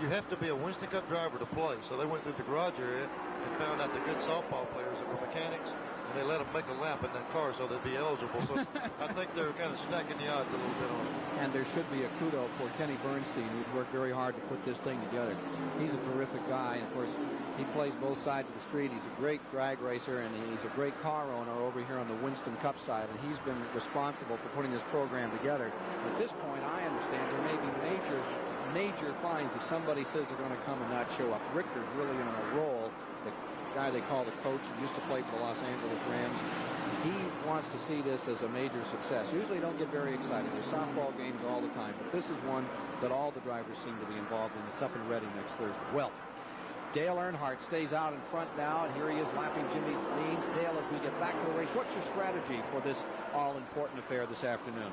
you have to be a Winston Cup driver to play. So they went through the garage area and found out the good softball players that were mechanics and they let them make a lap in that car so they'd be eligible. So I think they're kind of stacking the odds a little bit on it. And there should be a kudo for Kenny Bernstein, who's worked very hard to put this thing together. He's a terrific guy, and of course, he plays both sides of the street. He's a great drag racer, and he's a great car owner over here on the Winston Cup side, and he's been responsible for putting this program together. At this point, I understand there may be major fines if somebody says they're going to come and not show up. Richter's really on a roll. The guy they call the coach, who used to play for the Los Angeles Rams. He wants to see this as a major success. Usually don't get very excited. There's softball games all the time, but this is one that all the drivers seem to be involved in. It's up and ready next Thursday. Well, Dale Earnhardt stays out in front now, and here he is lapping Jimmy Means. Dale, as we get back to the race, what's your strategy for this all-important affair this afternoon?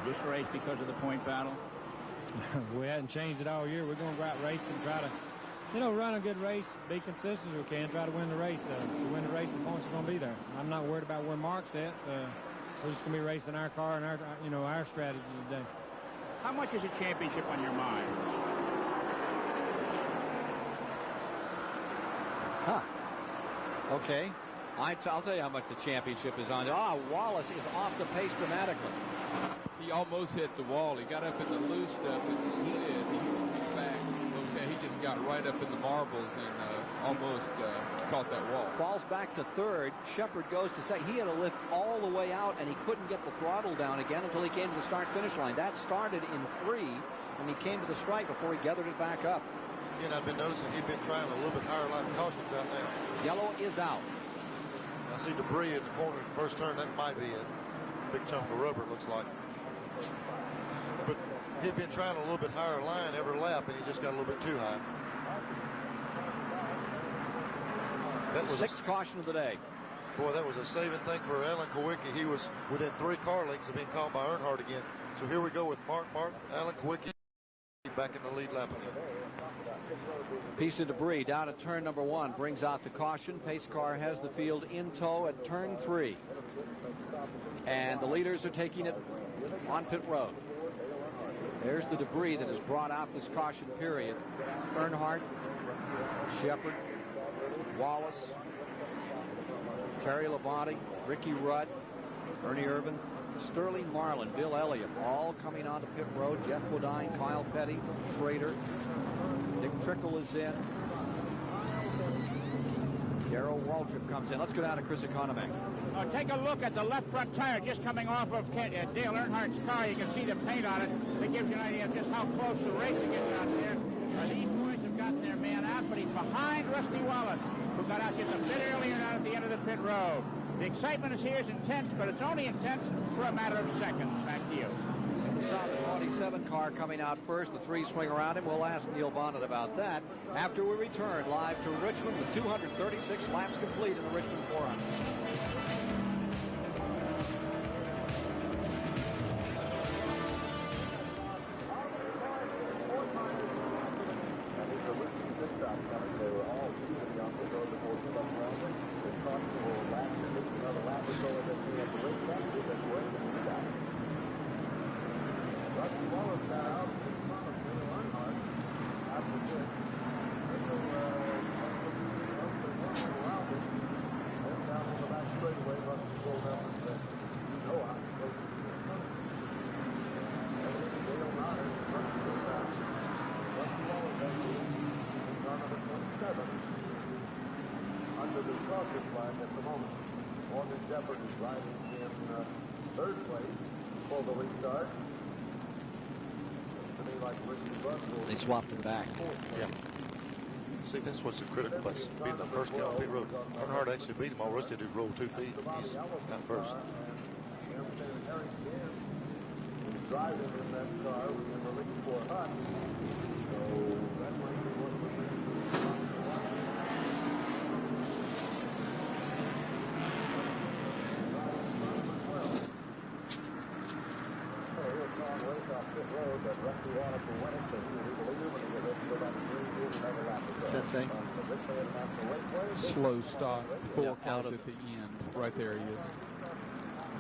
This race because of the point battle? We hadn't changed it all year. We're going to go out race and try to, run a good race, be consistent as we can, try to win the race. To win the race, the points are going to be there. I'm not worried about where Mark's at. We're just going to be racing our car and our strategy today. How much is a championship on your mind? Okay. I'll tell you how much the championship is on. Wallace is off the pace dramatically. He almost hit the wall. He got up in the loose stuff and slid. He's back. He just got right up in the marbles and almost caught that wall. Falls back to third. Shepard goes to second. He had to lift all the way out, and he couldn't get the throttle down again until he came to the start-finish line. That started in 3, and he came to the stripe before he gathered it back up. Again, I've been noticing he's been trying a little bit higher line of cautions out now. Yellow is out. I see debris in the corner of the first turn. That might be it. Big chunk of rubber, it looks like. But he'd been trying a little bit higher line every lap, and he just got a little bit too high. That was sixth caution of the day. Boy, that was a saving thing for Alan Kowicki. He was within 3 car lengths of being caught by Earnhardt again. So here we go with Mark Martin, Alan Kowicki back in the lead lap again. Piece of debris down at turn number 1 brings out the caution. Pace car has the field in tow at turn 3. And the leaders are taking it on pit road. There's the debris that has brought out this caution period. Earnhardt, Shepard, Wallace, Terry Labonte, Ricky Rudd, Ernie Irvin, Sterling Marlin, Bill Elliott, all coming onto pit road. Jeff Bodine, Kyle Petty, Schrader, Dick Trickle is in. Darrell Waltrip comes in. Let's go down to Chris Economac. Take a look at the left front tire just coming off of Dale Earnhardt's car. You can see the paint on it. That gives you an idea of just how close the racing is out there. These boys have gotten their man out, but he's behind Rusty Wallace, who got out just a bit earlier down at the end of the pit road. The excitement is here is intense, but it's only intense for a matter of seconds. Back to you. We saw the 27 car coming out first. The 3 swing around him. We'll ask Neil Bonnet about that after we return live to Richmond with 236 laps complete in the Richmond 400. They swapped him back. Yeah. See, that's what's the critical place. Being the first guy on pit road. Earnhardt actually beat him. All Rusty did roll 2 feet. He's not first. Driving in that car in the lead for Hutt. So that's when he What's that say? Slow start. 4 cars at the end. Right there he is.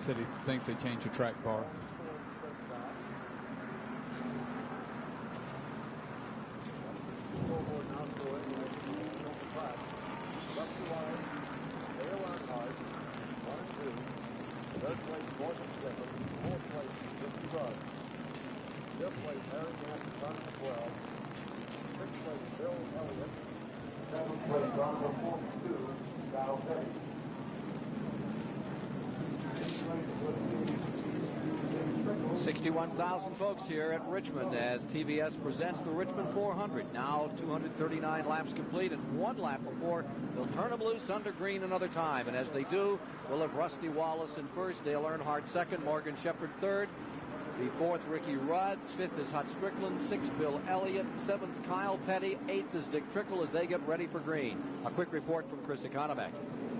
Said he thinks they changed the track bar. Larry Gant runs 12. 6th place, Bill Elliott. 7th place, car number 42, Kyle Petty. 61,000 folks here at Richmond as TVS presents the Richmond 400. Now 239 laps complete and 1 lap before they'll turn them loose under green another time. And as they do, we'll have Rusty Wallace in first, Dale Earnhardt second, Morgan Shepherd third. The fourth, Ricky Rudd. Fifth is Hut Strickland. Sixth, Bill Elliott. Seventh, Kyle Petty. Eighth is Dick Trickle as they get ready for green. A quick report from Chris Economack.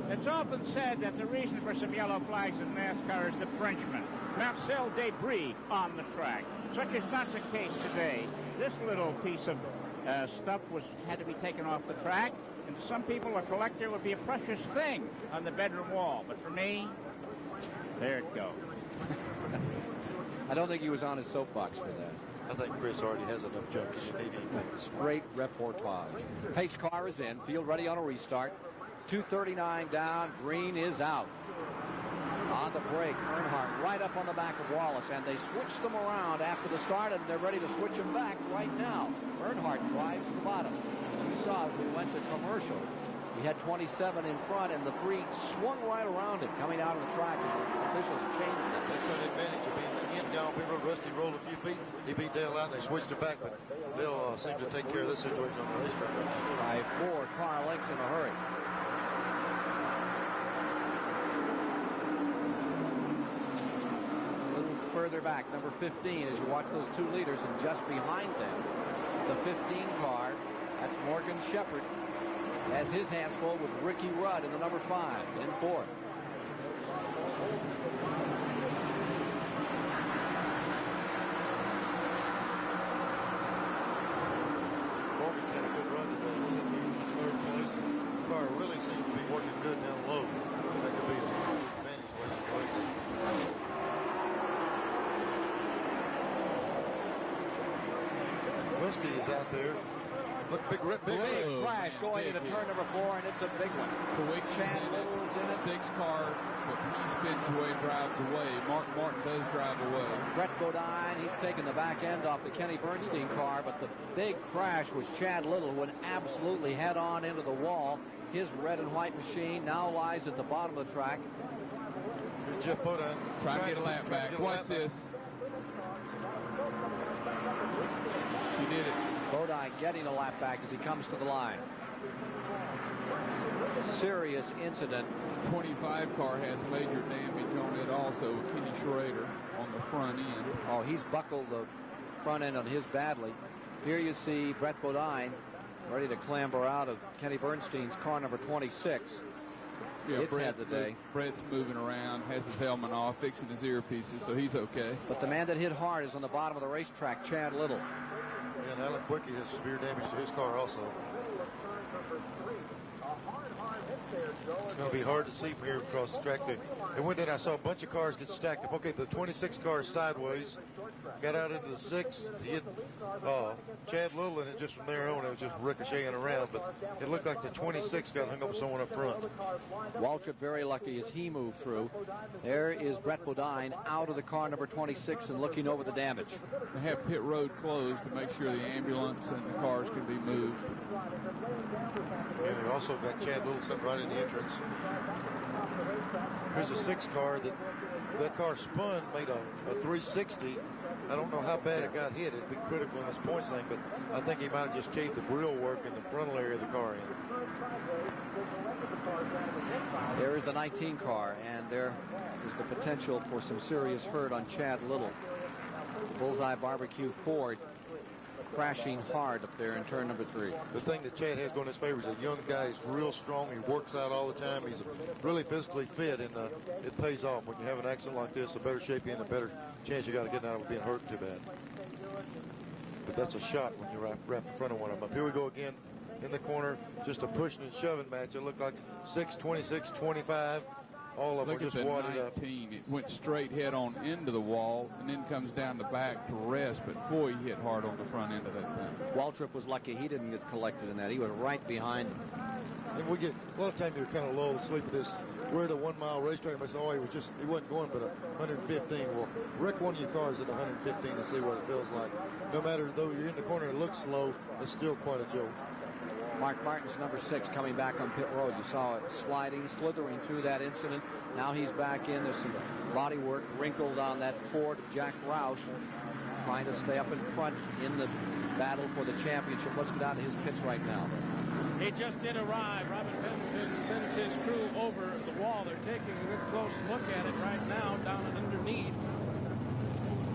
It's often said that the reason for some yellow flags in NASCAR is the Frenchman, Marcel Debris, on the track. Such is not the case today. This little piece of stuff had to be taken off the track, and to some people a collector would be a precious thing on the bedroom wall. But for me, there it goes. I don't think he was on his soapbox for that. I think Chris already has enough junk in the Straight reportage. Pace car is in. Field ready on a restart. 239 down. Green is out. On the break, Earnhardt right up on the back of Wallace, and they switch them around after the start, and they're ready to switch them back right now. Earnhardt drives to the bottom. As you saw, we went to commercial. He had 27 in front, and the 3 swung right around him coming out of the track as the officials changed it. That's an advantage of being the end down. Rusty rolled a few feet. He beat Dale out, and they switched it back, but they'll seem to take care of this situation on the racetrack. By 4 car lengths in a hurry. Further back, number 15, as you watch those 2 leaders, and just behind them, the 15 car, that's Morgan Shepherd, has his hands full with Ricky Rudd in the number 5, in 4th. Morgan's had a good run today. He's sitting in 3rd place. The car really seems to be working good down low. That could be a good advantage for the race. Rusty is out there. Look, big crash going into turn number 4, and it's a big one. Chad Little is in it. 6 car, but he spins away and drives away. Mark Martin does drive away. Brett Bodine, he's taking the back end off the Kenny Bernstein car, but the big crash was Chad Little, went absolutely head on into the wall. His red and white machine now lies at the bottom of the track. Jeff Bodine trying to get a lap back. Watch this. He did it. Bodine getting a lap back as he comes to the line. Serious incident. 25 car has major damage on it also. Kenny Schrader on the front end. Oh, he's buckled the front end on his badly. Here you see Brett Bodine ready to clamber out of Kenny Bernstein's car number 26. Yeah, Brett's moving around, has his helmet off, fixing his earpieces, so he's okay. But the man that hit hard is on the bottom of the racetrack, Chad Little. And Alan Quickie has severe damage to his car also. It's going to be hard to see from here across the track. They went in, I saw a bunch of cars get stacked up. Okay, the 26 car sideways, got out into the 6. He hit Chad Little, and just from there on, it was just ricocheting around. But it looked like the 26 got hung up with someone up front. Waltrip very lucky as he moved through. There is Brett Bodine out of the car number 26 and looking over the damage. They have pit road closed to make sure the ambulance and the cars can be moved. And we also got Chad Little sitting right in the entrance. Here's a 6 car that car spun, made a 360. I don't know how bad it got hit. It'd be critical in this points thing, but I think he might have just caved the grill work in the frontal area of the car in. There is the 19 car, and there is the potential for some serious hurt on Chad Little. The Bullseye Barbecue Ford crashing hard up there in turn number 3. The thing that Chad has going in his favor is a young guy. He's real strong. He works out all the time. He's really physically fit, and it pays off. When you have an accident like this, the better shape you're in, the better chance you got of getting out of being hurt too bad. But that's a shot when you're right in front of one of them. Here we go again in the corner. Just a pushing and shoving match. It looked like 6, 26, 25. All of them were just wadded up. It went straight head on into the wall and then comes down the back to rest, but boy, he hit hard on the front end of that thing. Waltrip was lucky he didn't get collected in that. He was right behind him. and we get a lot of times you're kind of lulled asleep at this. We're at a 1 mile racetrack, and I say, oh, he wasn't going but 115. Well, wreck one of your cars at 115 and see what it feels like. No matter though you're in the corner, it looks slow, it's still quite a joke. Mark Martin's number 6 coming back on pit road. You saw it slithering through that incident. Now he's back in. There's some body work wrinkled on that Ford of Jack Roush, trying to stay up in front in the battle for the championship. Let's go down to his pits right now. He just did arrive. Robin Pendleton sends his crew over the wall. They're taking a real close look at it right now down underneath.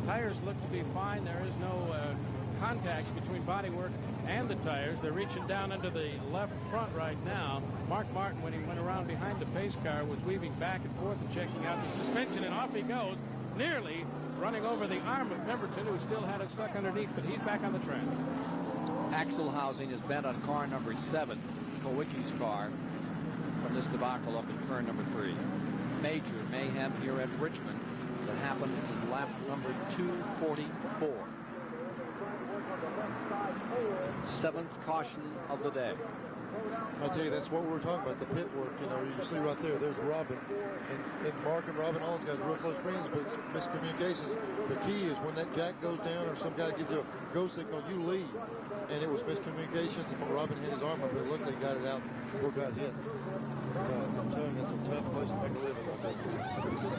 Tires look to be fine. There is no contact between bodywork and the tires. They're reaching down into the left front right now. Mark Martin, when he went around behind the pace car, was weaving back and forth and checking out the suspension, and off he goes, nearly running over the arm of Pemberton, who still had it stuck underneath, but he's back on the track. Axle housing is bent on car number 7, Kowicki's car, from this debacle up in turn number 3. Major mayhem here at Richmond that happened in lap number 244. 7th caution of the day. I tell you, that's what we're talking about, the pit work. You know, you see right there's Robin. And Mark and Robin, all those guys are real close friends, but it's miscommunications. The key is when that jack goes down or some guy gives you a go signal, you leave. And it was miscommunication. Robin hit his arm up, but luckily got it out before it got hit. I'm telling you, that's a tough place to make a living.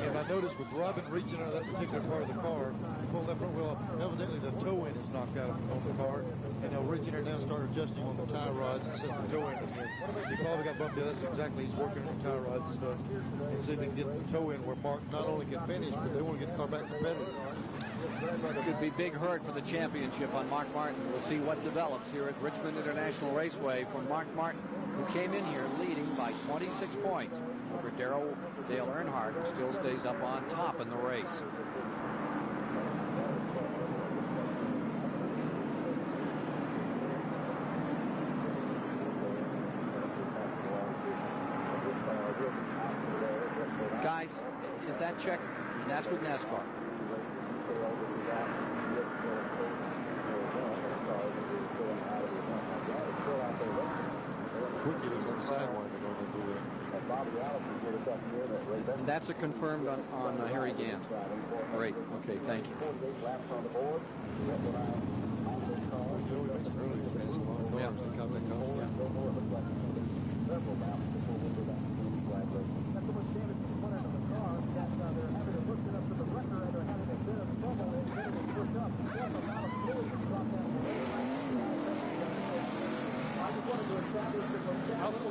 And I noticed with Robin reaching out of that particular part of the car, pulled that front wheel up, evidently the toe end is knocked out on the car. And they'll reach in there now and start adjusting on the tie rods and set the toe end again. He probably got bumped. That's exactly, he's working on the tie rods and stuff. And see if he can get the toe end where Mark not only can finish, but they want to get the car back competitive. It could be big hurt for the championship on Mark Martin. We'll see what develops here at Richmond International Raceway from Mark Martin, who came in here leading by 26 points over Dale Earnhardt, who still stays up on top in the race. Guys, is that check? That's with NASCAR. Quickie looks like a sidewinder going to do that. And that's a confirmed on Harry Gant. Great. Okay, thank you.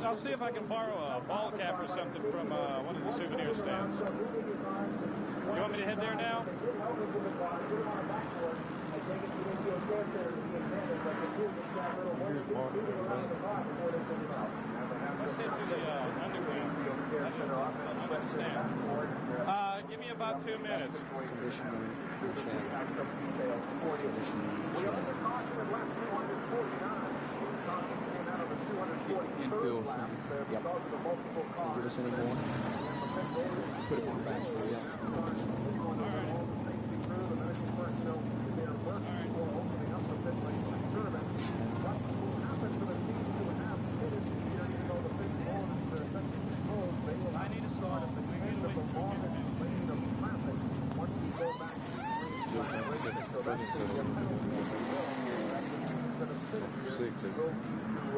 I'll see if I can borrow a ball cap or something from one of the souvenir stands. You want me to head there now? Let's head to the underground. Give me about 2 minutes. Infield center. Yep. Can you give us any more? Put it on back for you. I need to start it.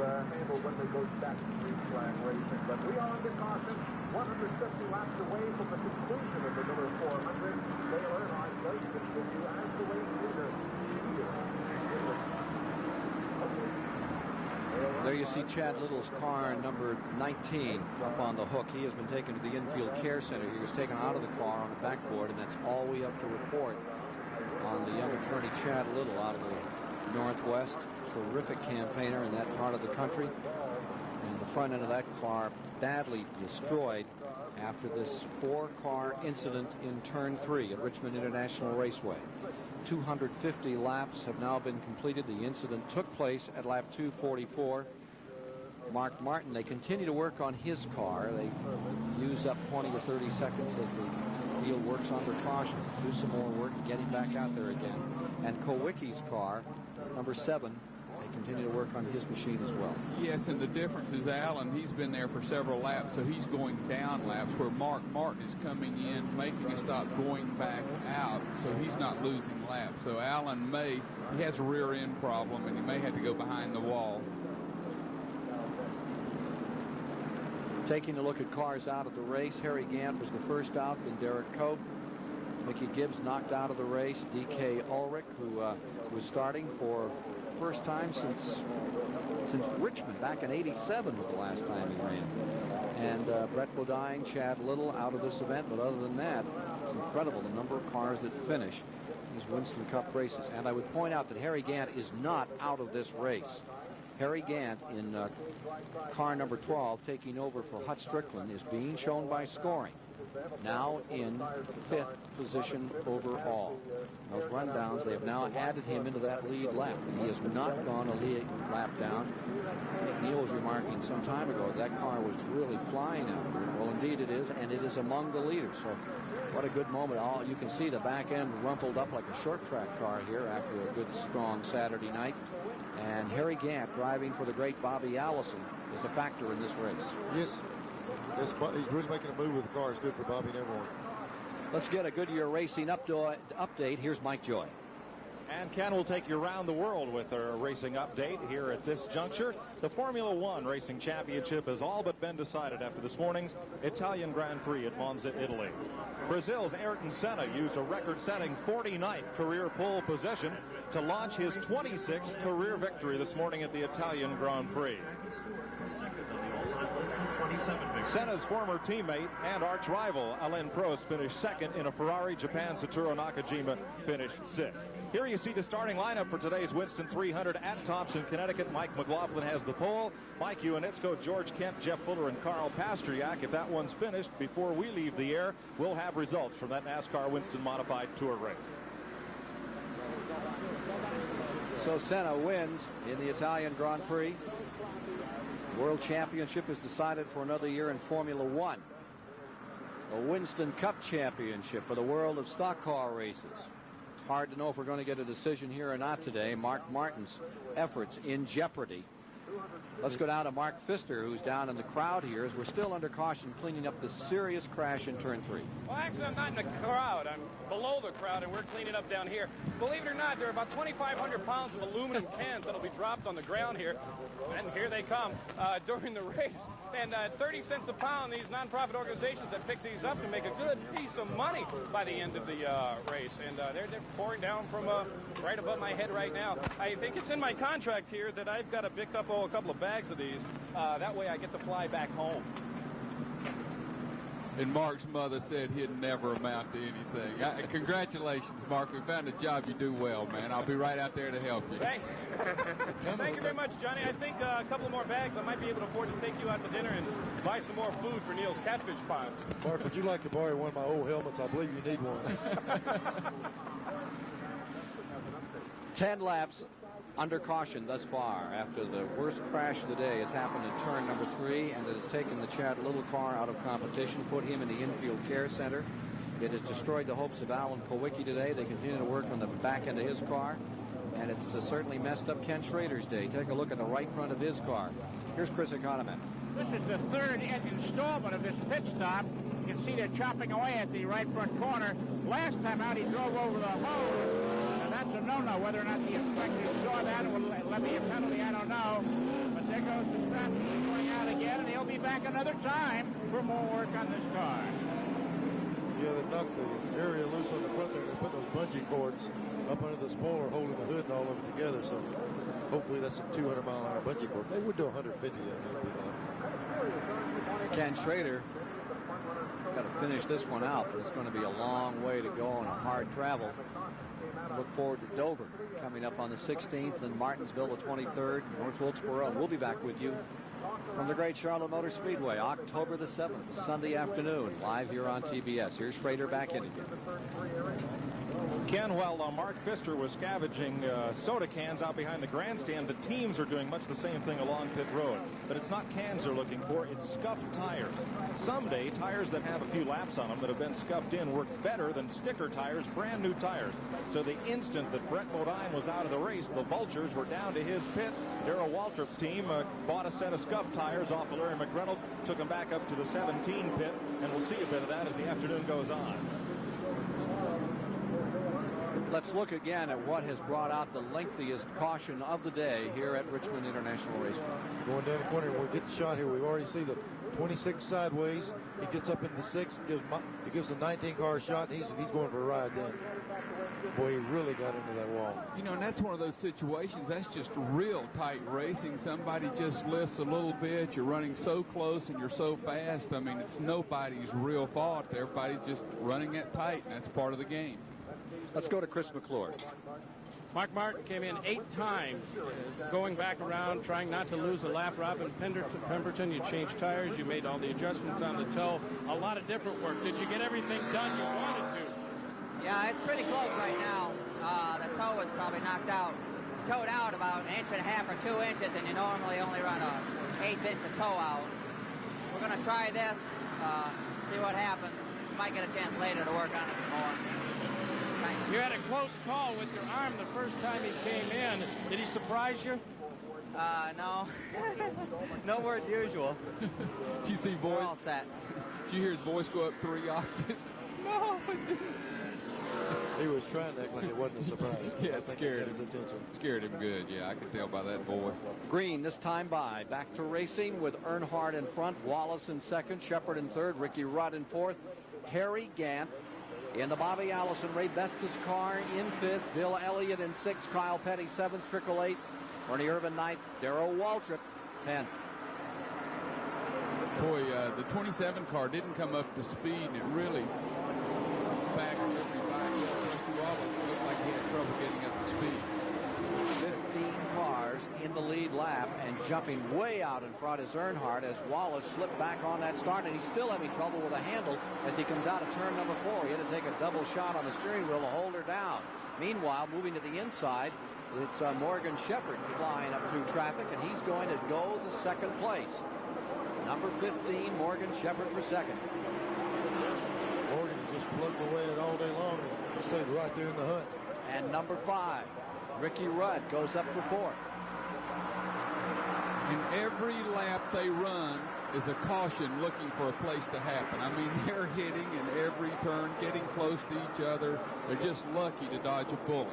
Handle when they go back to flag racing. But we are under caution, 150 laps away from the conclusion of the Miller 400. Dale Earnhardt does continue as the race leader here. There you see Chad Little's car, number 19, up on the hook. He has been taken to the infield care center. He was taken out of the car on the backboard, and that's all we have to report on the young attorney Chad Little out of the Northwest. Terrific campaigner in that part of the country. And the front end of that car badly destroyed after this 4-car incident in turn 3 at Richmond International Raceway. 250 laps have now been completed. The incident took place at lap 244. Mark Martin, they continue to work on his car. They use up 20 or 30 seconds as the field works on precautions. Do some more work and get him back out there again. And Kowicki's car, number 7, they continue to work on his machine as well. Yes, and the difference is Alan, he's been there for several laps, so he's going down laps, where Mark Martin is coming in, making a stop, going back out, so he's not losing laps. So Alan he has a rear end problem, and he may have to go behind the wall. Taking a look at cars out of the race, Harry Gant was the first out, then Derek Cope. Mickey Gibbs knocked out of the race. D.K. Ulrich, who was starting for first time since Richmond, back in '87 was the last time he ran. And Brett Bodine, Chad Little out of this event, but other than that, it's incredible the number of cars that finish these Winston Cup races. And I would point out that Harry Gant is not out of this race. Harry Gant in car number 12, taking over for Hut Strickland, is being shown by scoring. Now in 5th position overall. Those rundowns, they have now added him into that lead lap, and he has not gone a lead lap down. I think Neil was remarking some time ago that car was really flying out there. Well, indeed it is, and it is among the leaders. So what a good moment. You can see the back end rumpled up like a short track car here after a good, strong Saturday night. And Harry Gant, driving for the great Bobby Allison, is a factor in this race. Yes. He's really making a move with the car. It's good for Bobby and everyone. Let's get a Goodyear Racing update. Here's Mike Joy. And Ken will take you around the world with our racing update here at this juncture. The Formula One Racing Championship has all but been decided after this morning's Italian Grand Prix at Monza, Italy. Brazil's Ayrton Senna used a record-setting 49th career pole position to launch his 26th career victory this morning at the Italian Grand Prix. Senna's former teammate and arch rival Alain Prost finished second in a Ferrari. Japan Satoru Nakajima finished 6th. Here you see the starting lineup for today's Winston 300 at Thompson, Connecticut. Mike McLaughlin has the pole. Mike Iwanitzko, George Kent, Jeff Fuller, and Carl Pastriak. If that one's finished before we leave the air, we'll have results from that NASCAR Winston Modified Tour race. So Senna wins in the Italian Grand Prix. World Championship is decided for another year in Formula One. A Winston Cup Championship for the world of stock car races. It's hard to know if we're going to get a decision here or not today. Mark Martin's efforts in jeopardy. Let's go down to Mark Pfister, who's down in the crowd here, as we're still under caution cleaning up the serious crash in turn 3. Well, actually, I'm not in the crowd. I'm below the crowd, and we're cleaning up down here. Believe it or not, there are about 2,500 pounds of aluminum cans that'll be dropped on the ground here, and here they come during the race. And 30 cents a pound, these nonprofit organizations that pick these up to make a good piece of money by the end of the race. And they're pouring down from right above my head right now. I think it's in my contract here that I've got to pick up a couple of bags of these. That way I get to fly back home. And Mark's mother said he'd never amount to anything. Congratulations, Mark. We found a job you do well, man. I'll be right out there to help you. Thank you very much, Johnny. I think a couple of more bags, I might be able to afford to take you out to dinner and buy some more food for Neil's catfish ponds. Mark, would you like to borrow one of my old helmets? I believe you need one. 10 laps under caution thus far after the worst crash of the day has happened in turn number 3, and it has taken the Chad Little car out of competition, put him in the infield care center. It has destroyed the hopes of Alan Kowicki today. They continue to work on the back end of his car, and it's certainly messed up Ken Schrader's day. Take a look at the right front of his car. Here's Chris Economy. This is the third installment of this pit stop. You can see they're chopping away at the right front corner. Last time out, he drove over the hose. And that's a no-no. Whether or not the inspectors saw that and will levy a penalty, I don't know. But there goes the strap going out again, and he'll be back another time for more work on this car. Yeah, they knocked the area loose on the front there. They put those bungee cords up under the spoiler, holding the hood and all of it together. So hopefully that's some 200-mile-an-hour bungee cord. They would do 150. Ken Schrader got to finish this one out, but it's going to be a long way to go and a hard travel. Look forward to Dover coming up on the 16th, and Martinsville the 23rd, North Wilkesboro. And we'll be back with you from the great Charlotte Motor Speedway, October the 7th, Sunday afternoon, live here on TBS. Here's Schrader back in again. Ken, while Mark Pfister was scavenging soda cans out behind the grandstand, the teams are doing much the same thing along pit road. But it's not cans they're looking for, it's scuffed tires. Someday, tires that have a few laps on them that have been scuffed in work better than sticker tires, brand new tires. So the instant that Brett Bodine was out of the race, the Vultures were down to his pit. Darrell Waltrip's team bought a set of scuffed tires off of Larry McReynolds, took them back up to the 17 pit, and we'll see a bit of that as the afternoon goes on. Let's look again at what has brought out the lengthiest caution of the day here at Richmond International Racing. Going down the corner, we get the shot here. We already see the 26 sideways. He gets up into the 6. He gives the 19-car shot. He's going for a ride then. Boy, he really got into that wall. You know, and that's one of those situations, that's just real tight racing. Somebody just lifts a little bit. You're running so close and you're so fast. I mean, it's nobody's real fault. Everybody's just running it tight, and that's part of the game. Let's go to Chris McClure. Mark Martin came in 8 times, going back around, trying not to lose a lap. Robin Pemberton, you changed tires, you made all the adjustments on the toe. A lot of different work. Did you get everything done you wanted to? Yeah, it's pretty close right now. The toe is probably knocked out. It's towed out about 1.5 or 2 inches, and you normally only run a 1/8 inch of toe out. We're going to try this, see what happens. We might get a chance later to work on it some more. You had a close call with your arm the first time he came in. Did he surprise you? No. No word usual. Did you see voice? We're all set. Did you hear his voice go up 3 octaves? No, it didn't. He was trying to act like it wasn't a surprise. Yeah, it scared his attention. Scared him good. Yeah, I could tell by that voice. Green this time by. Back to racing with Earnhardt in front, Wallace in second, Shepard in third, Ricky Rudd in fourth, Harry Gant in the Bobby Allison Ray Bestis car in fifth, Bill Elliott in sixth, Kyle Petty seventh, Trickle eighth, Ernie Irvin ninth, Darrell Waltrip 10th. Boy, the 27 car didn't come up to speed, and it really backed everybody up. Mr. Wallace looked like he had trouble getting up to speed. 15 cars in the lead lap, and jumping way out in front is Earnhardt as Wallace slipped back on that start, and he's still having trouble with a handle as he comes out of turn number 4. He had to take a double shot on the steering wheel to hold her down. Meanwhile, moving to the inside, it's Morgan Shepard flying up through traffic, and he's going to go to second place. Number 15, Morgan Shepard for second. Morgan just plugged away it all day long and stayed right there in the hunt. And number 5, Ricky Rudd goes up for fourth. And every lap they run is a caution looking for a place to happen. I mean, they're hitting in every turn, getting close to each other. They're just lucky to dodge a bullet.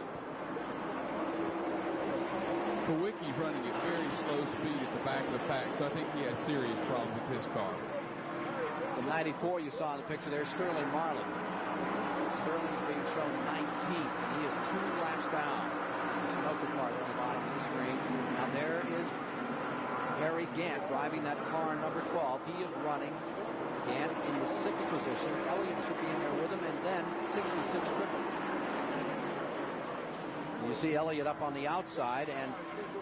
Kowicki's running at very slow speed at the back of the pack, so I think he has serious problems with his car. The 94 you saw in the picture there, Sterling Marlin. Sterling is being shown 19th, and he is 2 laps down. Smoker car on the bottom of the screen. Now there is Harry Gant driving that car number 12. He is running Gant in the 6th position. Elliott should be in there with him, and then 66 Trickle. You see Elliott up on the outside and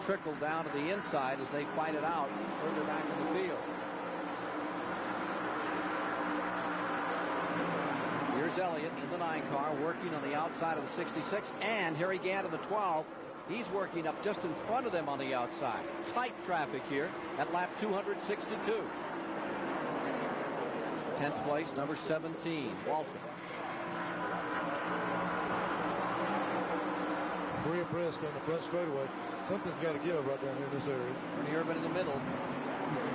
Trickle down to the inside as they fight it out further back in the field. Here's Elliott in the 9 car working on the outside of the 66, and Harry Gant in the 12. He's working up just in front of them on the outside. Tight traffic here at lap 262. 10th place, number 17, Waltrip. Maria Brisk on the front straightaway. Something's got to give right down here in this area. Ernie Irvin in the middle.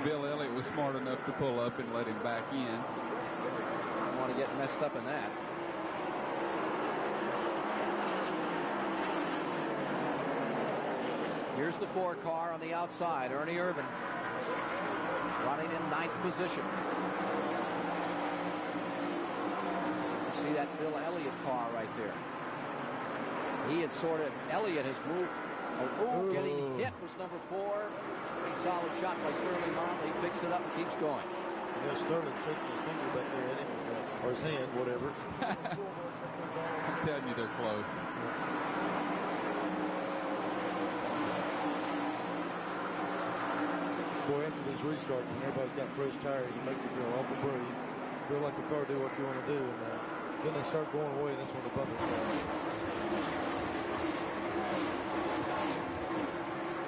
Bill Elliott was smart enough to pull up and let him back in. Don't want to get messed up in that. Here's the 4 car on the outside. Ernie Irvin running in 9th position. See that Bill Elliott car right there. He had Elliott has moved. Getting hit was number 4. A solid shot by Sterling Marlin. He picks it up and keeps going. Yeah, Sterling shaking his finger back there at him, or his hand, whatever. I'm telling you, they're close. Boy, after these restarts, when everybody's got fresh tires, it makes you feel awful brave. Feel like the car do what you want to do. And Then they start going away, and that's when the buckets start.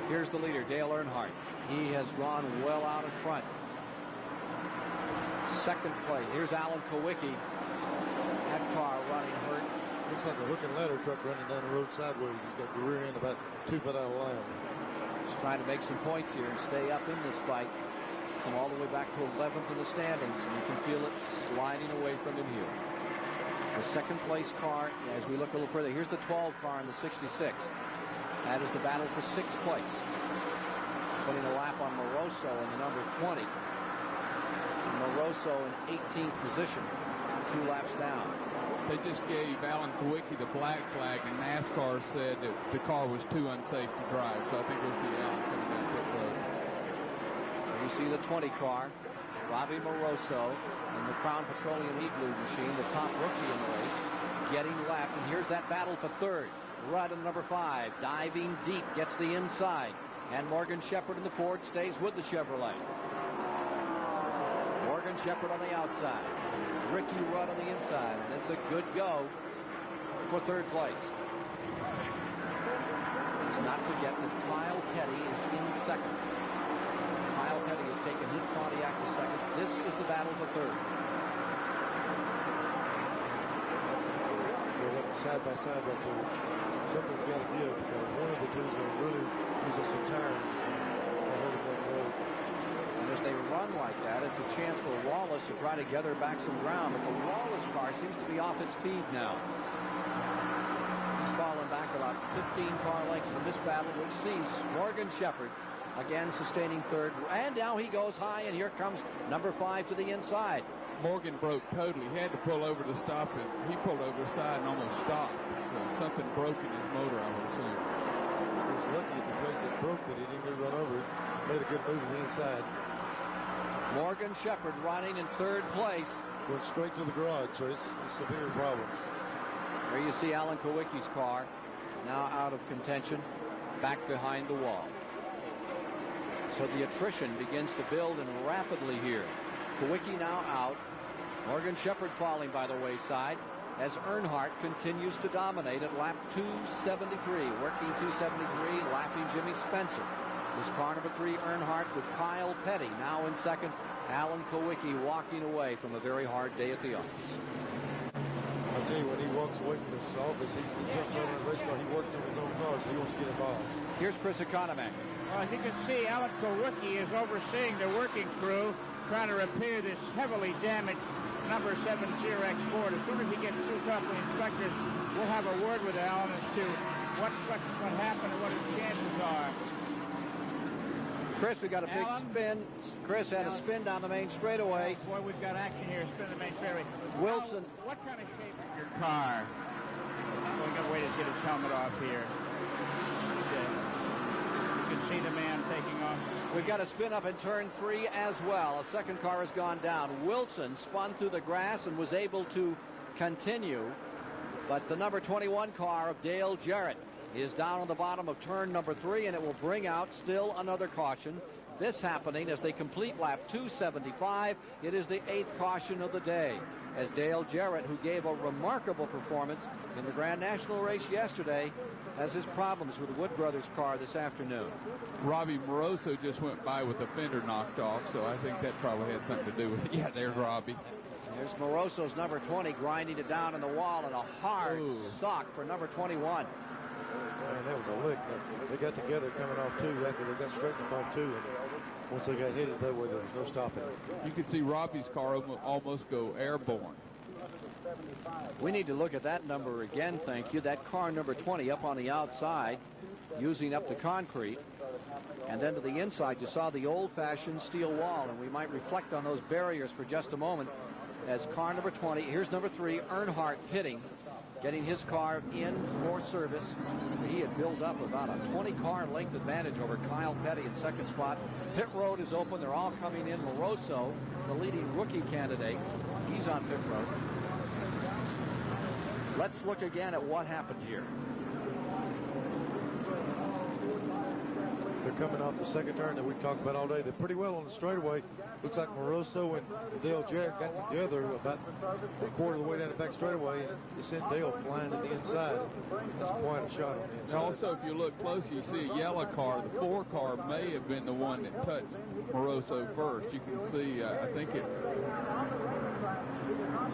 Here's the leader, Dale Earnhardt. He has drawn well out in front. Second place. Here's Alan Kowicki. That car running hurt. Looks like a hook and ladder truck running down the road sideways. He's got the rear end about 2 foot out of line. He's trying to make some points here and stay up in this fight. Come all the way back to 11th in the standings, and you can feel it sliding away from him here. The second place car, as we look a little further, here's the 12 car in the 66. That is the battle for 6th place. Putting a lap on Moroso in the number 20. And Moroso in 18th position, 2 laps down. They just gave Alan Kowicki the black flag, and NASCAR said that the car was too unsafe to drive. So I think we'll see Alan coming down pit road. There you see the 20 car, Robbie Moroso in the Crown Petroleum Igloo machine, the top rookie in the race, getting lapped. And here's that battle for third. Rudd in number 5, diving deep, gets the inside. And Morgan Shepherd in the Ford stays with the Chevrolet. Morgan Shepherd on the outside. Ricky Rudd on the inside. And it's a good go for third place. Let's not forget that Kyle Petty is in second. Kyle Petty has taken his Pontiac to second. This is the battle for third. Side by side right there. Something's got to give because one of the two is going to really use up some tires. And as they run like that, it's a chance for Wallace to try to gather back some ground. But the Wallace car seems to be off its feed now. He's fallen back about 15 car lengths from this battle, which sees Morgan Shepherd again sustaining third. And now he goes high, and here comes number 5 to the inside. Morgan broke totally. He had to pull over to stop it. He pulled over the side and almost stopped. So something broke in his motor, I would assume. He's lucky at the place it broke that he didn't run over it. Made a good move on the inside. Morgan Shepherd running in third place. Went straight to the garage, so it's severe problems. There you see Alan Kowicki's car now out of contention, back behind the wall. So the attrition begins to build and rapidly here. Kowicki now out. Morgan Shepherd falling by the wayside as Earnhardt continues to dominate at lap 273. Working 273, lapping Jimmy Spencer. This car number 3, Earnhardt, with Kyle Petty now in second. Alan Kowicki walking away from a very hard day at the office. I'll tell you, when he walks away from his office, he jumps over in a race car. He works on his own car, so he wants to get involved. Here's Chris Economac. Well, as you can see, Alan Kowicki is overseeing the working crew trying to repair this heavily damaged number 7 CRX Ford. As soon as he gets through talking to the inspectors, we'll have a word with Alan as to what happened and what his chances are. Chris, we got a big spin. Chris had a spin down the main straightaway. Boy, we've got action here. Spin the main straightaway. Wilson. Now, what kind of shape is your car? We're going to wait to get his helmet off here. You can see the man taking off. We've got a spin up in turn 3 as well. A second car has gone down. Wilson spun through the grass and was able to continue. But the number 21 car of Dale Jarrett is down on the bottom of turn number 3, and it will bring out still another caution. This happening as they complete lap 275. It is the 8th caution of the day, as Dale Jarrett, who gave a remarkable performance in the Grand National race yesterday, has his problems with the Wood Brothers car this afternoon. Robbie Moroso just went by with the fender knocked off, so I think that probably had something to do with it. Yeah, there's Robbie. There's Moroso's number 20 grinding it down in the wall, and a hard sock for number 21. Man, that was a lick. They got together coming off 2 after they got straightened off 2. And once they got hit it that way, there was no stopping it. You could see Robbie's car almost go airborne. We need to look at that number again, thank you. That car number 20 up on the outside, using up the concrete. And then to the inside, you saw the old-fashioned steel wall. And we might reflect on those barriers for just a moment as car number 20. Here's number 3, Earnhardt pitting, getting his car in for service. He had built up about a 20-car length advantage over Kyle Petty in second spot. Pit road is open. They're all coming in. Moroso, the leading rookie candidate, he's on pit road. Let's look again at what happened here. They're coming off the second turn that we've talked about all day. They're pretty well on the straightaway. Looks like Moroso and Dale Jarrett got together about a quarter of the way down the back straightaway, and it sent Dale flying to the inside. That's quite a shot on the inside. And also, if you look closely, you see a yellow car. The 4 car may have been the one that touched Moroso first. You can see, I think it...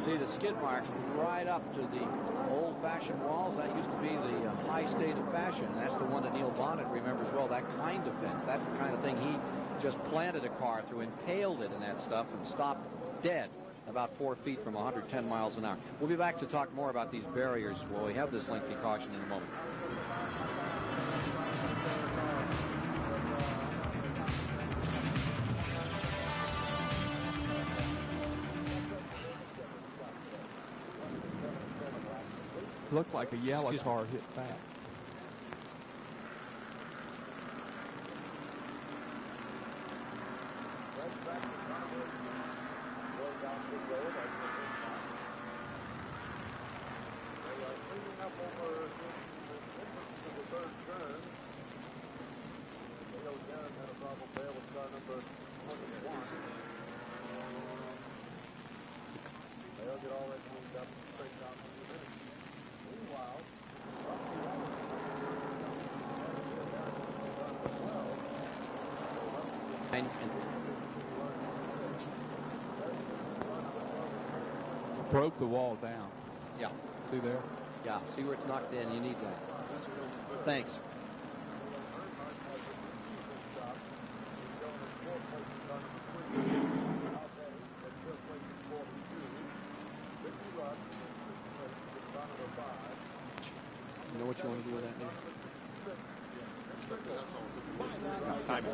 See the skid marks right up to the old-fashioned walls. That used to be the high state of fashion. And that's the one that Neil Bonnet remembers well, that kind of fence. That's the kind of thing he just planted a car through, impaled it in that stuff, and stopped dead about 4 feet from 110 miles an hour. We'll be back to talk more about these barriers while we have this lengthy caution in a moment. Looks like a yellow car hit back. Broke the wall down. Yeah. See there? Yeah. See where it's knocked in? You need that. Thanks. You know what you want to do with that now? Time.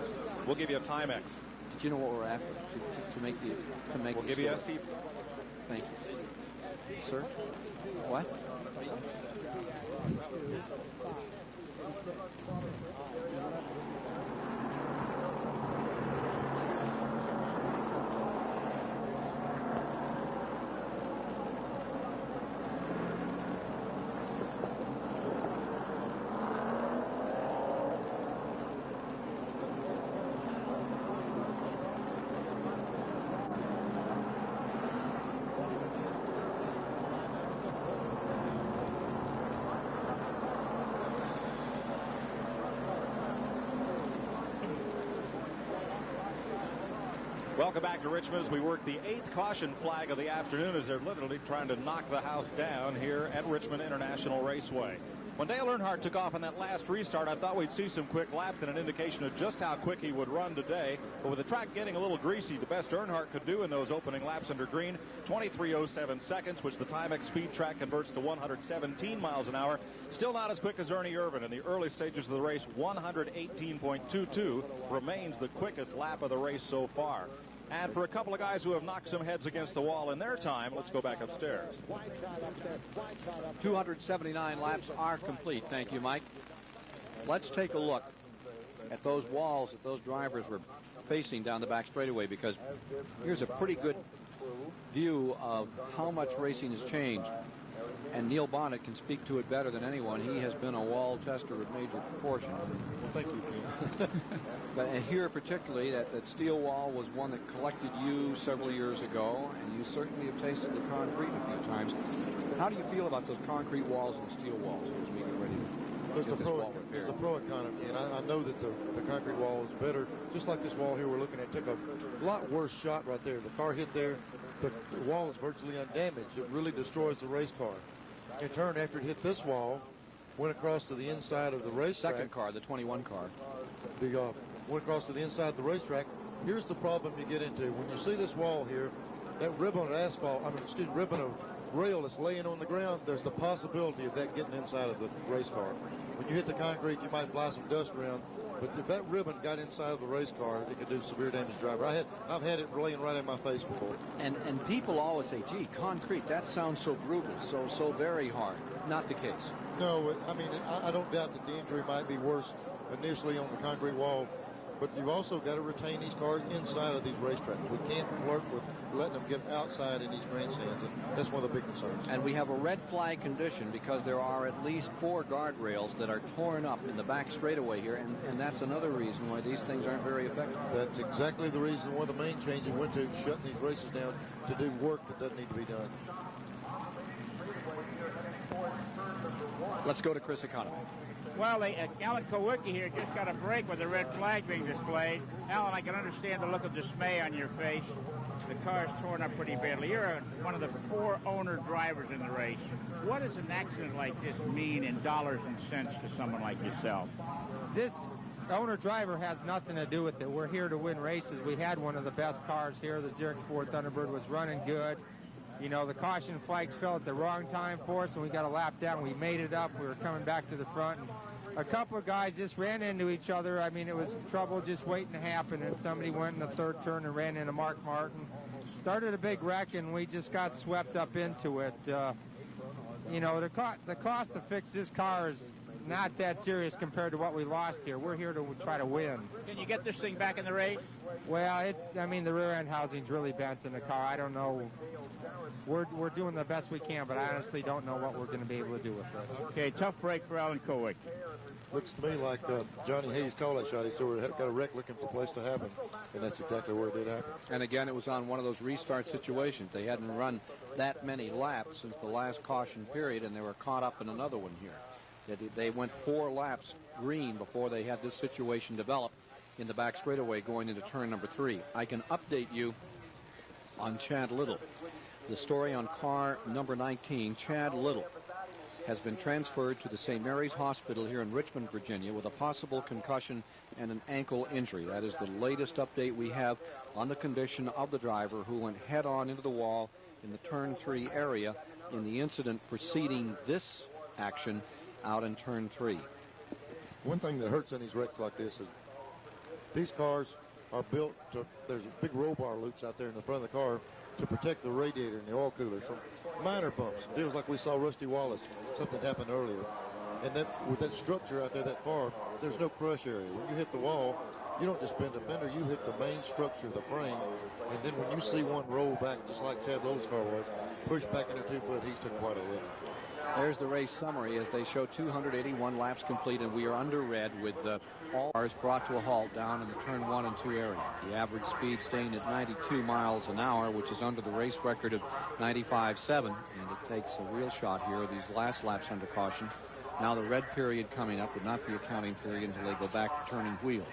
We'll give you a Timex. Did you know what we're after to make the We'll give you a ST. Thank you. Sir? What? Welcome back to Richmond as we work the 8th caution flag of the afternoon as they're literally trying to knock the house down here at Richmond International Raceway. When Dale Earnhardt took off on that last restart, I thought we'd see some quick laps and an indication of just how quick he would run today. But with the track getting a little greasy, the best Earnhardt could do in those opening laps under green, 23:07 seconds, which the Timex speed track converts to 117 miles an hour. Still not as quick as Ernie Irvan in the early stages of the race. 118.22 remains the quickest lap of the race so far. And for a couple of guys who have knocked some heads against the wall in their time, let's go back upstairs. 279 laps are complete. Thank you, Mike. Let's take a look at those walls that those drivers were facing down the back straightaway, because here's a pretty good view of how much racing has changed. And Neil Bonnet can speak to it better than anyone. He has been a wall tester of major proportion. Well, thank you, Ken. But here particularly, that steel wall was one that collected you several years ago, and you certainly have tasted the concrete a few times. How do you feel about those concrete walls and steel walls as we get ready to get this wall repaired? There's a pro and con of it. I know that the concrete wall is better. Just like this wall here we're looking at took a lot worse shot right there. The car hit there, but the wall is virtually undamaged. It really destroys the race car. In turn, after it hit this wall, went across to the inside of the racetrack. Second car, the 21 car. Went across to the inside of the racetrack. Here's the problem you get into. When you see this wall here, that ribbon of asphalt, ribbon of rail that's laying on the ground, there's the possibility of that getting inside of the race car. When you hit the concrete, you might fly some dust around, but if that ribbon got inside of the race car, it could do severe damage to the driver. I've had it laying right in my face before. And people always say, gee, concrete, that sounds so brutal, so very hard. Not the case. No, I don't doubt that the injury might be worse initially on the concrete wall but you've also got to retain these cars inside of these racetracks. We can't flirt with letting them get outside in these grandstands, and that's one of the big concerns. And we have a red flag condition because there are at least 4 guardrails that are torn up in the back straightaway here, and that's another reason why these things aren't very effective. That's exactly the reason, one of the main changes went to shutting these races down to do work that doesn't need to be done. Let's go to Chris Economy. Well, Alan Kowicki here just got a break with the red flag being displayed. Alan, I can understand the look of dismay on your face. The car's torn up pretty badly. You're one of the 4 owner drivers in the race. What does an accident like this mean in dollars and cents to someone like yourself? This owner driver has nothing to do with it. We're here to win races. We had one of the best cars here. The Zurich Ford Thunderbird was running good. You know, the caution flags fell at the wrong time for us, and we got a lap down. We made it up. We were coming back to the front, and a couple of guys just ran into each other. I mean, it was trouble just waiting to happen, and somebody went in the 3rd turn and ran into Mark Martin. Started a big wreck, and we just got swept up into it. You know, the cost to fix this car is not that serious compared to what we lost here. We're here to try to win. Can you get this thing back in the race? Well, I mean, the rear end housing's really bent in the car. I don't know. We're doing the best we can, but I honestly don't know what we're going to be able to do with this. Okay, tough break for Alan Kowicki. Looks to me like Johnny Hayes called that shot. He sort of got a wreck looking for a place to happen, and that's exactly where it did happen. And again, it was on one of those restart situations. They hadn't run that many laps since the last caution period, and they were caught up in another one here. They went 4 laps green before they had this situation develop in the back straightaway going into turn number 3. I can update you on Chad Little. The story on car number 19, Chad Little, has been transferred to the St. Mary's Hospital here in Richmond, Virginia, with a possible concussion and an ankle injury. That is the latest update we have on the condition of the driver who went head-on into the wall in the turn 3 area in the incident preceding this action out in turn 3. One thing that hurts in these wrecks like this is these cars are built to, there's big roll bar loops out there in the front of the car to protect the radiator and the oil cooler from minor bumps, deals like we saw Rusty Wallace, something happened earlier. And that with that structure out there that far, there's no crush area. When you hit the wall, you don't just bend a fender, you hit the main structure of the frame. And then when you see one roll back, just like Chad Little's car was, push back into 2 foot, he's took quite a lift. There's the race summary as they show 281 laps complete, and we are under red with all cars brought to a halt down in the turn 1 and 2 area. The average speed staying at 92 miles an hour, which is under the race record of 95.7, and it takes a real shot here these last laps under caution. Now the red period coming up would not be a counting period until they go back to turning wheels.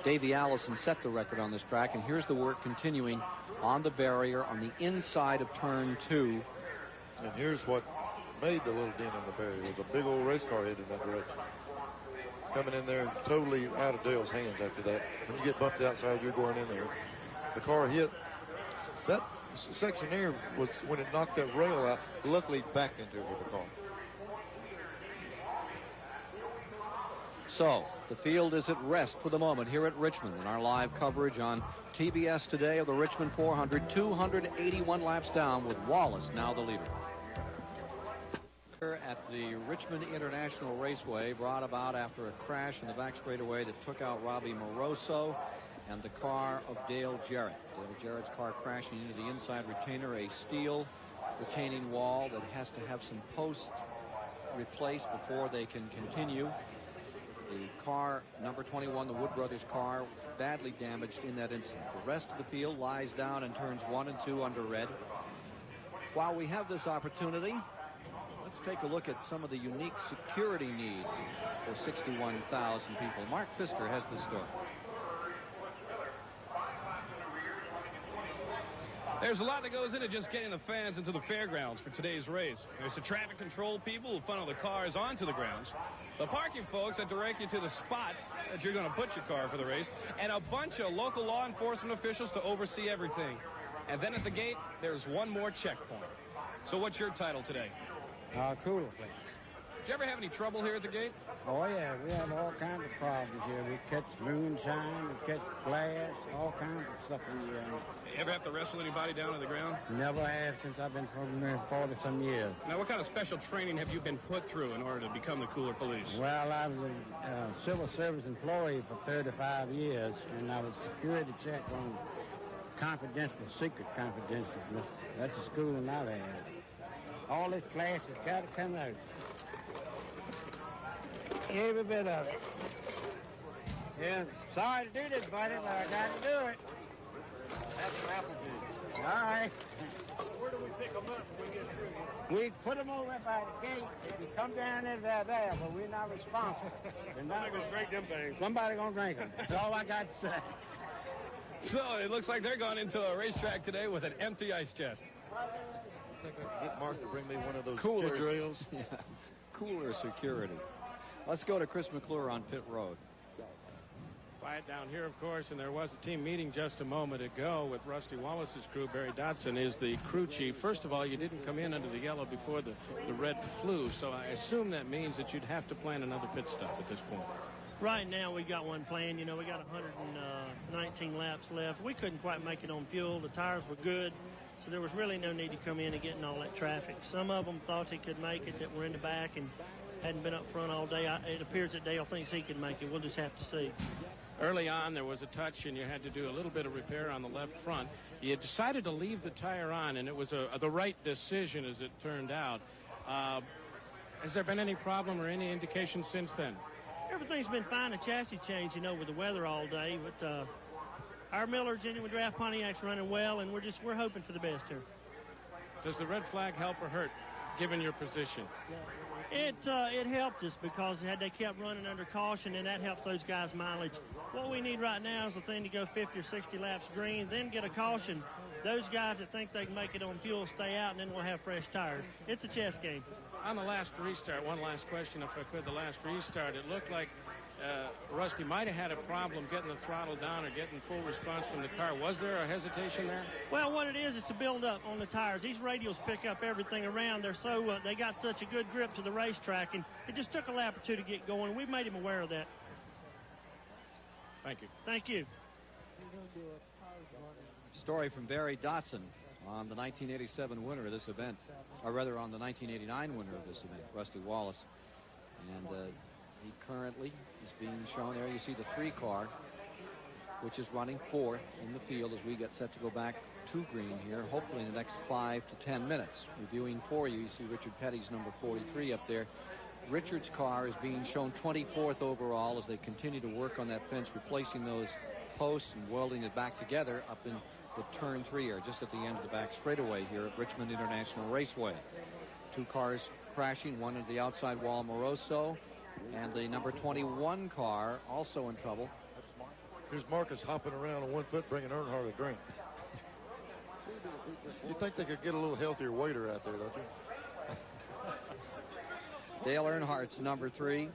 Davey Allison set the record on this track, and here's the work continuing on the barrier on the inside of turn 2. And here's what made the little dent in the barrier. It was a big old race car headed in that direction. Coming in there totally out of Dale's hands after that. When you get bumped outside, you're going in there. The car hit. That section there was when it knocked that rail out, luckily backed into it with the car. So the field is at rest for the moment here at Richmond in our live coverage on TBS today of the Richmond 400. 281 laps down with Wallace now the leader. At the Richmond International Raceway, brought about after a crash in the back straightaway that took out Robbie Moroso and the car of Dale Jarrett. Dale Jarrett's car crashing into the inside retainer, a steel retaining wall that has to have some posts replaced before they can continue. The car, number 21, the Wood Brothers car, badly damaged in that incident. The rest of the field lies down in turns 1 and 2 under red. While we have this opportunity, let's take a look at some of the unique security needs for 61,000 people. Mark Pfister has the story. There's a lot that goes into just getting the fans into the fairgrounds for today's race. There's the traffic control people who funnel the cars onto the grounds, the parking folks that direct you to the spot that you're going to put your car for the race, and a bunch of local law enforcement officials to oversee everything. And then at the gate, there's one more checkpoint. So what's your title today? Cooler, please. Did you ever have any trouble here at the gate? Oh, yeah, we have all kinds of problems here. We catch moonshine, we catch glass, all kinds of stuff. You ever have to wrestle anybody down on the ground? Never have since I've been from here 40-some years. Now, what kind of special training have you been put through in order to become the Cooler Police? Well, I was a civil service employee for 35 years, and I was security check on secret confidential. That's the schooling I've had. All this class has got to come out. Every bit of it. Yeah, sorry to do this, buddy, but I got to do it. That's some apple juice. All right. Where do we pick them up when we get through? We put them over by the gate. If you come down there, they're there, but we're not responsible. Somebody's going to drink them things. Somebody's going to drink them. That's all I got to say. So it looks like they're going into a racetrack today with an empty ice chest. I think I can get Mark to bring me one of those Cooler kid drills. Yeah. Cooler security. Let's go to Chris McClure on pit road. Quiet down here, of course, and there was a team meeting just a moment ago with Rusty Wallace's crew. Barry Dodson is the crew chief. First of all, you didn't come in under the yellow before the red flew, so I assume that means that you'd have to plan another pit stop at this point. Right now, we got one planned. You know, we got 119 laps left. We couldn't quite make it on fuel. The tires were good, so there was really no need to come in and get in all that traffic. Some of them thought they could make it that were in the back and hadn't been up front all day. It appears that Dale thinks he can make it. We'll just have to see. Early on, there was a touch, and you had to do a little bit of repair on the left front. You decided to leave the tire on, and it was the right decision, as it turned out. Has there been any problem or any indication since then? Everything's been fine. The chassis changed, you know, with the weather all day. But our Miller Genuine Draft Pontiac's running well, and we're hoping for the best here. Does the red flag help or hurt, given your position? It helped us because had they kept running under caution, and that helps those guys' mileage. What we need right now is the thing to go 50 or 60 laps green, then get a caution. Those guys that think they can make it on fuel stay out, and then we'll have fresh tires. It's a chess game. On the last restart, one last question, if I could. The last restart, it looked like Rusty might have had a problem getting the throttle down or getting full response from the car. Was there a hesitation there? Well, what it is, it's a build-up on the tires. These radials pick up everything around. They're so they got such a good grip to the racetrack, and it just took a lap or two to get going. We've made him aware of that. Thank you. Thank you. Story from Barry Dodson on the 1987 winner of this event, or rather on the 1989 winner of this event, Rusty Wallace. And he currently is being shown there. You see the 3 car, which is running 4th in the field as we get set to go back to green here, hopefully in the next 5 to 10 minutes. Reviewing for you, you see Richard Petty's number 43 up there. Richard's car is being shown 24th overall as they continue to work on that fence, replacing those posts and welding it back together up in the turn 3 here, just at the end of the back straightaway here at Richmond International Raceway. 2 cars crashing, one at the outside wall, Moroso, and the number 21 car also in trouble. Here's Marcus hopping around on one foot, bringing Earnhardt a drink. You think they could get a little healthier waiter out there, don't you? Dale Earnhardt's number 3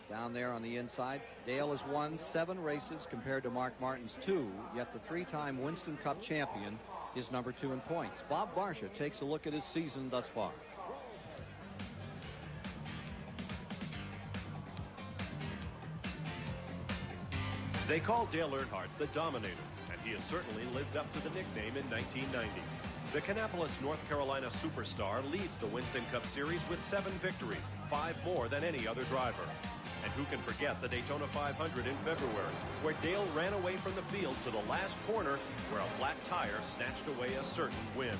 down there on the inside. Dale has won 7 races compared to Mark Martin's 2, yet the 3-time Winston Cup champion is number 2 in points. Bob Barsha takes a look at his season thus far. They call Dale Earnhardt the Dominator, and he has certainly lived up to the nickname in 1990. The Kannapolis, North Carolina superstar leads the Winston Cup Series with 7 victories, 5 more than any other driver. And who can forget the Daytona 500 in February, where Dale ran away from the field to the last corner, where a flat tire snatched away a certain win.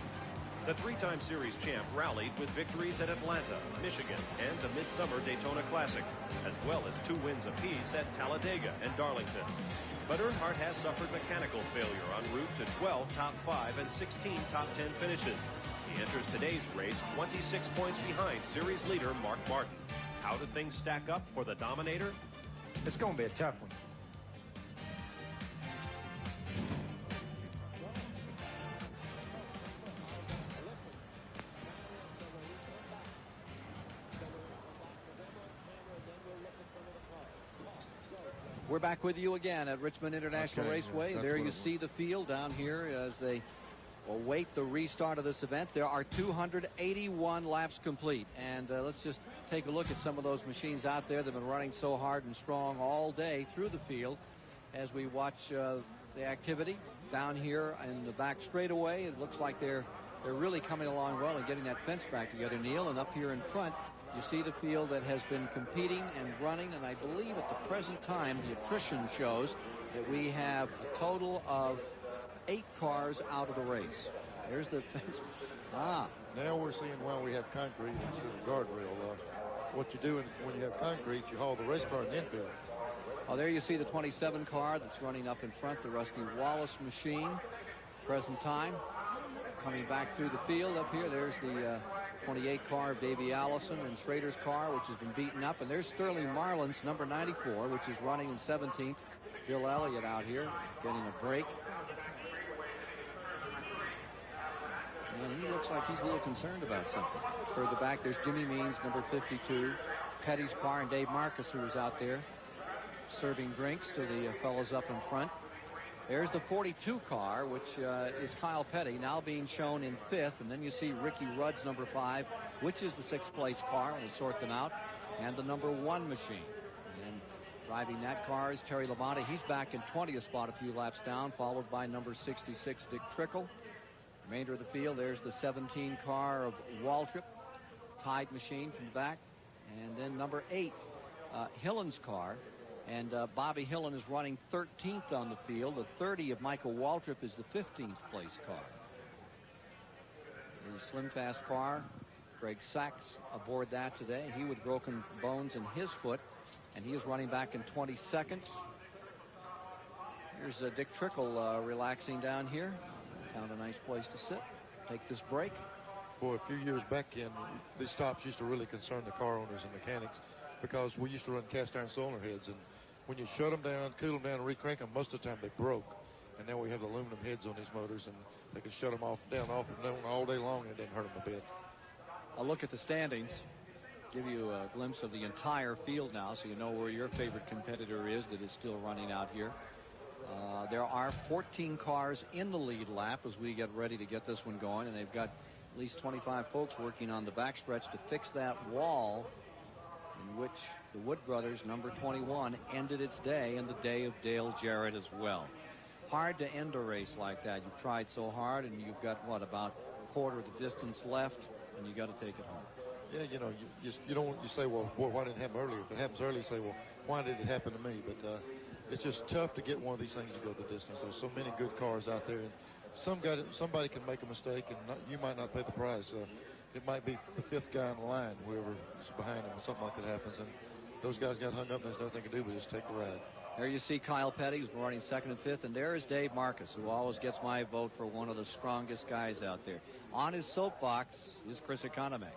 The 3-time series champ rallied with victories at Atlanta, Michigan, and the Midsummer Daytona Classic, as well as 2 wins apiece at Talladega and Darlington. But Earnhardt has suffered mechanical failure en route to 12 top 5 and 16 top 10 finishes. He enters today's race 26 points behind series leader Mark Martin. How do things stack up for the Dominator? It's going to be a tough one. We're back with you again at Richmond International Raceway. There you see the field down here as they await the restart of this event. There are 281 laps complete. And let's just take a look at some of those machines out there that have been running so hard and strong all day through the field as we watch the activity down here in the back straightaway. It looks like they're really coming along well and getting that fence back together, Neil. And up here in front, you see the field that has been competing and running. And I believe at the present time, the attrition shows that we have a total of 8 cars out of the race. There's the fence. Now we're seeing why we have concrete instead of guardrail. What you do when you have concrete, you haul the race car in the infield. Oh, there you see the 27 car that's running up in front, the Rusty Wallace machine. Present time. Coming back through the field up here, there's the 28 car of Davey Allison and Schrader's car, which has been beaten up. And there's Sterling Marlin's number 94, which is running in 17th. Bill Elliott out here getting a break. And he looks like he's a little concerned about something. Further back, there's Jimmy Means, number 52. Petty's car, and Dave Marcus, who was out there serving drinks to the fellows up in front. There's the 42 car, which is Kyle Petty, now being shown in 5th. And then you see Ricky Rudd's number 5, which is the 6th place car, and we'll sort them out, and the number 1 machine. And driving that car is Terry Labonte. He's back in 20th spot, a few laps down, followed by number 66, Dick Trickle. Remainder of the field, there's the 17 car of Waltrip, tied machine from the back. And then number 8, Hillen's car. And Bobby Hillen is running 13th on the field. The 30 of Michael Waltrip is the 15th place car. The Slim Fast car, Greg Sachs aboard that today. He with broken bones in his foot, and he is running back in 22nd. Here's Dick Trickle relaxing down here. Found a nice place to sit, take this break. Boy, a few years back these stops used to really concern the car owners and mechanics, because we used to run cast iron cylinder heads, and when you shut them down, cool them down, and recrank them, most of the time they broke. And now we have the aluminum heads on these motors, and they can shut them off and down all day long, and it doesn't hurt them a bit. A look at the standings. Give you a glimpse of the entire field now, so you know where your favorite competitor is that is still running out here. There are 14 cars in the lead lap as we get ready to get this one going, and they've got at least 25 folks working on the backstretch to fix that wall in which the Wood Brothers, number 21, ended its day, and the day of Dale Jarrett as well. Hard to end a race like that. You've tried so hard, and you've got, what, about a quarter of the distance left, and you got to take it home. Yeah, you know, you say, well, boy, why didn't it happen earlier? If it happens early, you say, well, why did it happen to me? But it's just tough to get one of these things to go the distance. There's so many good cars out there, and somebody can make a mistake, and you might not pay the price. It might be the 5th guy in the line, whoever is behind him, and something like that happens, and those guys got hung up, and there's nothing to do but just take the ride. There you see Kyle Petty, who's running 2nd and 5th, and there is Dave Marcus, who always gets my vote for one of the strongest guys out there. On his soapbox is Chris Economaki.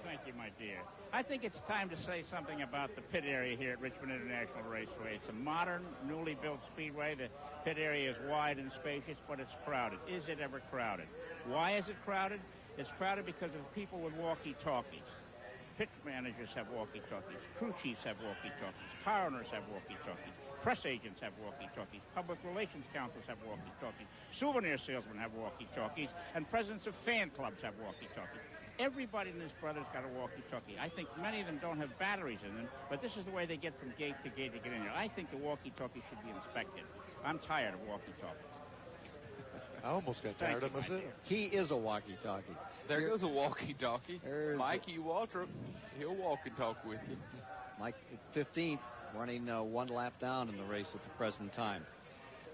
Thank you, my dear. I think it's time to say something about the pit area here at Richmond International Raceway. It's a modern, newly built speedway. The pit area is wide and spacious, but it's crowded. Is it ever crowded? Why is it crowded? It's crowded because of people with walkie-talkies. Pit managers have walkie-talkies. Crew chiefs have walkie-talkies. Car owners have walkie-talkies. Press agents have walkie-talkies. Public relations councils have walkie-talkies. Souvenir salesmen have walkie-talkies. And presidents of fan clubs have walkie-talkies. Everybody in this brother's got a walkie-talkie. I think many of them don't have batteries in them, but this is the way they get from gate to gate to get in there. I think the walkie-talkie should be inspected. I'm tired of walkie-talkies. I almost got tired of myself. He is a walkie-talkie. There goes a walkie-talkie. Mikey Waltrip, he'll walk and talk with you. Mike, 15th, running 1 lap down in the race at the present time.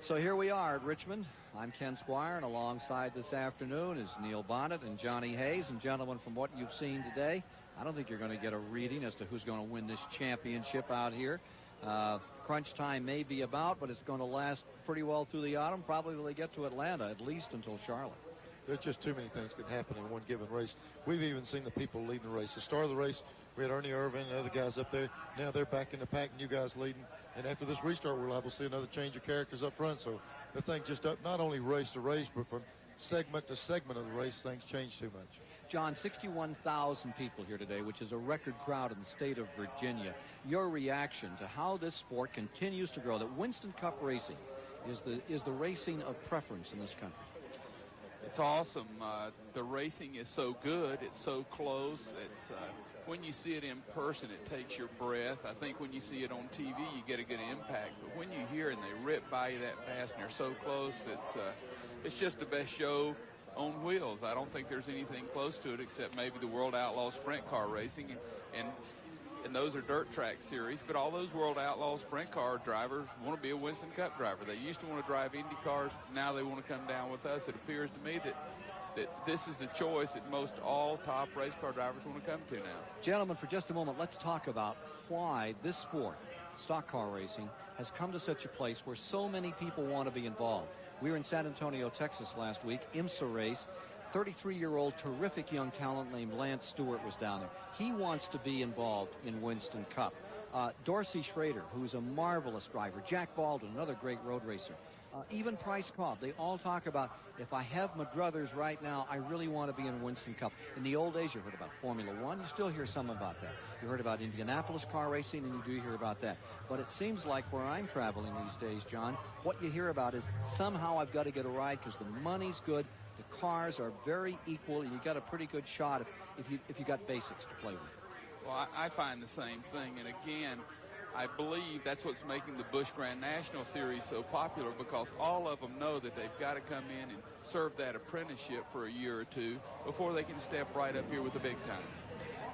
So here we are at Richmond. I'm Ken Squire, and alongside this afternoon is Neil Bonnet and Johnny Hayes. And gentlemen, from what you've seen today, I don't think you're going to get a reading as to who's going to win this championship out here. Crunch time may be about, but it's going to last pretty well through the autumn, probably till they get to Atlanta, at least until Charlotte. There's just too many things can happen in one given race. We've even seen the people leading the race. The start of the race, we had Ernie Irvin and other guys up there. Now they're back in the pack, and you guys leading. And after this restart, we're liable to see another change of characters up front. So the thing just up, not only race to race, but from segment to segment of the race, things change too much. John, 61,000 people here today, which is a record crowd in the state of Virginia. Your reaction to how this sport continues to grow, that Winston Cup racing is the racing of preference in this country? It's awesome. The racing is so good. It's so close. It's when you see it in person, it takes your breath. I think when you see it on TV, you get a good impact. But when you hear and they rip by you that fast and they're so close, it's just the best show on wheels. I don't think there's anything close to it except maybe the World Outlaw Sprint Car Racing, and those are dirt track series. But all those World Outlaw Sprint Car drivers want to be a Winston Cup driver. They used to want to drive Indy cars. Now they want to come down with us. It appears to me that this is a choice that most all top race car drivers want to come to now. Gentlemen, for just a moment, let's talk about why this sport, stock car racing, has come to such a place where so many people want to be involved. We were in San Antonio, Texas last week, IMSA race. 33-year-old terrific young talent named Lance Stewart was down there. He wants to be involved in Winston Cup. Dorsey Schrader, who's a marvelous driver. Jack Baldwin, another great road racer. Even Price Cobb, they all talk about, if I have my druthers right now, I really want to be in Winston Cup. In the old days, you heard about Formula One. You still hear some about that. You heard about Indianapolis car racing, and you do hear about that. But it seems like where I'm traveling these days, John, what you hear about is somehow I've got to get a ride because the money's good, the cars are very equal, and you got a pretty good shot if you got basics to play with. Well, I find the same thing, and again, I believe that's what's making the Busch Grand National Series so popular, because all of them know that they've got to come in and serve that apprenticeship for a year or two before they can step right up here with the big time.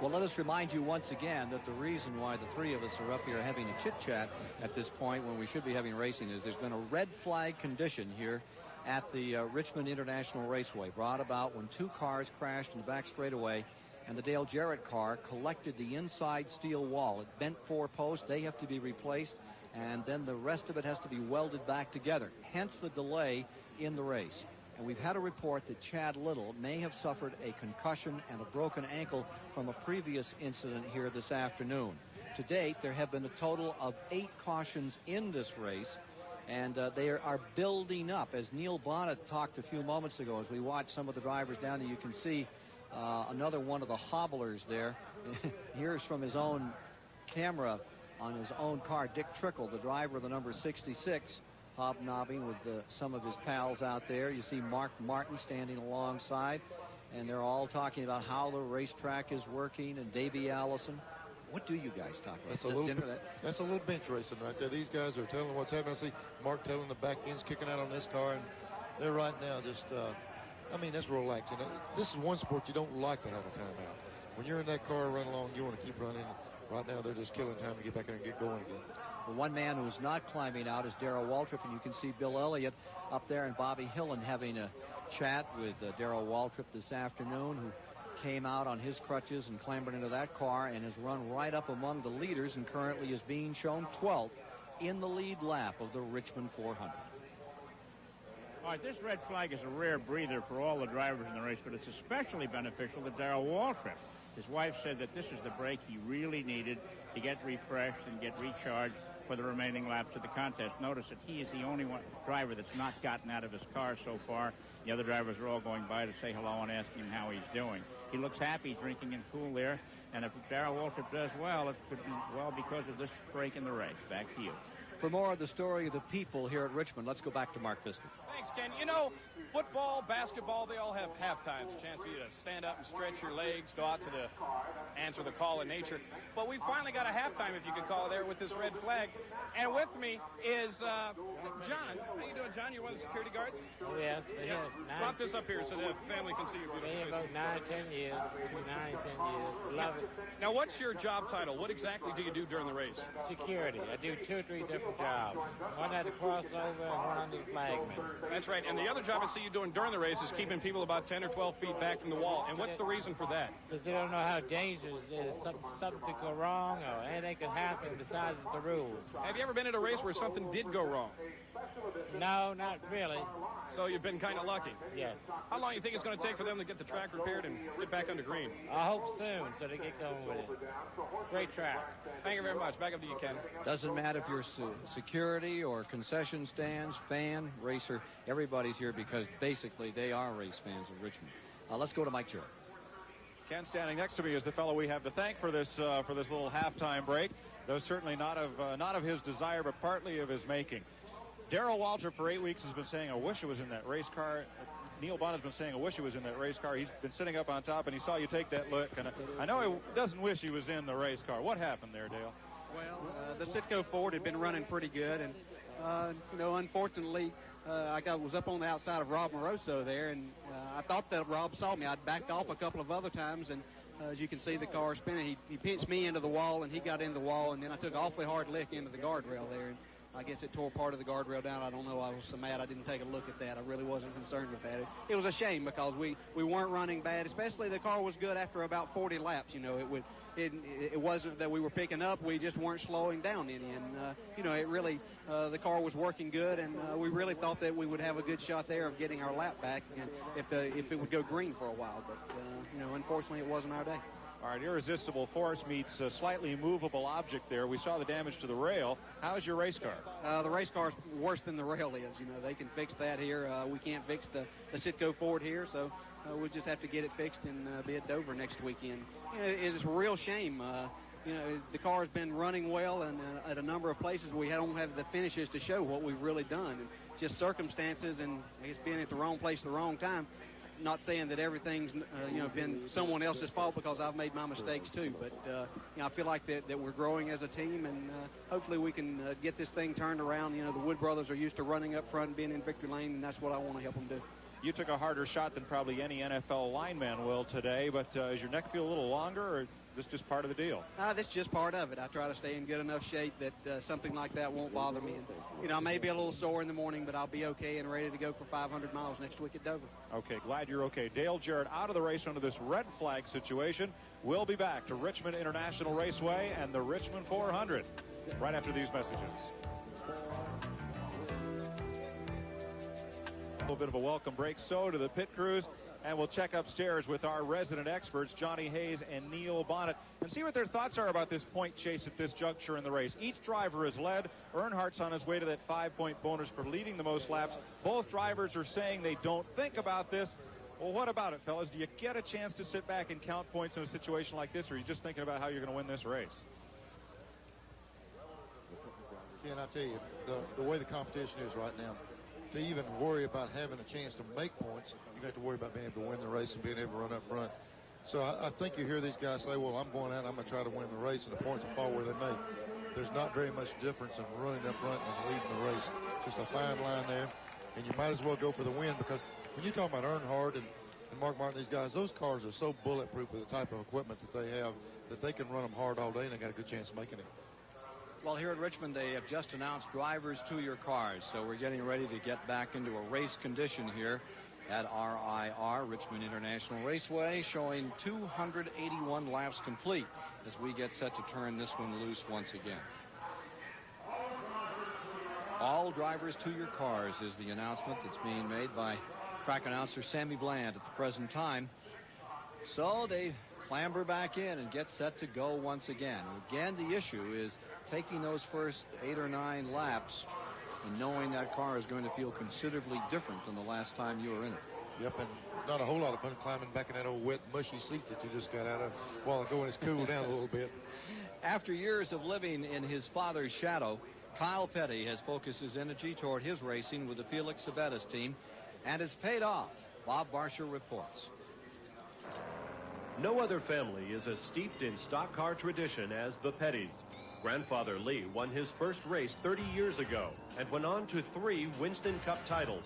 Well, let us remind you once again that the reason why the three of us are up here having a chit-chat at this point when we should be having racing is there's been a red flag condition here at the Richmond International Raceway, brought about when two cars crashed in the back straightaway, and the Dale Jarrett car collected the inside steel wall. It bent 4 posts. They have to be replaced, and then the rest of it has to be welded back together, hence the delay in the race. And we've had a report that Chad Little may have suffered a concussion and a broken ankle from a previous incident here this afternoon. To date, there have been a total of 8 cautions in this race, and they are building up. As Neil Bonnet talked a few moments ago, as we watched some of the drivers down there, you can see another one of the hobblers there. Here's from his own camera on his own car, Dick Trickle, the driver of the number 66, hobnobbing with some of his pals out there. You see Mark Martin standing alongside, and they're all talking about how the racetrack is working, and Davey Allison. What do you guys talk about? That's a little bench racing right there. These guys are telling what's happening. I see Mark telling the back end's kicking out on this car, and they're right now just, I mean, that's relaxing. This is one sport you don't like to have a timeout. When you're in that car running along, you want to keep running. Right now, they're just killing time to get back in and get going again. The one man who's not climbing out is Darrell Waltrip, and you can see Bill Elliott up there and Bobby Hillen having a chat with Darrell Waltrip this afternoon, who came out on his crutches and clambered into that car and has run right up among the leaders and currently is being shown 12th in the lead lap of the Richmond 400. All right, this red flag is a rare breather for all the drivers in the race, but it's especially beneficial to Darrell Waltrip. His wife said that this is the break he really needed to get refreshed and get recharged for the remaining laps of the contest. Notice that he is the only driver that's not gotten out of his car so far. The other drivers are all going by to say hello and asking him how he's doing. He looks happy drinking and cool there, and if Darrell Waltrip does well, it could be well because of this break in the race. Back to you. For more of the story of the people here at Richmond, let's go back to Mark Viston. Thanks, Ken. You know, football, basketball, they all have halftimes, a chance for you to stand up and stretch your legs, go out to answer the call of nature. But we finally got a halftime, if you could call it, there with this red flag. And with me is John. How you doing, John? You're one of the security guards? Oh, yes. Yeah. Bump this up here so the family can see your beautiful face. About 9 or 10 years. 9 or 10 years. Love it. Now, what's your job title? What exactly do you do during the race? Security. I do 2 or 3 different jobs. One at the crossover and one on the flagman. That's right. And the other job I see you doing during the race is keeping people about 10 or 12 feet back from the wall. And what's the reason for that? Because they don't know how dangerous it is. Something could go wrong or anything could happen besides the rules. Have you ever been at a race where something did go wrong? No, not really. So you've been kind of lucky? Yes. How long do you think it's going to take for them to get the track repaired and get back under green? I hope soon, so they get going with it. Great track. Thank you very much. Back up to you, Ken. Doesn't matter if you're security or concession stands, fan, racer, everybody's here because basically they are race fans of Richmond. Let's go to Mike Jarrett. Ken, standing next to me is the fellow we have to thank for this little halftime break. Though certainly not of his desire, but partly of his making. Darrell Waltrip for 8 weeks has been saying, I wish it was in that race car. Neil Bonnet's been saying, I wish he was in that race car. He's been sitting up on top, and he saw you take that look. And I know he doesn't wish he was in the race car. What happened there, Dale? Well, the Citgo Ford had been running pretty good, and, you know, unfortunately, I was up on the outside of Rob Moroso there, and I thought that Rob saw me. I'd backed off a couple of other times, and as you can see, the car spinning. He pinched me into the wall, and he got into the wall, and then I took an awfully hard lick into the guardrail there. And I guess it tore part of the guardrail down. I don't know. I was so mad I didn't take a look at that. I really wasn't concerned with that. It was a shame because we weren't running bad, especially the car was good after about 40 laps. You know, it wasn't that we were picking up. We just weren't slowing down any. And, you know, it really, the car was working good, and we really thought that we would have a good shot there of getting our lap back and if it would go green for a while. But, you know, unfortunately, it wasn't our day. All right, Irresistible Force meets a slightly movable object there. We saw the damage to the rail. How's your race car? The race car's worse than the rail is. You know, they can fix that here. We can't fix the Citgo Ford here, so we'll just have to get it fixed and be at Dover next weekend. You know, it's a real shame. You know, the car's been running well, and at a number of places we don't have the finishes to show what we've really done. And just circumstances and I guess being at the wrong place at the wrong time. Not saying that everything's you know, been someone else's fault because I've made my mistakes too, but you know, I feel like that we're growing as a team, and hopefully we can get this thing turned around. You know, the Wood brothers are used to running up front and being in victory lane, and that's what I want to help them do. You took a harder shot than probably any NFL lineman will today, but does your neck feel a little longer, or is this just part of the deal? This is just part of it. I try to stay in good enough shape that something like that won't bother me. And, you know, I may be a little sore in the morning, but I'll be okay and ready to go for 500 miles next week at Dover. Okay, glad you're okay. Dale Jarrett out of the race under this red flag situation. We'll be back to Richmond International Raceway and the Richmond 400 right after these messages. A little bit of a welcome break, so to the pit crews, and we'll check upstairs with our resident experts, Johnny Hayes and Neil Bonnet, and see what their thoughts are about this point chase at this juncture in the race. Each driver is led. Earnhardt's on his way to that 5-point bonus for leading the most laps. Both drivers are saying they don't think about this. Well, what about it, fellas? Do you get a chance to sit back and count points in a situation like this, or are you just thinking about how you're going to win this race? Ken, I tell you, the way the competition is right now, to even worry about having a chance to make points, you have to worry about being able to win the race and being able to run up front. So I think you hear these guys say, well, I'm going out, I'm going to try to win the race, and the points will fall where they may. There's not very much difference in running up front and leading the race. Just a fine line there, and you might as well go for the win, because when you talk about Earnhardt and Mark Martin, these guys, those cars are so bulletproof with the type of equipment that they have that they can run them hard all day, and they got a good chance of making it. Well, here at Richmond, they have just announced drivers to your cars, so we're getting ready to get back into a race condition here at RIR, Richmond International Raceway, showing 281 laps complete as we get set to turn this one loose once again. All drivers to your cars is the announcement that's being made by track announcer Sammy Bland at the present time. So they clamber back in and get set to go once again. Again, the issue is taking those first 8 or 9 laps and knowing that car is going to feel considerably different than the last time you were in it. Yep, and not a whole lot of fun climbing back in that old wet, mushy seat that you just got out of a while ago, and it's cooled down a little bit. After years of living in his father's shadow, Kyle Petty has focused his energy toward his racing with the Felix Sabattis team, and it's paid off. Bob Barsher reports. No other family is as steeped in stock car tradition as the Pettys. Grandfather Lee won his first race 30 years ago and went on to 3 Winston Cup titles.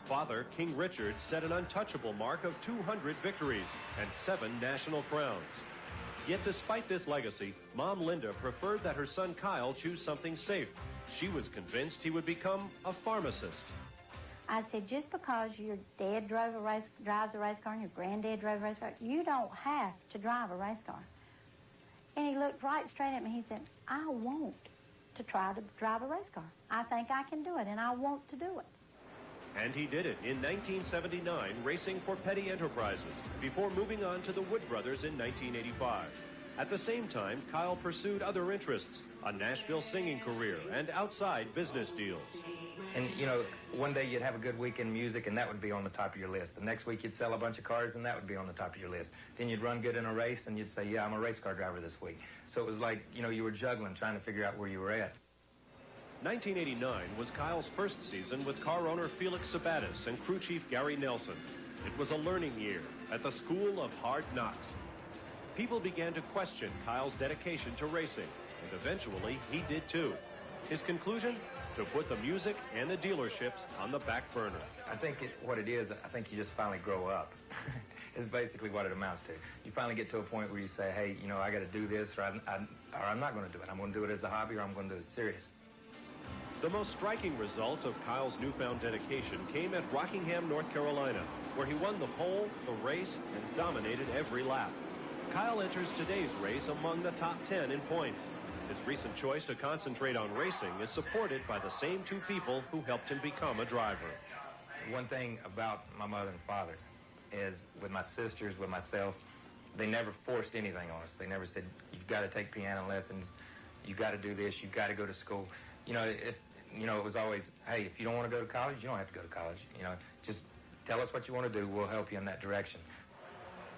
Father, King Richard, set an untouchable mark of 200 victories and 7 national crowns. Yet despite this legacy, Mom Linda preferred that her son Kyle choose something safe. She was convinced he would become a pharmacist. I said, just because your dad drives a race car and your granddad drove a race car, you don't have to drive a race car. And he looked right straight at me. He said, I want to try to drive a race car. I think I can do it, and I want to do it. And he did it in 1979, racing for Petty Enterprises, before moving on to the Wood brothers in 1985. At the same time, Kyle pursued other interests, a Nashville singing career, and outside business deals. And, you know, one day you'd have a good week in music, and that would be on the top of your list. The next week you'd sell a bunch of cars, and that would be on the top of your list. Then you'd run good in a race, and you'd say, yeah, I'm a race car driver this week. So it was like, you know, you were juggling, trying to figure out where you were at. 1989 was Kyle's first season with car owner Felix Sabatis and crew chief Gary Nelson. It was a learning year at the School of Hard Knocks. People began to question Kyle's dedication to racing, and eventually he did too. His conclusion? To put the music and the dealerships on the back burner. I think what it is, I think you just finally grow up. Is basically what it amounts to. You finally get to a point where you say, hey, you know, I got to do this, or I'm not going to do it. I'm going to do it as a hobby, or I'm going to do it serious. The most striking result of Kyle's newfound dedication came at Rockingham, North Carolina, where he won the pole, the race, and dominated every lap. Kyle enters today's race among the top 10 in points. His recent choice to concentrate on racing is supported by the same two people who helped him become a driver. One thing about my mother and father is, with my sisters, with myself, they never forced anything on us. They never said, you've got to take piano lessons, you've got to do this, you've got to go to school. You know, it was always, hey, if you don't want to go to college, you don't have to go to college. You know, just tell us what you want to do, we'll help you in that direction.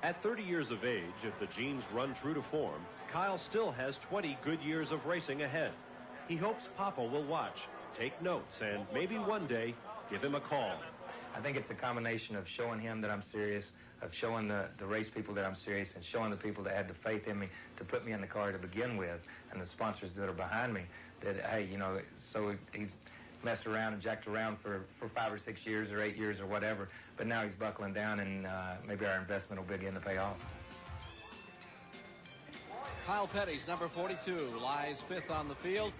At 30 years of age, if the genes run true to form, Kyle still has 20 good years of racing ahead. He hopes Papa will watch, take notes, and maybe one day give him a call. I think it's a combination of showing him that I'm serious, of showing the race people that I'm serious, and showing the people that had the faith in me to put me in the car to begin with, and the sponsors that are behind me, that, hey, you know, so he's messed around and jacked around for 5 or 6 years or 8 years or whatever, but now he's buckling down, and maybe our investment will begin to pay off. Kyle Petty's number 42 lies fifth on the field,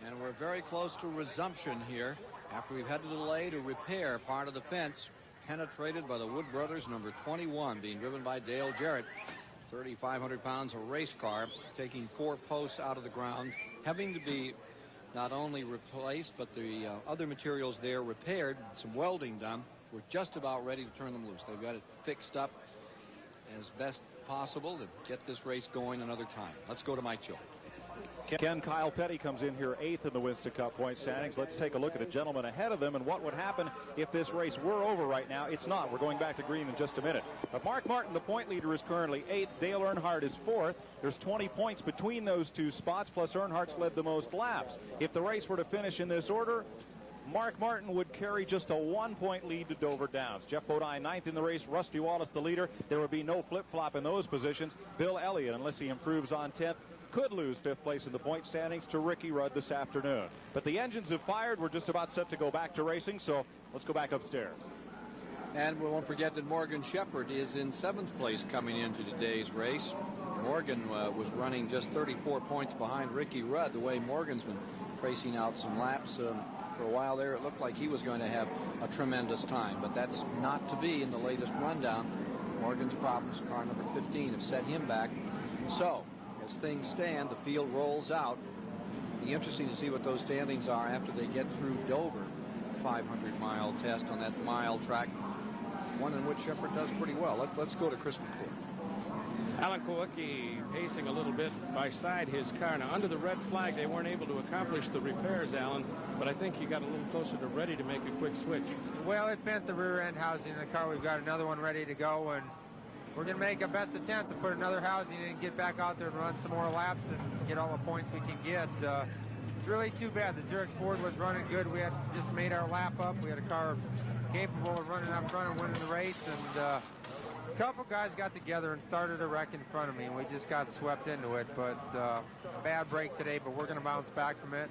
and we're very close to resumption here after we've had to delay to repair part of the fence penetrated by the Wood Brothers number 21, being driven by Dale Jarrett. 3,500 pounds of race car, taking 4 posts out of the ground, having to be not only replaced, but the other materials there repaired, some welding done. We're just about ready to turn them loose. They've got it fixed up as best possible to get this race going another time. Let's go to Mike Joe. Ken, Kyle Petty comes in here 8th in the Winston Cup point standings. Let's take a look at the gentleman ahead of them and what would happen if this race were over right now. It's not. We're going back to green in just a minute. But Mark Martin, the point leader, is currently 8th. Dale Earnhardt is 4th. There's 20 points between those two spots, plus Earnhardt's led the most laps. If the race were to finish in this order, Mark Martin would carry just a 1-point lead to Dover Downs. Jeff Bodine 9th in the race. Rusty Wallace the leader. There would be no flip-flop in those positions. Bill Elliott, unless he improves on 10th, could lose 5th place in the point standings to Ricky Rudd this afternoon. But the engines have fired. We're just about set to go back to racing, so let's go back upstairs. And we won't forget that Morgan Shepherd is in 7th place coming into today's race. Morgan was running just 34 points behind Ricky Rudd. The way Morgan's been tracing out some laps for a while there, it looked like he was going to have a tremendous time, but that's not to be in the latest rundown. Morgan's problems, car number 15, have set him back. So, as things stand, the field rolls out. It'll be interesting to see what those standings are after they get through Dover. 500-mile test on that mile track, one in which Shepherd does pretty well. Let's go to Chris McClure. Alan Kowicki pacing a little bit beside his car. Now, under the red flag, they weren't able to accomplish the repairs, Alan, but I think he got a little closer to ready to make a quick switch. Well, it bent the rear end housing in the car. We've got another one ready to go, and we're going to make a best attempt to put another housing in and get back out there and run some more laps and get all the points we can get. It's really too bad. The Zurich Ford was running good. We had just made our lap up. We had a car capable of running up front and winning the race, and a couple guys got together and started a wreck in front of me, and we just got swept into it. But bad break today, but we're going to bounce back from it.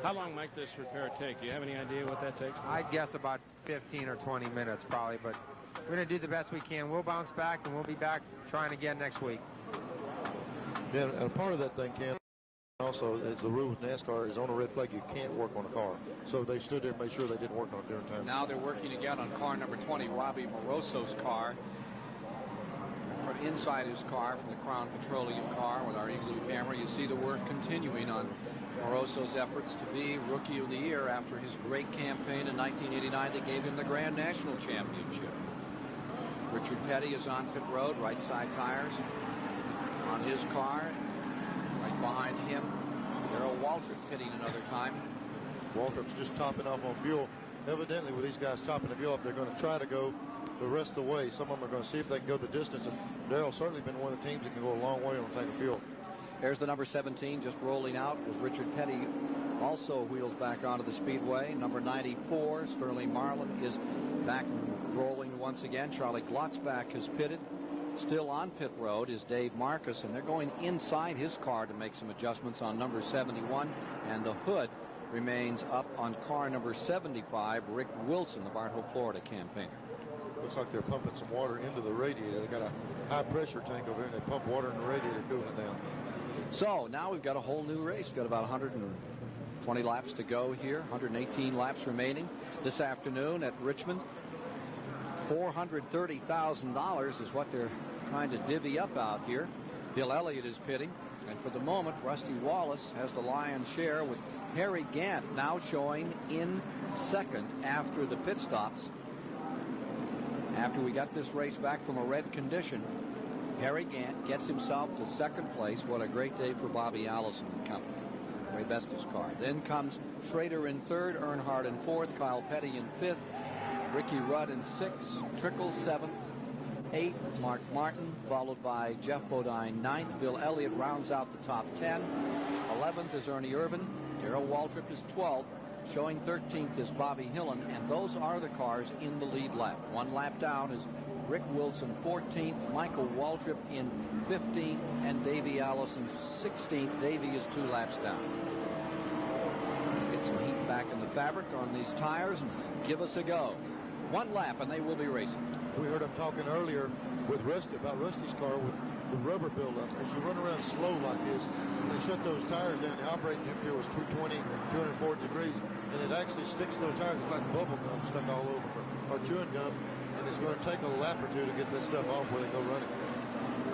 How long might this repair take? Do you have any idea what that takes? I'd guess about 15 or 20 minutes probably, but we're going to do the best we can. We'll bounce back, and we'll be back trying again next week. Yeah, and part of that thing, Ken, also is the rule with NASCAR is on a red flag you can't work on a car. So they stood there and made sure they didn't work on it during time. Now they're working again on car number 20, Robbie Moroso's car. From inside his car, from the Crown Petroleum car with our Igloo camera, you see the work continuing on Moroso's efforts to be Rookie of the Year after his great campaign in 1989 that gave him the Grand National Championship. Richard Petty is on pit road, right side tires on his car. Right behind him, Darrell Waltrip pitting another time. Waltrip's just topping off on fuel. Evidently, with these guys topping the fuel up, they're going to try to go the rest of the way. Some of them are going to see if they can go the distance, and Darrell's certainly been one of the teams that can go a long way on a tank of fuel. There's the number 17 just rolling out as Richard Petty also wheels back onto the speedway. Number 94, Sterling Marlin, is back rolling once again. Charlie Glotzback has pitted. Still on pit road is Dave Marcus, and they're going inside his car to make some adjustments on number 71, and the hood remains up on car number 75, Rick Wilson, the Bartow, Florida campaigner. Looks like they're pumping some water into the radiator. They got a high pressure tank over here, and they pump water in the radiator, cooling it down. So now we've got a whole new race. We've got about 120 laps to go here, 118 laps remaining this afternoon at Richmond. $430,000 is what they're trying to divvy up out here. Bill Elliott is pitting, and for the moment, Rusty Wallace has the lion's share, with Harry Gant now showing in second after the pit stops. After we got this race back from a red condition, Harry Gant gets himself to second place. What a great day for Bobby Allison and company. Ray Besta's car. Then comes Schrader in third, Earnhardt in fourth, Kyle Petty in fifth, Ricky Rudd in sixth, Trickle seventh, eighth, Mark Martin, followed by Jeff Bodine ninth. Bill Elliott rounds out the top 10. 11th is Ernie Irvin. Darrell Waltrip is 12th. Showing 13th is Bobby Hillen, and those are the cars in the lead lap. One lap down is Rick Wilson 14th, Michael Waltrip in 15th, and Davey Allison 16th. Davey is 2 laps down. Let's get some heat back in the fabric on these tires and give us a go. 1 lap and they will be racing. We heard him talking earlier with Rusty about Rusty's car with the rubber buildup. As you run around slow like this, they shut those tires down. The operating temperature was 220, 240 degrees, and it actually sticks to those tires like bubble gum stuck all over, or chewing gum, and it's going to take a lap or two to get this stuff off where they go running.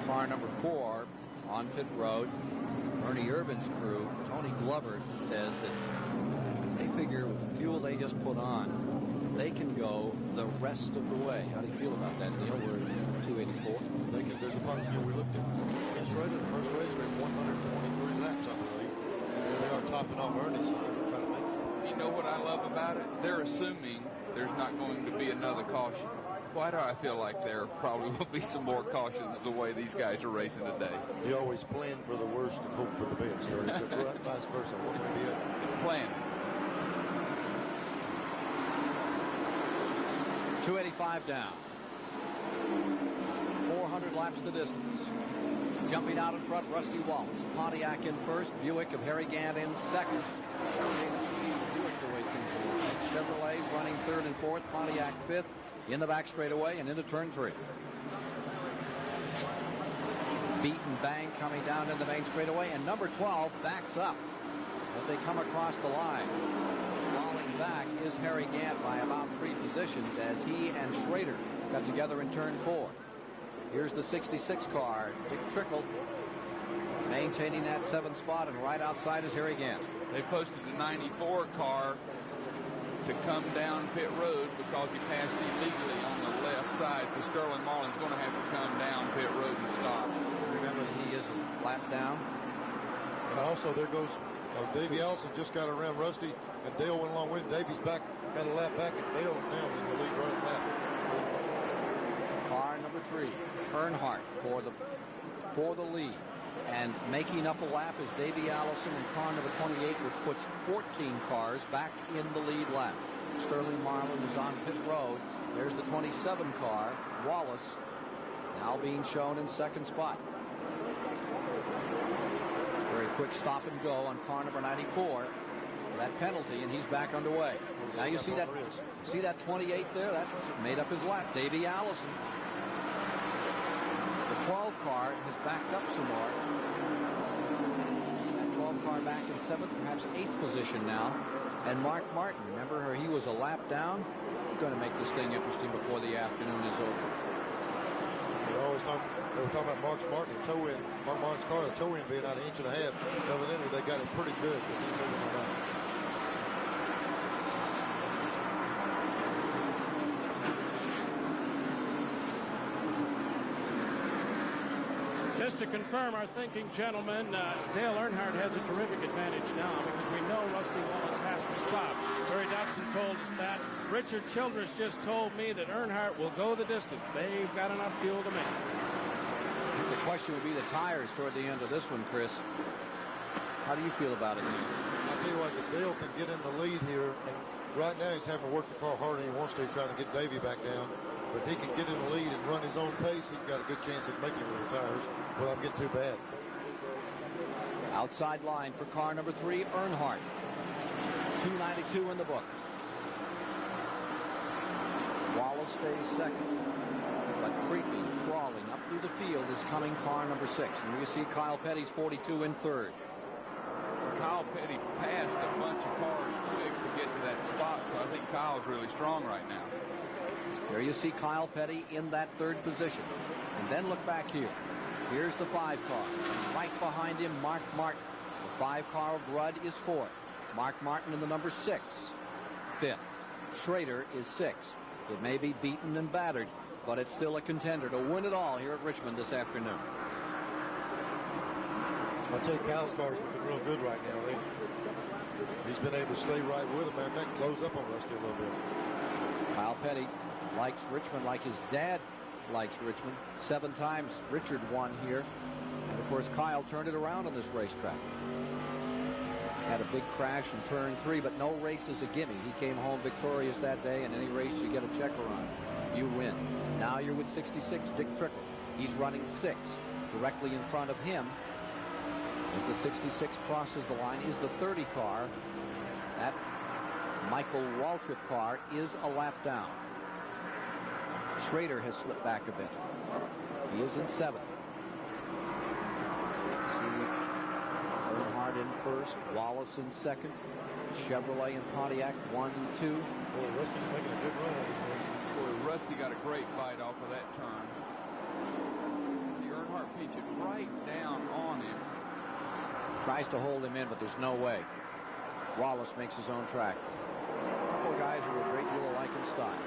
Car number 4 on pit road, Ernie Irvin's crew. Tony Glover says that they figure with the fuel they just put on, they can go the rest of the way. How do you feel about that, Neil? We're at 284. There's a possibility. We looked at against Schrader, the first race, we had 123 laps, I believe. And here they are topping off Ernie, so they're trying to make it. You know what I love about it? They're assuming there's not going to be another caution. Why do I feel like there probably will be some more cautions the way these guys are racing today? You always plan for the worst and hope for the best, or is it vice versa, one way or the other? It's planning. 285 down. 400 laps the distance. Jumping out in front, Rusty Wallace. Pontiac in first. Buick of Harry Gant in second. Buick the way things are. Chevrolet's running third and fourth. Pontiac fifth. In the back straightaway and into turn 3. Beat and bang coming down in the main straightaway, and number 12 backs up as they come across the line. Falling back is Harry Gant by about 3 positions as he and Schrader got together in turn 4. Here's the 66 car, Dick Trickle, maintaining that 7th spot, and right outside is Harry Gant. They posted the 94 car to come down pit road because he passed illegally on the left side, so Sterling Marlin's going to have to come down pit road and stop. Remember that he is a lap down. And also there goes Davey Allison just got around Rusty, and Dale went along with him. Davey's back, got a lap back, and Dale is now in the lead right lap. Car number 3, Earnhardt for the lead. And making up a lap is Davey Allison in car number 28, which puts 14 cars back in the lead lap. Sterling Marlin is on pit road. There's the 27 car, Wallace, now being shown in 2nd spot. Very quick stop and go on car number 94 for that penalty, and he's back underway. Now you see that 28 there? That's made up his lap. Davey Allison. The 12 car has backed up some more. That 12 car back in 7th, perhaps 8th position now. And Mark Martin, remember he was a lap down? He's going to make this thing interesting before the afternoon is over. They were talking about Mark Martin's car, the toe end being out 1.5 inches. Evidently they got it pretty good because he's moving on that. Just to confirm our thinking, gentlemen, Dale Earnhardt has a terrific advantage now because we know Rusty Wallace has to stop. Barry Dodson told us that. Richard Childress just told me that Earnhardt will go the distance. They've got enough fuel to make it. The question would be the tires toward the end of this one, Chris. How do you feel about it, Neil? I'll tell you what, if Dale can get in the lead here, and right now he's having to work the car harder than he wants to, trying to get Davey back down. But if he can get in the lead and run his own pace, he's got a good chance of making it with the tires without getting too bad. Outside line for car number 3, Earnhardt. 2:92 in the book. Wallace stays second, but creeping, crawling up through the field is coming car number 6. And you see Kyle Petty's 42 in third. Kyle Petty passed a bunch of cars quick to get to that spot, so I think Kyle's really strong right now. There you see Kyle Petty in that third position. And then look back here. Here's the 5 car. And right behind him, Mark Martin. The 5 car of Rudd is 4th. Mark Martin in the number 6. 5th. Schrader is 6th. It may be beaten and battered, but it's still a contender to win it all here at Richmond this afternoon. I'll tell you, Kyle's car's looking real good right now. He's been able to stay right with him. Matter of fact, close up on Rusty a little bit. Kyle Petty likes Richmond like his dad likes Richmond. 7 times Richard won here. And of course, Kyle turned it around on this racetrack. Had a big crash in turn 3, but no race is a gimme. He came home victorious that day, and any race you get a checker on, you win. Now you're with 66, Dick Trickle. He's running 6. Directly in front of him, as the 66 crosses the line, is the 30 car. That Michael Waltrip car is a lap down. Schrader has slipped back a bit. He is in 7th. Earnhardt in 1st, Wallace in 2nd, Chevrolet and Pontiac 1 and 2. Boy, Rusty's making a good run. Boy, Rusty got a great fight off of that turn. See Earnhardt pitch it right down on him. Tries to hold him in, but there's no way. Wallace makes his own track. A couple of guys who are a great deal alike in style.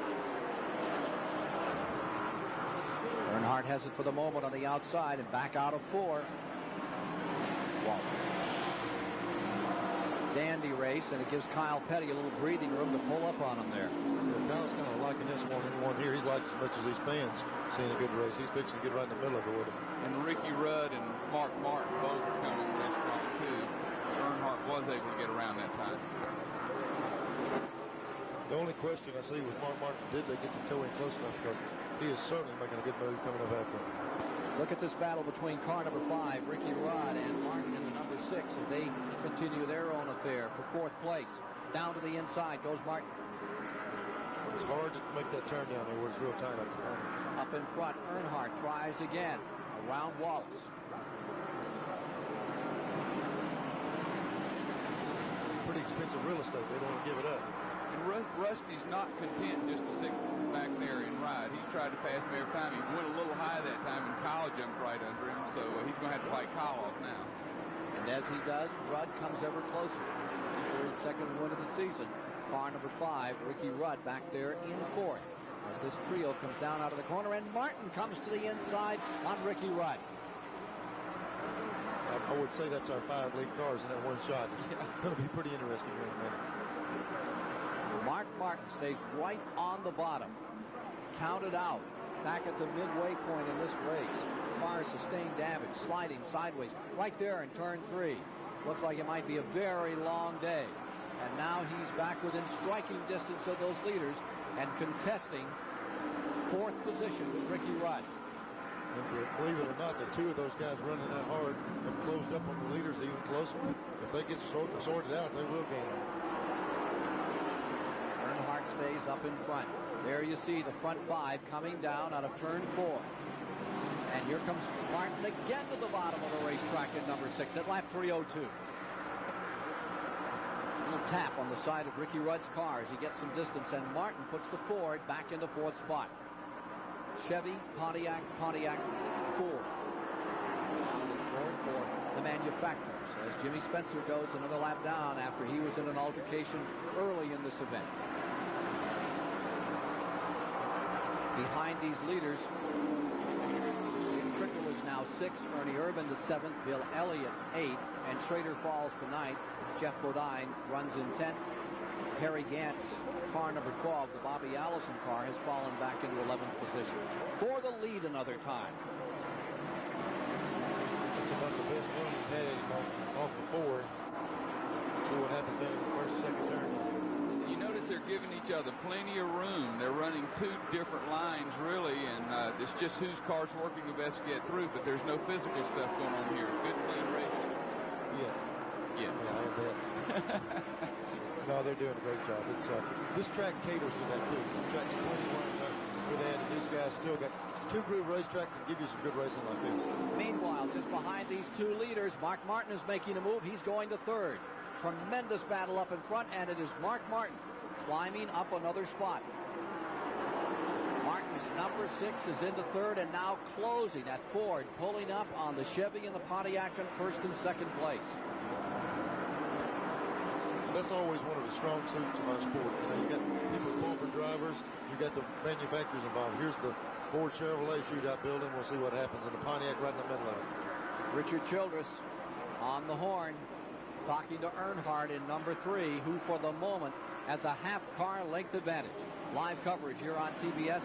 Earnhardt has it for the moment on the outside and back out of 4. Wallace. Dandy race, and it gives Kyle Petty a little breathing room to pull up on him there. Yeah, Kyle's kind of liking this one here. He's like as much as these fans seeing a good race. He's fixing to get right in the middle of it with him. And Ricky Rudd and Mark Martin both are coming real strong too. Earnhardt was able to get around that time. The only question I see with Mark Martin, did they get the toe in close enough? Because he is certainly making a good move coming up after him. Look at this battle between car number 5, Ricky Rudd, and Martin in the number 6, and they continue their own affair for 4th place. Down to the inside goes Martin. It's hard to make that turn down there where it's real tight up the corner. Up in front, Earnhardt tries again around Wallace. Pretty expensive real estate. They don't want to give it up. And Rusty's not content just to sit back there and ride. He's tried to pass him every time. He went a little high that time, and Kyle jumped right under him, so he's going to have to fight Kyle off now. And as he does, Rudd comes ever closer for his 2nd win of the season. Car number 5, Ricky Rudd, back there in 4th. As this trio comes down out of the corner, and Martin comes to the inside on Ricky Rudd. I would say that's our 5 lead cars in that one shot. It's going to be pretty interesting here in a minute. Mark Martin stays right on the bottom. Counted out. Back at the midway point in this race. Car sustained damage. Sliding sideways. Right there in turn 3. Looks like it might be a very long day. And now he's back within striking distance of those leaders and contesting 4th position with Ricky Rudd. And believe it or not, the 2 of those guys running that hard have closed up on the leaders even closer. If they get sorted out, they will gain them. Earnhardt stays up in front. There you see the front 5 coming down out of turn 4. And here comes Martin again to the bottom of the racetrack in number 6 at lap 3:02. Little tap on the side of Ricky Rudd's car as he gets some distance, and Martin puts the Ford back into 4th spot. Chevy, Pontiac, Ford. For the manufacturers as Jimmy Spencer goes another lap down after he was in an altercation early in this event. Behind these leaders, Trickle is now 6th, Ernie Irvin the 7th, Bill Elliott 8th, and Schrader falls to 9th. Jeff Bodine runs in 10th. Harry Gantz, car number 12, the Bobby Allison car, has fallen back into 11th position. For the lead another time. That's about the best run he's had off the Ford. See what happens then in the first and second turn. You notice they're giving each other plenty of room. They're running two different lines, really, and it's just whose car's working the best to get through, but there's no physical stuff going on here. Good, clean racing. Yeah, I bet. No, they're doing a great job. It's this track caters to that, too. The track's plenty lined up for that, and these guys still got two-groove racetrack can give you some good racing like this. Meanwhile, just behind these two leaders, Mark Martin is making a move. He's going to third. Tremendous battle up in front, and it is Mark Martin climbing up another spot. Martin's number 6 is into third and now closing at Ford, pulling up on the Chevy and the Pontiac in first and second place. That's always one of the strong suits of our sport. You know, you got people pulling for drivers, you got the manufacturers involved. Here's the Ford Chevrolet shootout building. We'll see what happens in the Pontiac right in the middle of it. Richard Childress on the horn, talking to Earnhardt in number 3, who for the moment has a half-car length advantage. Live coverage here on TBS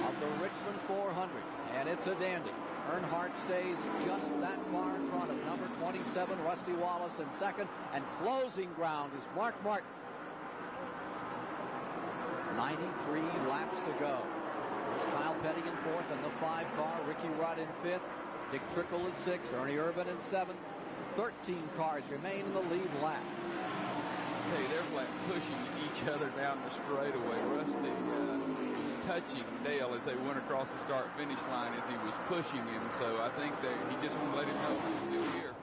of the Richmond 400, and it's a dandy. Earnhardt stays just that far in front of number 27, Rusty Wallace, in second, and closing ground is Mark Martin. 93 laps to go. There's Kyle Petty in fourth in the 5 car, Ricky Rudd in fifth, Dick Trickle in sixth, Ernie Irvin in seventh. 13 cars remain in the lead lap. Hey, they're like pushing each other down the straightaway. Rusty was touching Dale as they went across the start-finish line as he was pushing him. So I think he just wanted to let him know he was still here.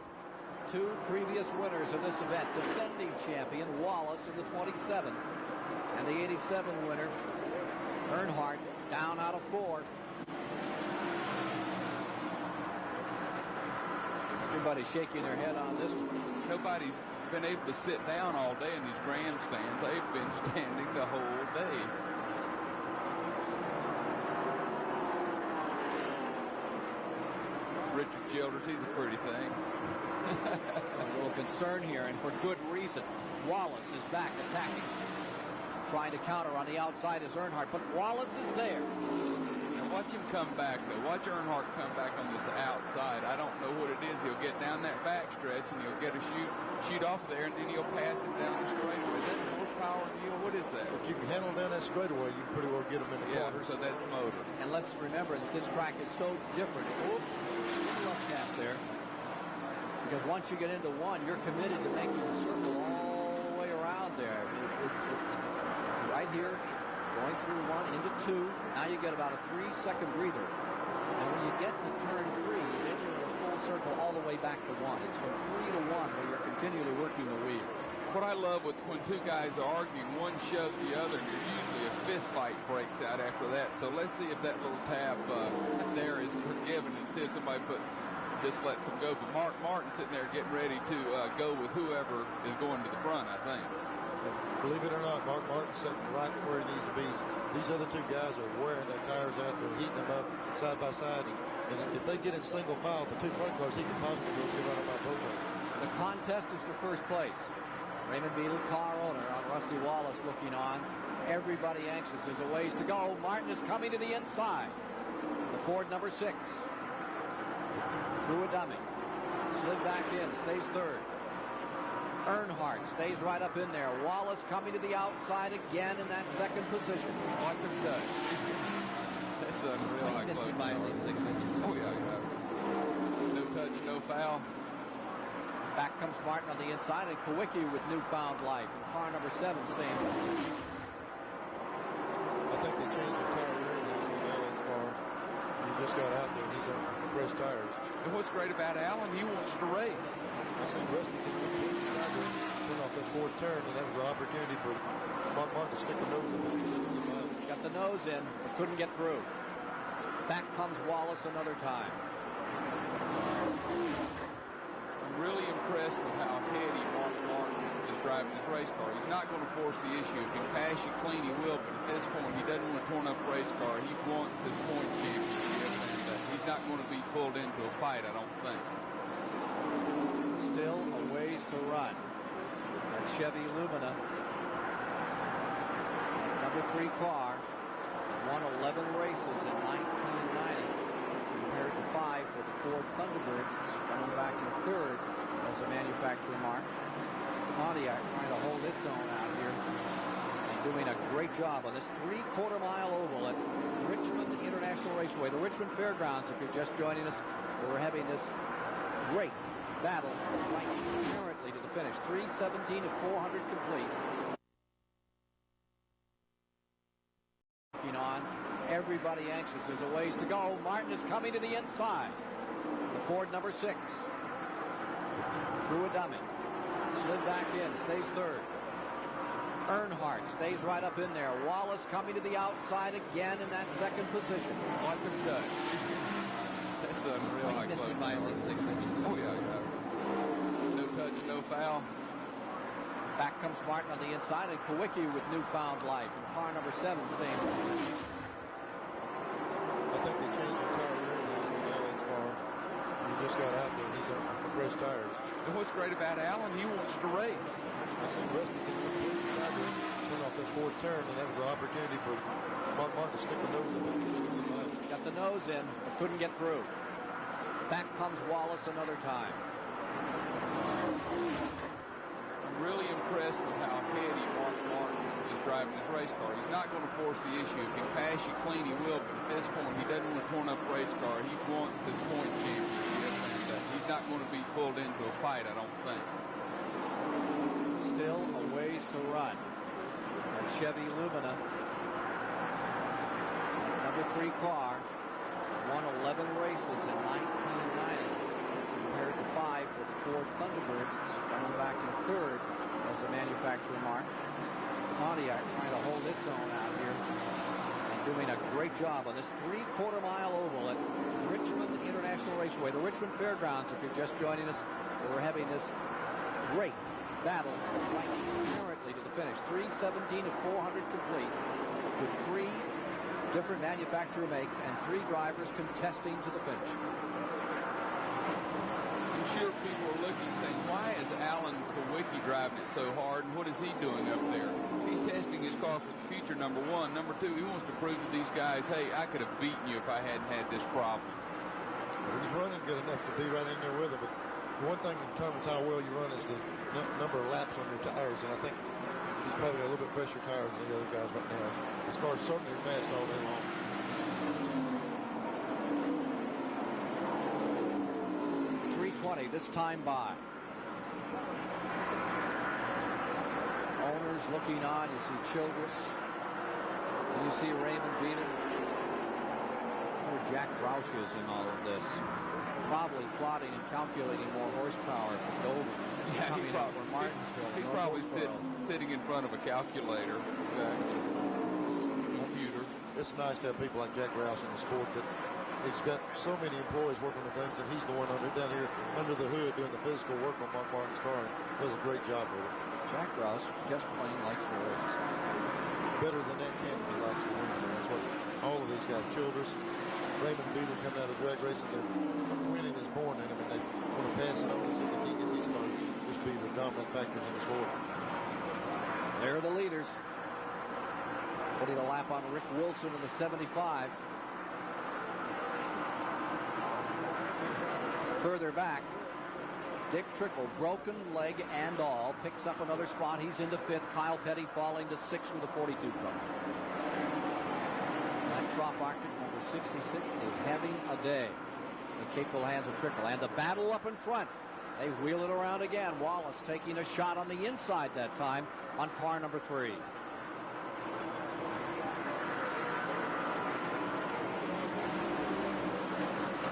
2 previous winners of this event, defending champion Wallace in the 27, and the 87 winner Earnhardt, down out of 4. Everybody shaking their head on this one. Nobody's been able to sit down all day in these grandstands. They've been standing the whole day. Richard Childress, he's a pretty thing. A little concern here, and for good reason. Wallace is back attacking. Trying to counter on the outside is Earnhardt, but Wallace is there. Watch him come back, though. Watch Earnhardt come back on this outside. I don't know what it is. He'll get down that back stretch, and he'll get a shoot off there, and then he'll pass it down the straightaway. Is that horsepower deal? What is that? If you can handle down that straightaway, you can pretty well get him in the corners. So that's motor. And let's remember that this track is so different. Rough tap there. Because once you get into one, you're committed to making the circle all the way around there. It's right here. Going through 1 into 2. Now you get about a 3-second breather. And when you get to turn 3, then you're in a full circle all the way back to 1. It's from 3 to 1 where you're continually working the wheel. What I love with when two guys are arguing, one shoves the other, and there's usually a fist fight breaks out after that. So let's see if that little tab there is forgiven and see if somebody just lets him go. But Mark Martin sitting there getting ready to go with whoever is going to the front, I think. Believe it or not, Mark Martin's sitting right where he needs to be. These other two guys are wearing their tires out there, heating them up side by side. And if they get in single file, the 2 front cars, he can possibly go get run by both of them. The contest is for first place. Raymond Beadle, car owner, on Rusty Wallace looking on. Everybody anxious. There's a ways to go. Martin is coming to the inside. The Ford number 6. Through a dummy. Slid back in, stays third. Earnhardt stays right up in there. Wallace coming to the outside again in that second position. Watch him touch. That's unreal. He missed him by only 6 inches. Oh, yeah. No touch, no foul. Back comes Martin on the inside, and Kawicki with newfound life. And car number 7 staying. I think they changed the tire rear in Allen's car. He just got out there, and he's on fresh tires. And what's great about Allen, he wants to race. I think Rusty can completely turn off that 4th turn, and that was an opportunity for Mark Martin to stick the nose in it. Got the nose in, but couldn't get through. Back comes Wallace another time. I'm really impressed with how heady Mark Martin is driving his race car. He's not going to force the issue. If he can pass you clean, he will, but at this point, he doesn't want to torn up a race car. He wants his point championship, and he's not going to be pulled into a fight, I don't think. Still a ways to run. That Chevy Lumina, number 3 car, won 11 races in 1990 compared to 5 for the Ford Thunderbird. It's running back in 3rd. The as a manufacturer mark. Pontiac trying to hold its own out here and doing a great job on this 3/4 mile oval at Richmond International Raceway, the Richmond Fairgrounds. If you're just joining us, we're having this great battle right apparently to the finish. 3:17 of 400 complete. On everybody anxious. There's a ways to go. Martin is coming to the inside. The Ford number 6 through a dummy, slid back in, stays third. Earnhardt stays right up in there. Wallace coming to the outside again in that second position. Watch him touch. That's unreal. He missed him by only 6 inches. Oh yeah, no touch, no foul. Back comes Martin on the inside, and Kawicki with newfound life. And car number 7 staying. I think they changed the tire now from Allen's car. He just got out there, and he's on fresh tires. And what's great about Allen, he wants to race. I see Rusty get completely sideways, turn off that fourth turn, and that was an opportunity for Mark Martin to stick the nose in it. Got the nose in, but couldn't get through. Back comes Wallace another time. I'm really impressed with how heady Mark Martin is driving this race car. He's not going to force the issue. If he pass you clean, he will, but at this point, he doesn't want to torn up a race car. He wants his point championship, and he's not going to be pulled into a fight, I don't think. Still a ways to run. And Chevy Lumina, number 3 car, won 11 races in 1990 compared to 5 for the Ford Thunderbird. It's coming back in third as a manufacturer mark. Pontiac trying to hold its own out here and doing a great job on this 3/4 mile oval at Richmond International Raceway, the Richmond Fairgrounds. If you're just joining us, we're having this great battle right apparently to the finish. 3:17 of 400 complete with 3 different manufacturer makes and 3 drivers contesting to the finish. I'm sure people are looking saying, why is Alan Kawicki driving it so hard, and what is he doing up there? He's testing his car for the future, number 1. Number 2, he wants to prove to these guys, hey, I could have beaten you if I hadn't had this problem. Well, he's running good enough to be right in there with him, but the one thing that determines how well you run is the number of laps on your tires, and I think he's probably got a little bit fresher tires than the other guys right now. His car's certainly fast all day long. 3:20 this time by. Owners looking on. You see Childress. And you see Raymond Beaton. Where Jack Roush is in all of this. Probably plotting and calculating more horsepower for Dover. Yeah, he's probably sitting in front of a calculator. Computer. It's nice to have people like Jack Roush in the sport that he's got so many employees working on things, and he's the one down here under the hood doing the physical work on Mark Martin's car, and does a great job with it. Jack Roush just plain likes to race. Better than that can be, likes to win. That's what all of these guys, Childress, Raymond Beaton, coming out of the drag racing, winning is born in them, and they want to pass it on so they can get these cars just be the dominant factors in the sport. They're the leaders. Putting a lap on Rick Wilson in the 75. Further back, Dick Trickle, broken leg and all, picks up another spot. He's into 5th. Kyle Petty falling to 6th with a 42 points. That Trop Arctic number 66 is having a day. The capable hands of Trickle, and the battle up in front. They wheel it around again. Wallace taking a shot on the inside that time on car number 3.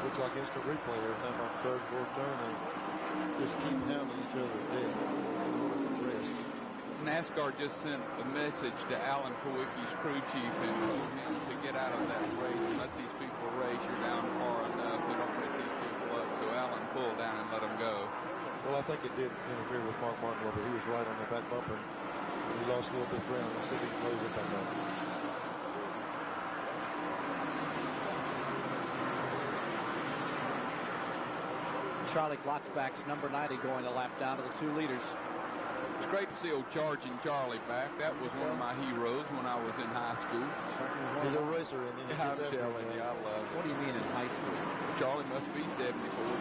Looks like instant replay every time on 3rd, 4th turn. They just keep hounding each other dead. NASCAR just sent a message to Alan Kawicki's crew chief and told him to get out of that race and let these people race. You're down far enough, so don't mess these people up. So Alan pulled down and let them go. Well, I think it did interfere with Mark Martin a little bit. He was right on the back bumper, and he lost a little bit of ground. Let's see if he can close it back up. Charlie Klotzbach's number 90 going a lap down to the 2 leaders. It's great to see old Charging Charlie back. That was one of my heroes when I was in high school. He's a racer, and I'm telling you, I love What do you mean in high school? Charlie must be 74,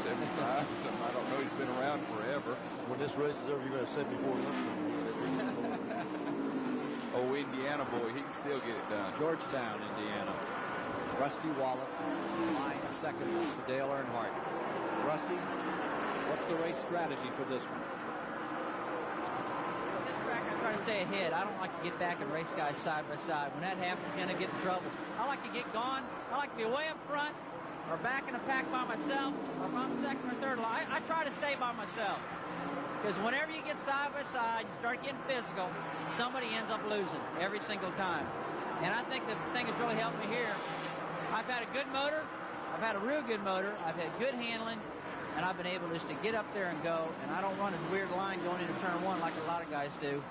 75, something. I don't know. He's been around forever. When this race is over, you're going to have 74 left. Oh, Indiana boy, he can still get it done. Georgetown, Indiana. Rusty Wallace flying second for Dale Earnhardt. Rusty, what's the race strategy for this one? This track, I try to stay ahead. I don't like to get back and race guys side by side. When that happens, you're going to get in trouble. I like to get gone. I like to be way up front or back in the pack by myself. Or if I'm second or third, I try to stay by myself. Because whenever you get side by side, you start getting physical, somebody ends up losing every single time. And I think the thing that's really helped me here, I've had a good motor. I've had a real good motor. I've had good handling. And I've been able just to get up there and go. And I don't run a weird line going into turn one like a lot of guys do.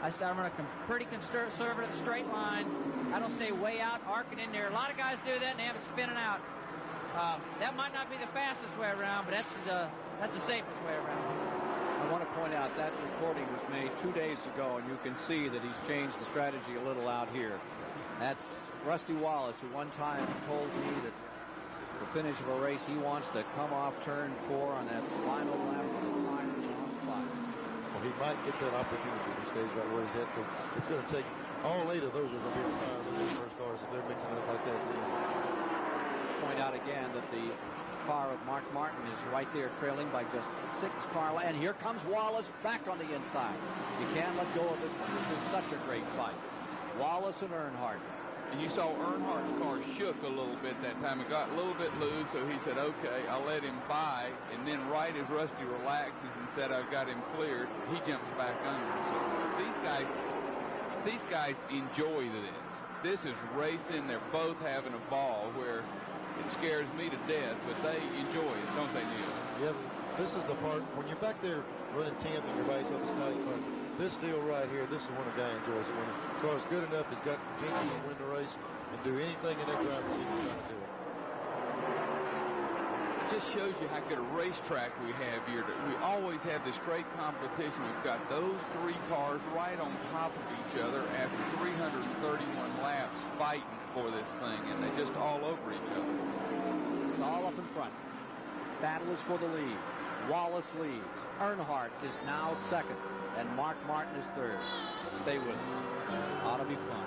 I run a pretty conservative straight line. I don't stay way out, arcing in there. A lot of guys do that and they have it spinning out. That might not be the fastest way around, but that's the safest way around. I want to point out that recording was made 2 days ago, and you can see that he's changed the strategy a little out here. That's Rusty Wallace, who one time told me that the finish of a race, he wants to come off turn 4 on that final lap of the tires on fire. Well, he might get that opportunity if he stays right where he's at, but it's going to take all 8 of those are going to be on fire. Those first cars, if they're mixing it up like that. Point out again that the car of Mark Martin is right there trailing by just 6 car lengths. And here comes Wallace back on the inside. You can't let go of this one. This is such a great fight. Wallace and Earnhardt. And you saw Earnhardt's car shook a little bit that time. It got a little bit loose, so he said, okay, I'll let him by. And then right as Rusty relaxes and said, I've got him cleared, he jumps back under. So these guys enjoy this. This is racing. They're both having a ball where it scares me to death, but they enjoy it, don't they, Neil? Yep. This is the part, when you're back there running 10th and your base up a starting car, this deal right here, this is when a guy enjoys it. When the car's good enough, he's got potential to win the race and do anything in that driver's seat he's trying to do it. It just shows you how good a racetrack we have here. We always have this great competition. We've got those 3 cars right on top of each other after 331 laps fighting for this thing, and they're just all over each other. It's all up in front. Battle is for the lead. Wallace leads. Earnhardt is now second, and Mark Martin is third. Stay with us. Ought to be fun.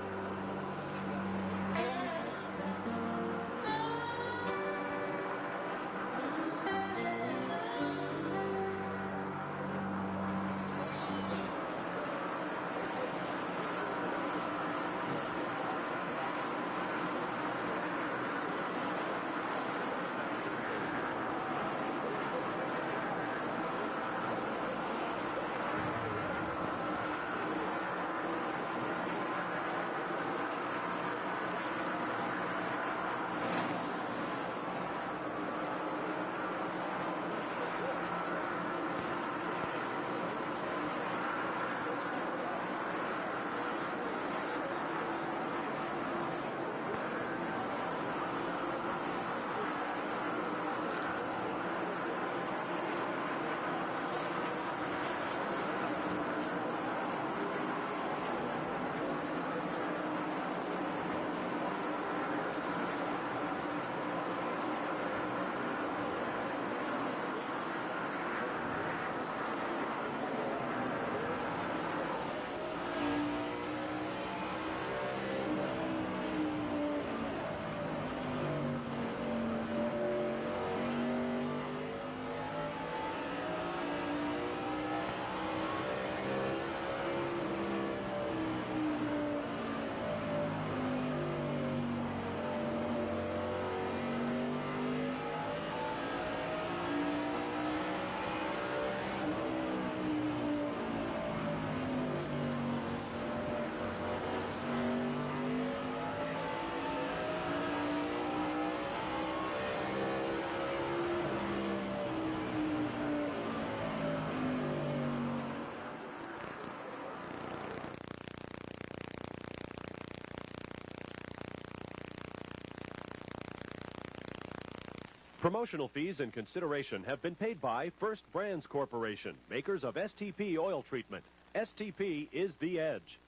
Promotional fees and consideration have been paid by First Brands Corporation, makers of STP oil treatment. STP is the edge.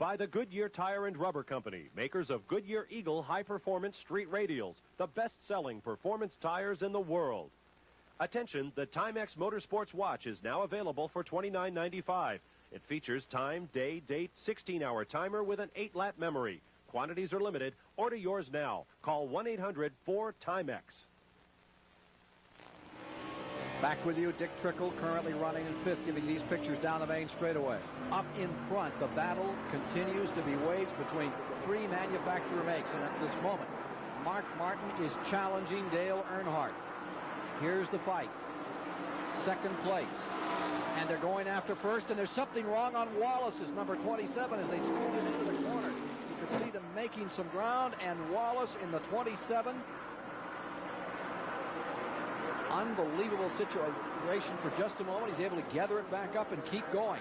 by the Goodyear Tire and Rubber Company, makers of Goodyear Eagle high-performance street radials, the best-selling performance tires in the world. Attention, the Timex Motorsports watch is now available for $29.95. It features time, day, date, 16-hour timer with an 8-lap memory. Quantities are limited. Order yours now. Call 1-800-4TIMEX. Back with you, Dick Trickle, currently running in fifth, giving these pictures down the main straightaway. Up in front, the battle continues to be waged between three manufacturer makes, and at this moment, Mark Martin is challenging Dale Earnhardt. Here's the fight. Second place. And they're going after first, and there's something wrong on Wallace's number 27 as they scoot him into the corner. You could see them making some ground, and Wallace in the 27. Unbelievable situation for just a moment. He's able to gather it back up and keep going.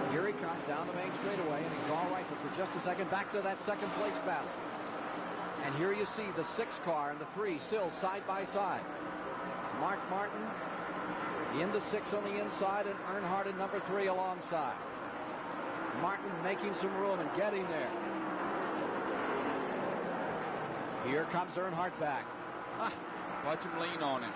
Here he comes down the main straightaway, and he's all right, but for just a second, back to that second place battle. And here you see the 6 car and the 3 still side by side. Mark Martin in the 6 on the inside, and Earnhardt in number 3 alongside. Martin making some room and getting there. Here comes Earnhardt back. Watch him lean on him.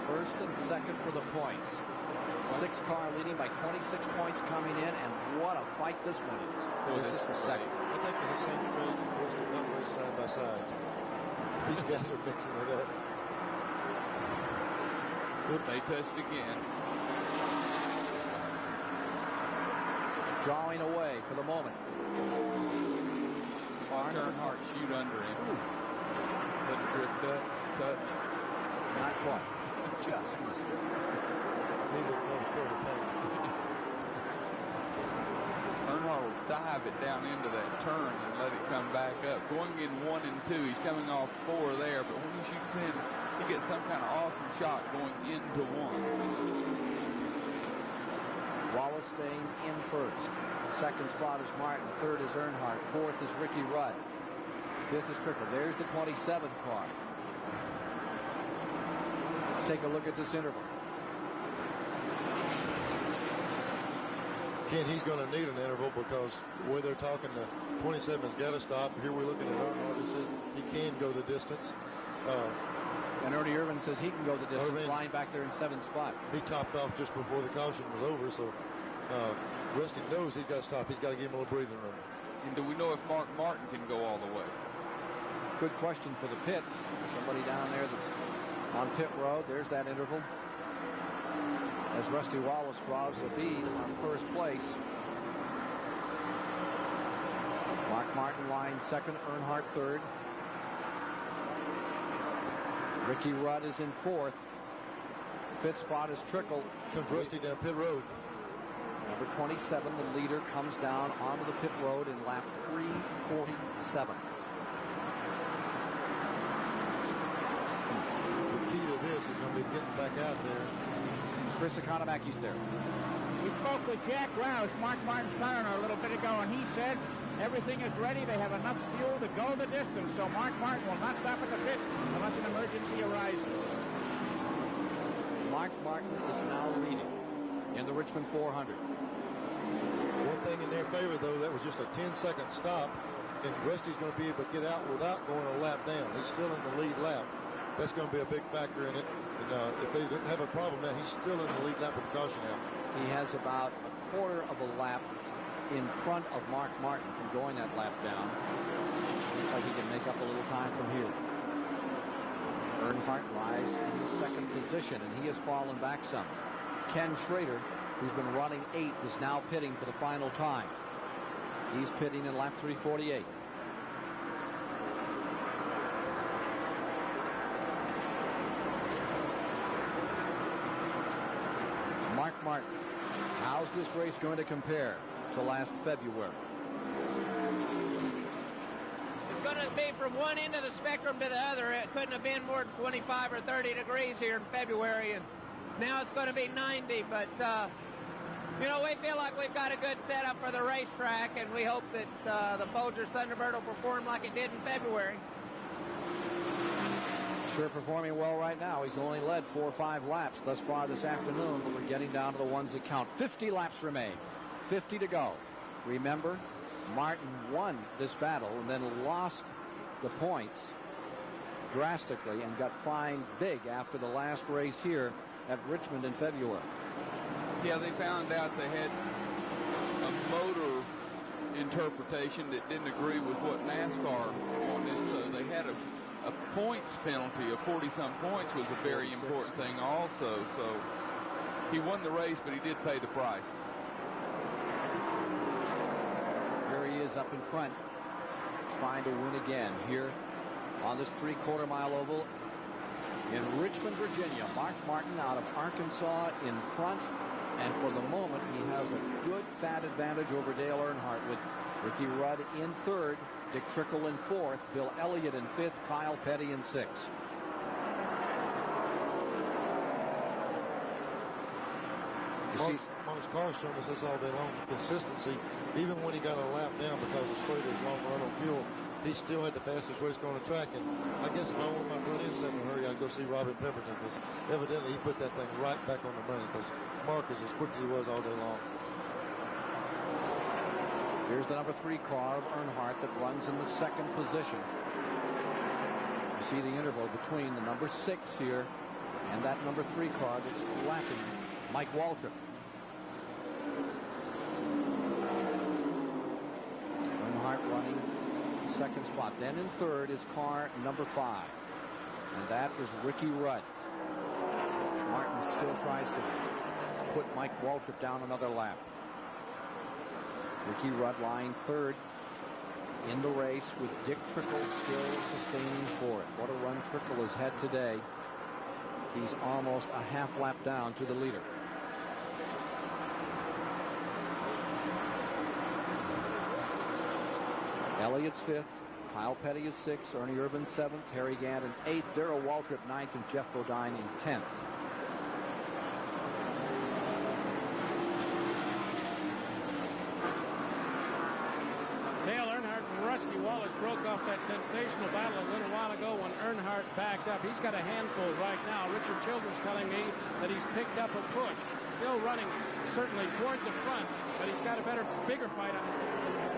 First and second for the points. 6 car leading by 26 points coming in, and what a fight this one is. This is for second. I think they're the same speed. Not race side by side. These guys are mixing it up. They touched again. Drawing away for the moment. Earnhardt shoot under him. Let it drift up, touch. Not quite. Just missed it. Earnhardt will dive it down into that turn and let it come back up. Going in 1 and 2, he's coming off 4 there, but when he shoots in, he gets some kind of awesome shot going into 1. Wallace staying in first. Second spot is Martin. Third is Earnhardt. Fourth is Ricky Rudd. Fifth is Trickle. There's the 27 car. Let's take a look at this interval. Ken, he's going to need an interval because the way they're talking, the 27's got to stop. Here we're looking at Earnhardt. It says he can go the distance. And Ernie Irvin says he can go the distance, lying back there in 7th spot. He topped off just before the caution was over, so Rusty knows he's got to stop. He's got to give him a little breathing room. And do we know if Mark Martin can go all the way? Good question for the pits. Somebody down there that's on pit road. There's that interval. As Rusty Wallace draws the lead on first place. Mark Martin lying second, Earnhardt third. Ricky Rudd is in fourth. Fifth spot is Trickle. Comes Rusty down pit road. Number 27, the leader, comes down onto the pit road in lap 347. The key to this is going to be getting back out there. Chris Economaki's there. We spoke with Jack Roush, Mark Martin's car a little bit ago, and he said everything is ready. They have enough fuel to go the distance, so Mark Martin will not stop at the pit unless an emergency arises. Mark Martin is now leading in the Richmond 400. One thing in their favor, though, that was just a 10-second stop, and Rusty's going to be able to get out without going a lap down. He's still in the lead lap. That's going to be a big factor in it. And if they didn't have a problem now, he's still in the lead lap with the caution out. He has about a quarter of a lap in front of Mark Martin from going that lap down. Looks like he can make up a little time from here. Earnhardt lies in the second position, and he has fallen back some. Ken Schrader, who's been running 8, is now pitting for the final time. He's pitting in lap 348. Mark Martin, how's this race going to compare to last February? It's going to be from one end of the spectrum to the other. It couldn't have been more than 25 or 30 degrees here in February, and now it's going to be 90. But, you know, we feel like we've got a good setup for the racetrack, and we hope that the Folger Thunderbird will perform like it did in February. sure performing well right now. He's only led 4 or 5 laps thus far this afternoon, but we're getting down to the ones that count. 50 laps remain. 50 to go. Remember, Martin won this battle and then lost the points drastically and got fined big after the last race here at Richmond in February. Yeah, they found out they had a motor interpretation that didn't agree with what NASCAR wanted, so they had a points penalty of 40-some points was a very important thing also. So he won the race, but he did pay the price. Here he is up in front, trying to win again here on this 3/4 mile oval in Richmond, Virginia. Mark Martin out of Arkansas in front, and for the moment he has a good fat advantage over Dale Earnhardt with Ricky Rudd in third, Dick Trickle in fourth, Bill Elliott in fifth, Kyle Petty in sixth. Mark's car's shown us this all day long. Consistency, even when he got a lap down because of Schrader's long run on fuel, he still had the fastest race car on the track. And I guess if I want my front end set in a hurry, I'd go see Robin Pemberton, because evidently he put that thing right back on the money, because Mark is as quick as he was all day long. Here's the number 3 car of Earnhardt that runs in the second position. You see the interval between the number 6 here and that number 3 car that's lapping Mike Waltrip. Earnhardt running second spot. Then in third is car number 5, and that is Ricky Rudd. Martin still tries to put Mike Waltrip down another lap. Ricky Rudd lying third in the race with Dick Trickle still sustaining for it. What a run Trickle has had today. He's almost a half lap down to the leader. Elliott's fifth, Kyle Petty is sixth, Ernie Irvan seventh, Harry Gant in eighth, Darrell Waltrip ninth, and Jeff Bodine in 10th. Dale Earnhardt and Rusty Wallace broke off that sensational battle a little while ago when Earnhardt backed up. He's got a handful right now. Richard Children's telling me that he's picked up a push. Still running certainly toward the front, but he's got a bigger fight on his hands.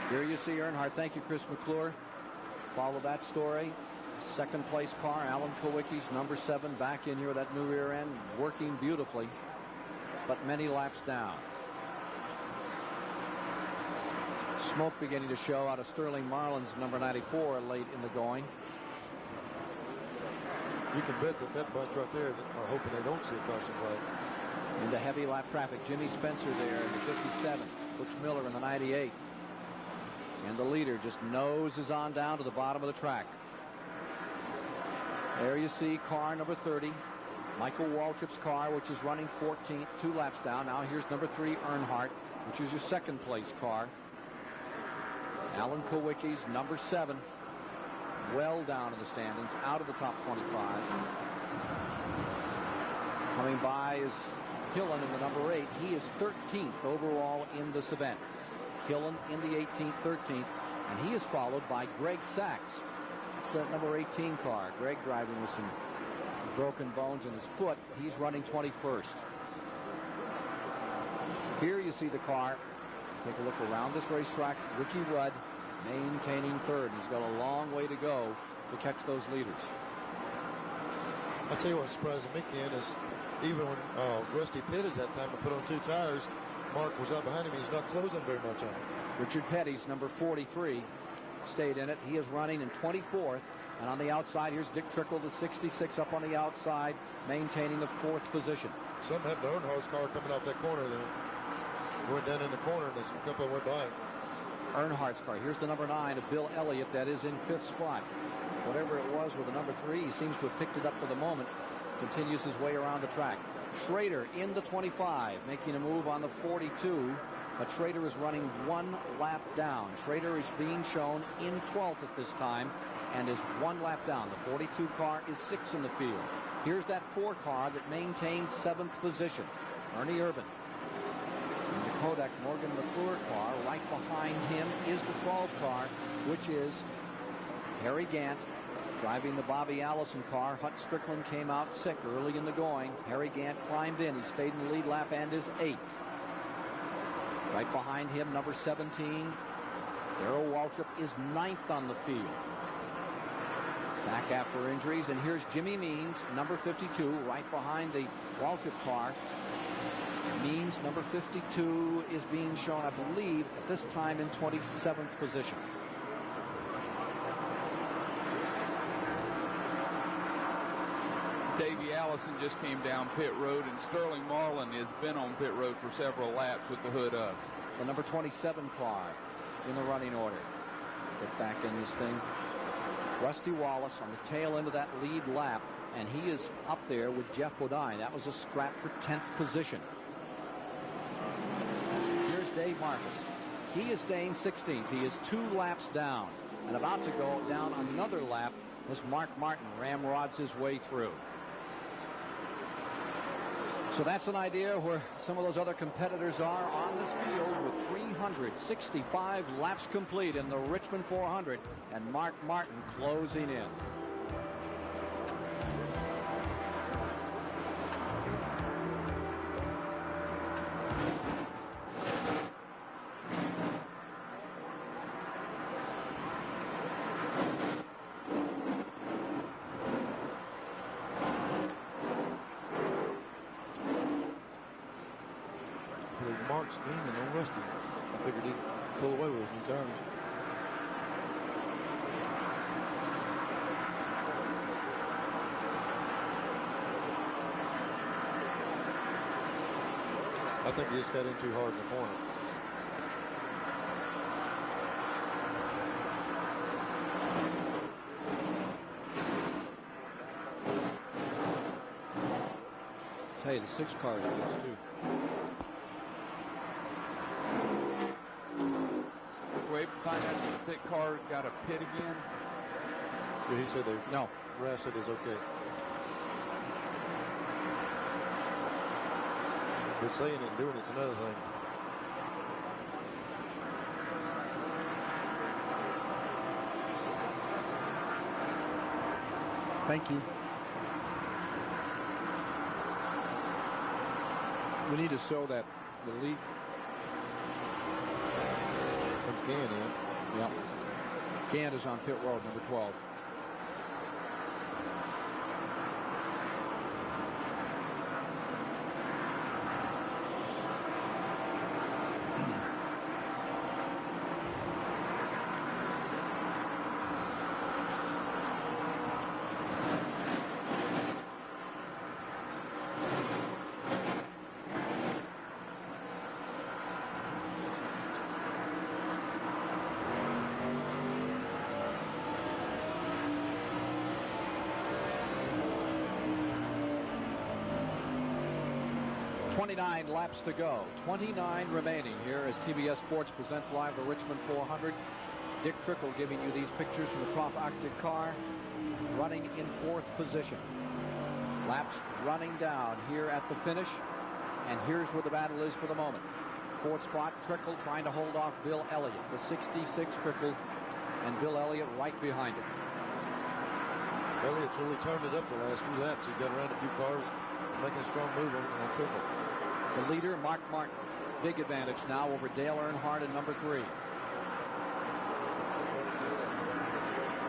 Here you see Earnhardt. Thank you, Chris McClure. Follow that story. Second place car, Alan Kowicki's number 7, back in here with that new rear end, working beautifully, but many laps down. Smoke beginning to show out of Sterling Marlin's number 94 late in the going. You can bet that bunch right there are hoping they don't see a caution flag. Into heavy lap traffic. Jimmy Spencer there in the 57. Butch Miller in the 98. And the leader just noses on down to the bottom of the track. There you see car number 30. Michael Waltrip's car, which is running 14th, 2 laps down. Now here's number 3, Earnhardt, which is your second place car. Alan Kowicki's number 7, well down in the standings, out of the top 25. Coming by is Hillen in the number 8. He is 13th overall in this event. Hillen in the 18th, 13th, and he is followed by Greg Sachs. It's the number 18 car. Greg driving with some broken bones in his foot. He's running 21st. Here you see the car. Take a look around this racetrack. Ricky Rudd maintaining third. He's got a long way to go to catch those leaders. I'll tell you what surprised me, Ken, is even when Rusty pitted that time and put on 2 tires, Mark was up behind him. He's not closing very much on him. Richard Petty's number 43 stayed in it. He is running in 24th. And on the outside, here's Dick Trickle, the 66, up on the outside, maintaining the 4th position. Something happened to Earnhardt's car coming off that corner there. Went down in the corner, and a couple went by. Earnhardt's car. Here's the number 9 of Bill Elliott. That is in 5th spot. Whatever it was with the number 3, he seems to have picked it up for the moment. Continues his way around the track. Schrader in the 25, making a move on the 42, but Schrader is running 1 lap down. Schrader is being shown in 12th at this time and is 1 lap down. The 42 car is 6 in the field. Here's that 4 car that maintains 7th position. Ernie Irvan. And the Kodak Morgan McClure car right behind him is the 12 car, which is Harry Gant driving the Bobby Allison car. Hut Strickland came out sick early in the going. Harry Gant climbed in. He stayed in the lead lap and is 8th. Right behind him, number 17, Darrell Waltrip is 9th on the field. Back after injuries, and here's Jimmy Means, number 52, right behind the Waltrip car. Means, number 52, is being shown, I believe, at this time in 27th position. Davey Allison just came down pit road, and Sterling Marlin has been on pit road for several laps with the hood up. The number 27 car in the running order. Get back in this thing. Rusty Wallace on the tail end of that lead lap, and he is up there with Jeff Bodine. That was a scrap for 10th position. Here's Dave Marcus. He is staying 16th. He is 2 laps down, and about to go down another lap as Mark Martin ramrods his way through. So that's an idea where some of those other competitors are on this field with 365 laps complete in the Richmond 400, and Mark Martin closing in. Mark's leaning on Rusty. I figured he'd pull away with his new tires. I think he just got in too hard in the corner. Tell you, the 6 car is loose too. Wait, find out if the 6 car got a pit again. Yeah, he said they. No. Rash said it's okay. But saying it and doing it's another thing. Thank you. We need to show that the lead. Comes Gann in. Yep. Gann is on pit road, number 12. Laps to go. 29 remaining here as TBS Sports presents live the Richmond 400. Dick Trickle giving you these pictures from the Trop Arctic car, running in 4th position. Laps running down here at the finish, and here's where the battle is for the moment. 4th spot, Trickle trying to hold off Bill Elliott. The 66 Trickle, and Bill Elliott right behind him. Elliott's really turned it up the last few laps. He's got around a few cars, making a strong move on Trickle. The leader, Mark Martin, big advantage now over Dale Earnhardt in number 3.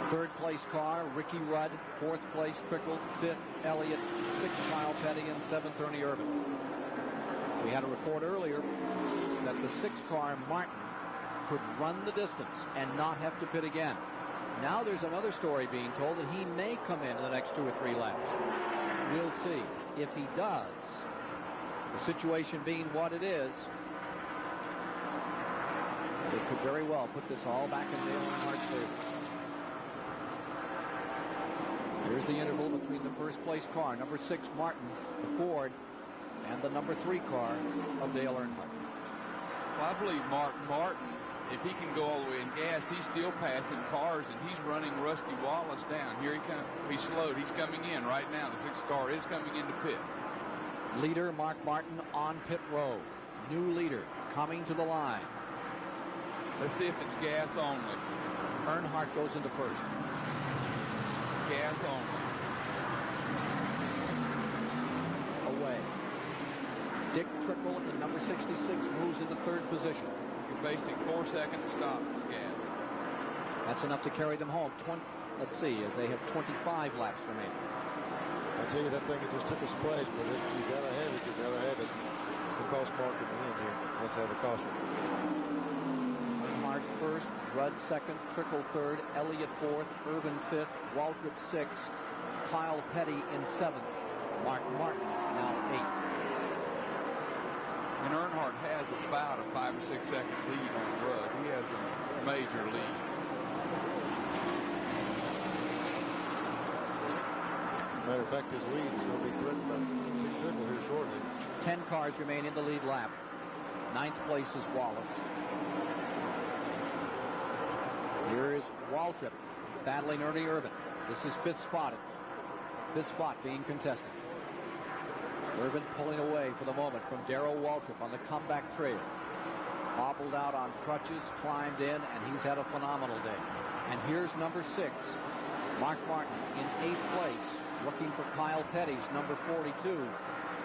3rd place car, Ricky Rudd. 4th place, Trickle. 5th, Elliott. 6th, Kyle Petty, and 7th, Ernie Irvin. We had a report earlier that the 6th car, Martin, could run the distance and not have to pit again. Now there's another story being told that he may come in the next 2 or 3 laps. We'll see. If he does, the situation being what it is, it could very well put this all back in Dale Earnhardt's favor. Here's the interval between the 1st place car, number 6 Martin, the Ford, and the number 3 car of Dale Earnhardt. Well, I believe Mark Martin, if he can go all the way in gas, he's still passing cars, and he's running Rusty Wallace down. Here he comes. He's slowed. He's coming in right now. The 6th car is coming into pit. Leader Mark Martin on pit road. New leader coming to the line. Let's see if it's gas only. Earnhardt goes into first. Gas only. Away. Dick Trickle in number 66 moves into third position. Your basic 4-second stop for gas. That's enough to carry them home. Let's see, as they have 25 laps remaining. I tell you, that thing just took a splash, but you gotta have it. You gotta have it. It's gonna cost Mark in the end here. Let's have a caution. Earnhardt first, Rudd second, Trickle third, Elliott fourth, Irvin fifth, Waltrip sixth, Kyle Petty in seventh, Mark Martin now eighth. And Earnhardt has about a 5 or 6 second lead on Rudd. He has a major lead. Matter of fact, his lead is going to be threatened by Dick Trickle here shortly. 10 cars remain in the lead lap. 9th place is Wallace. Here is Waltrip battling Ernie Irvin. This is fifth spot being contested. Irvin pulling away for the moment from Darrell Waltrip on the comeback trail. Hobbled out on crutches, climbed in, and he's had a phenomenal day. And here's number 6, Mark Martin in 8th place, looking for Kyle Petty's number 42,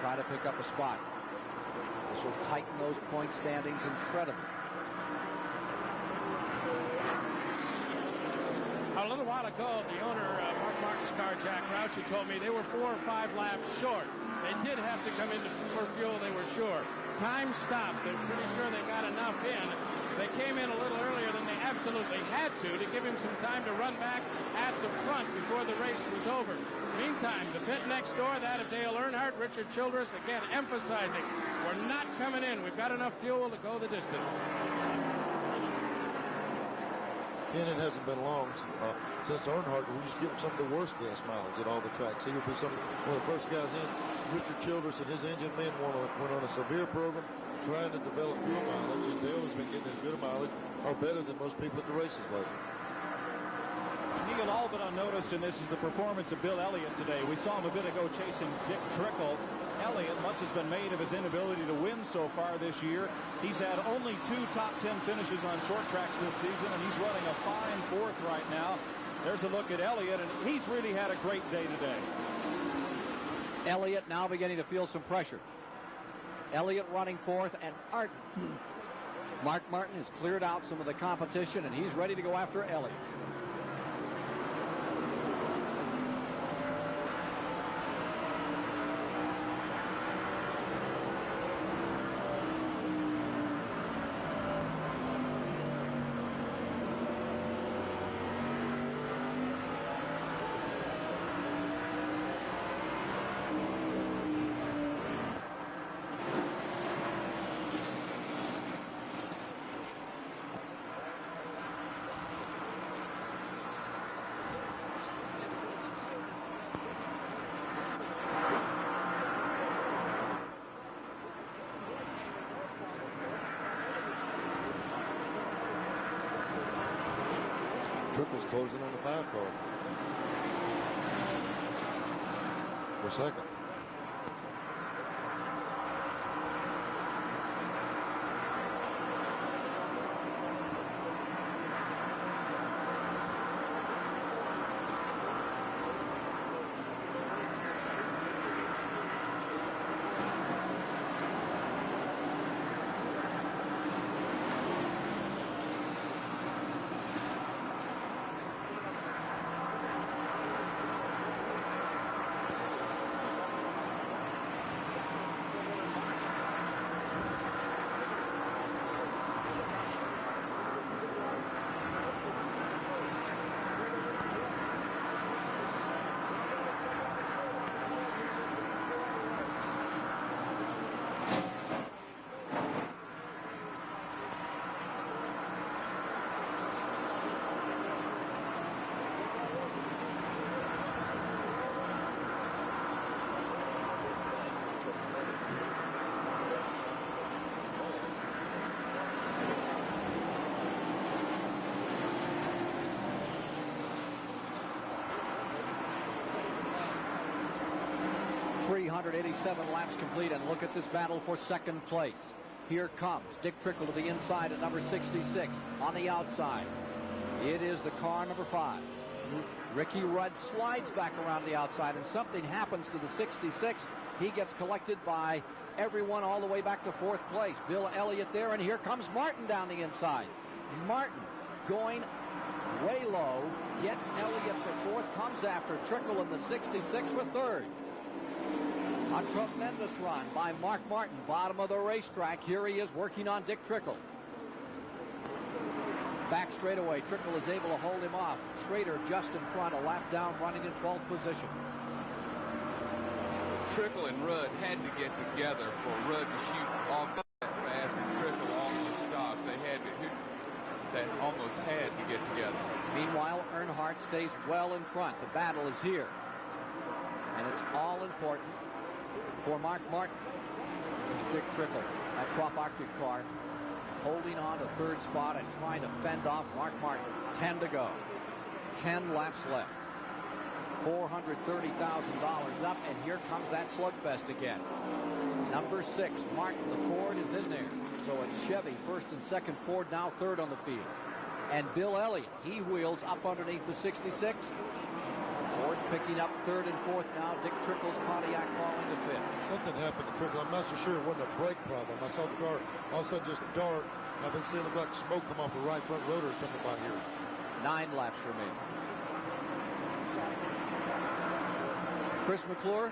trying to pick up a spot. This will tighten those point standings incredibly. A little while ago, the owner of Mark Martin's car, Jack Roush, told me they were 4 or 5 laps short. They did have to come into for fuel, they were sure. Time stopped. They're pretty sure they got enough in. They came in a little earlier than they absolutely had to give him some time to run back at the front before the race was over. Meantime, the pit next door, that of Dale Earnhardt, Richard Childress, again emphasizing, we're not coming in. We've got enough fuel to go the distance. And it hasn't been long since Earnhardt. We used to give him some of the worst gas mileage at all the tracks. He would be one of the first guys in. Richard Childress and his engine men went on a severe program trying to develop fuel mileage, and Dale has been getting as good a mileage or better than most people at the races lately. Neil, all but unnoticed in this is the performance of Bill Elliott today. We saw him a bit ago chasing Dick Trickle. Elliott, much has been made of his inability to win so far this year. He's had only 2 top 10 finishes on short tracks this season, and he's running a fine 4th right now. There's a look at Elliott, and he's really had a great day today. Elliott now beginning to feel some pressure. Elliott running 4th, and Mark Martin has cleared out some of the competition, and he's ready to go after Elliott. Trickle's closing on the 5 car for second. .387 laps complete, and look at this battle for second place. Here comes Dick Trickle to the inside at number 66. On the outside, it is the car number 5. Ricky Rudd slides back around the outside, and something happens to the 66. He gets collected by everyone all the way back to 4th place. Bill Elliott there, and here comes Martin down the inside. Martin going way low, gets Elliott for 4th, comes after Trickle in the 66 for 3rd. A tremendous run by Mark Martin, bottom of the racetrack. Here he is working on Dick Trickle. Back straightaway, Trickle is able to hold him off. Schrader just in front, a lap down, running in 12th position. Trickle and Rudd had to get together for Rudd to shoot off that fast, and Trickle almost stopped. They almost had to get together. Meanwhile, Earnhardt stays well in front. The battle is here, and it's all important for Mark Martin. There's Dick Trickle, that Trop Arctic car, holding on to 3rd spot and trying to fend off Mark Martin. 10 to go. 10 laps left. $430,000 up, and here comes that slugfest again. Number 6, Martin, the Ford is in there. So it's Chevy, 1st and 2nd, Ford now 3rd on the field. And Bill Elliott, he wheels up underneath the 66. Ford's picking up 3rd and 4th now. Dick Trickle's Pontiac falling to 5th. Something happened to Trickle. I'm not so sure it wasn't a brake problem. I saw the car all of a sudden just dart. I've been seeing it like smoke come off the right front rotor coming by here. 9 laps remaining. Chris McClure.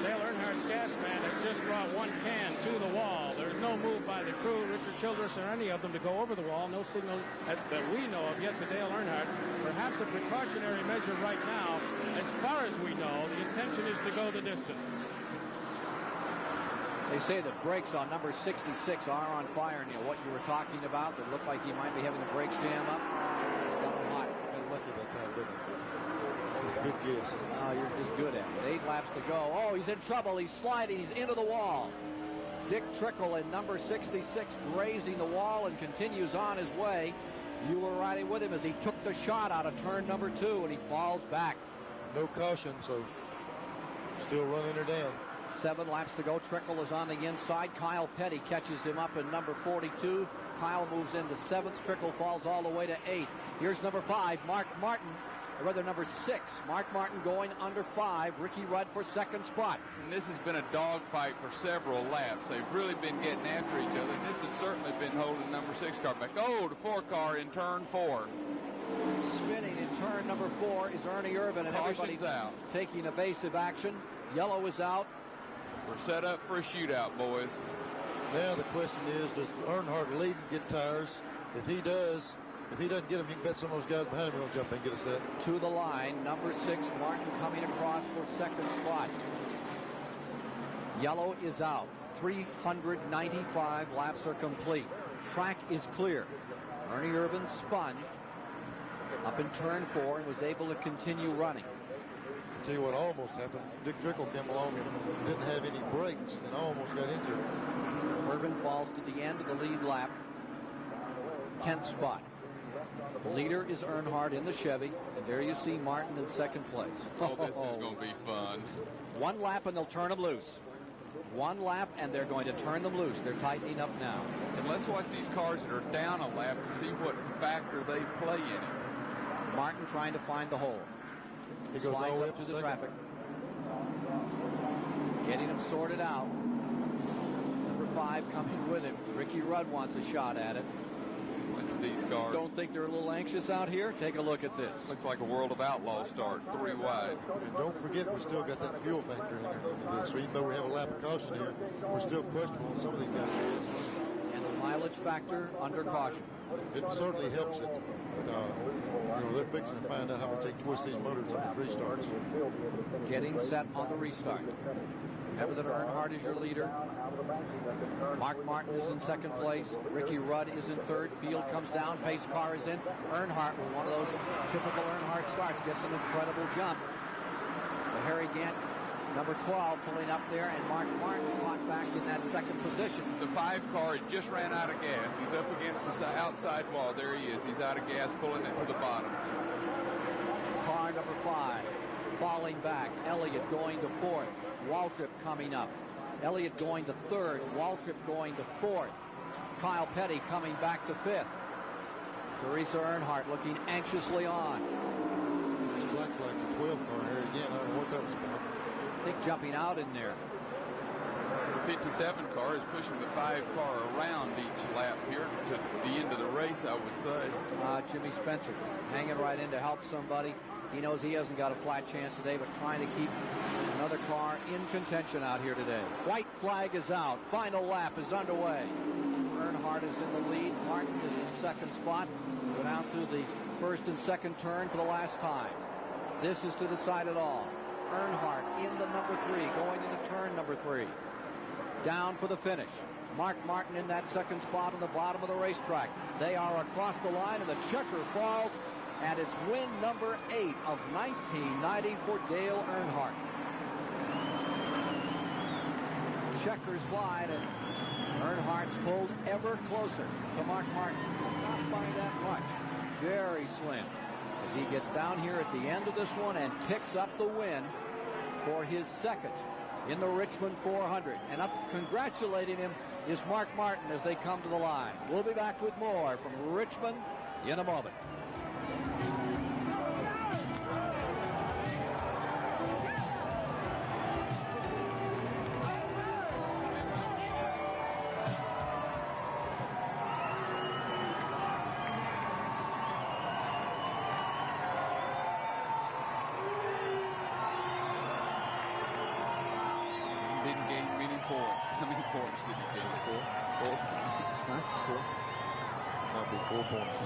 Dale Earnhardt's gas man has just brought one can to the wall. There's no move by the crew, Richard Childress, or any of them to go over the wall. No signal that we know of yet to Dale Earnhardt. Perhaps a precautionary measure right now. As far as we know, the intention is to go the distance. They say the brakes on number 66 are on fire, Neil. What you were talking about, that looked like he might be having the brakes jam up. It's got hot. Got lucky that time, didn't he? Good guess. Oh, you're just good at it. 8 laps to go. Oh, he's in trouble. He's sliding. He's into the wall. Dick Trickle in number 66 grazing the wall and continues on his way. You were riding with him as he took the shot out of turn number 2, and he falls back. No caution, so still running her down. 7 laps to go. Trickle is on the inside. Kyle Petty catches him up in number 42. Kyle moves into 7th. Trickle falls all the way to 8th. Here's number 5, Mark Martin. Or rather, number 6, Mark Martin going under 5. Ricky Rudd for 2nd spot. And this has been a dogfight for several laps. They've really been getting after each other. This has certainly been holding number 6 car back. Oh, the 4 car in turn 4. Spinning in turn number 4 is Ernie Irvin, and everybody's out. Taking evasive action. Yellow is out. We're set up for a shootout, boys. Now the question is, does Earnhardt lead and get tires? If he doesn't get them, you can bet some of those guys behind him will jump in and get a set. To the line, number 6, Martin coming across for 2nd spot. Yellow is out. 395 laps are complete. Track is clear. Ernie Irvin spun up in turn 4 and was able to continue running. I'll tell you what almost happened. Dick Trickle came along and didn't have any brakes and almost got into it. Irvin falls to the end of the lead lap. 10th spot. The leader is Earnhardt in the Chevy, and there you see Martin in 2nd place. Oh, this is going to be fun. 1 lap and they'll turn them loose. 1 lap and they're going to turn them loose. They're tightening up now. And let's watch these cars that are down a lap and see what factor they play in it. Martin trying to find the hole. He goes all the way up to to the traffic. Getting him sorted out. Number 5 coming with him. Ricky Rudd wants a shot at it. These cars. Don't think they're a little anxious out here? Take a look at this. Looks like a World of Outlaw start, 3 wide. And don't forget, we still got that fuel factor in there. So even though we have a lap of caution here, we're still questionable on some of these guys. And the mileage factor under caution. It certainly helps it. But, they're fixing to find out how much they twist these motors up in 3 starts. Getting set on the restart. Remember that Earnhardt is your leader. Mark Martin is in 2nd place. Ricky Rudd is in 3rd. Field comes down. Pace car is in. Earnhardt, with one of those typical Earnhardt starts, gets an incredible jump. But Harry Gant, number 12, pulling up there, and Mark Martin caught back in that 2nd position. The 5 car just ran out of gas. He's up against the outside wall. There he is. He's out of gas, pulling it to the bottom. Car number 5 falling back. Elliott going to 4th. Waltrip coming up. Elliott going to third. Waltrip going to fourth. Kyle Petty coming back to fifth. Teresa Earnhardt looking anxiously on. This black flag, the 12 car here again. I don't know what that was about. I think jumping out in there. The 57 car is pushing the 5 car around each lap here to the end of the race, I would say. Jimmy Spencer hanging right in to help somebody. He knows he hasn't got a flat chance today, but trying to keep another car in contention out here today. White flag is out. Final lap is underway. Earnhardt is in the lead. Martin is in second spot. Go down through the first and second turn for the last time. This is to decide it all. Earnhardt in the number 3, going into turn number 3. Down for the finish. Mark Martin in that second spot on the bottom of the racetrack. They are across the line, and the checker falls, and it's win number 8 of 1990 for Dale Earnhardt. Checkers wide, and Earnhardt's pulled ever closer to Mark Martin. Not by that much. Very slim as he gets down here at the end of this one and picks up the win for his second in the Richmond 400. And up congratulating him is Mark Martin as they come to the line. We'll be back with more from Richmond in a moment. How many points did he gain? 4? 4? Huh? 4? Might be 4 points.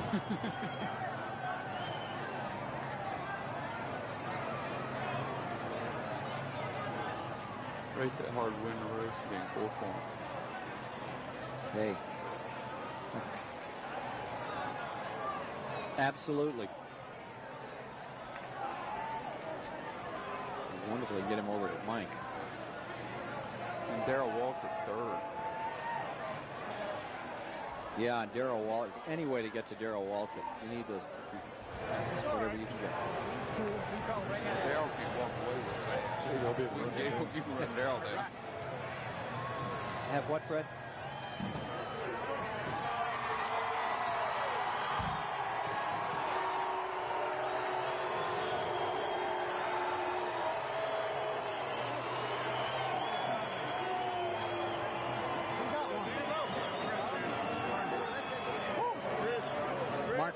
Race that hard, win the race, gain 4 points. Hey. Absolutely. Wonderful to get him over to Mike. And Darrell Waltrip third. Yeah, and Darrell Waltrip. Any way to get to Darrell Waltrip. You need those. Whatever you can get. Darrell can't walk away with that. You can run Darrell down. Have what, Fred?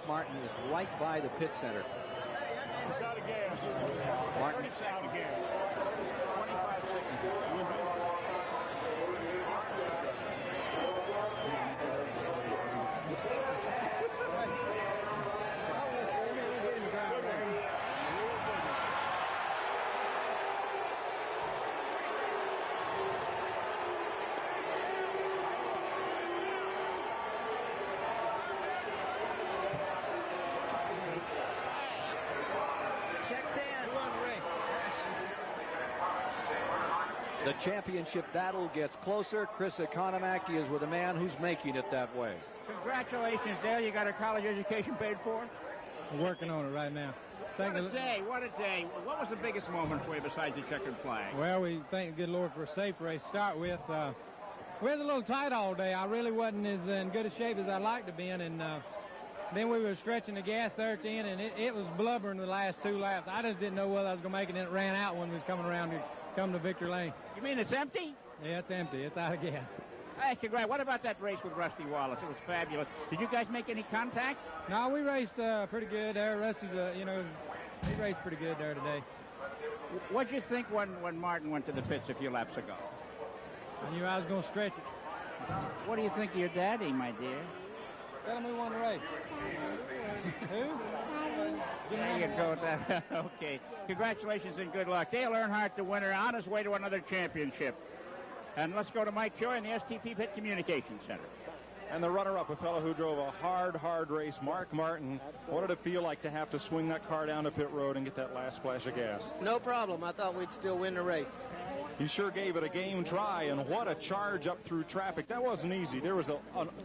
Martin is right by the pit center. It's out of gas. Martin. It's out of gas. 25 seconds. The championship battle gets closer. Chris Economaki is with a man who's making it that way. Congratulations, Dale. You got a college education paid for? We're working on it right now. What a day. What a day. What was the biggest moment for you besides the checkered flag? Well, we thank the good Lord for a safe race to start with. We was a little tight all day. I really wasn't as in good a shape as I'd like to be in, and then we were stretching the gas there at the end, and it was blubbering the last 2 laps. I just didn't know whether I was going to make it, and it ran out when we was coming around to come to Victory Lane. You mean it's empty? Yeah, it's empty. It's out of gas. Hey, congrats. What about that race with Rusty Wallace? It was fabulous. Did you guys make any contact? No, we raced pretty good there. Rusty's, he raced pretty good there today. What'd you think when Martin went to the pits a few laps ago? I knew I was going to stretch it. What do you think of your daddy, my dear? Tell him we won the race. Who? There you go. Okay. Congratulations and good luck. Dale Earnhardt, the winner, on his way to another championship. And let's go to Mike Joy in the STP Pit Communications Center. And the runner-up, a fellow who drove a hard race, Mark Martin. What did it feel like to have to swing that car down to pit road and get that last splash of gas? No problem. I thought we'd still win the race. He sure gave it a game try, and what a charge up through traffic. That wasn't easy. There was a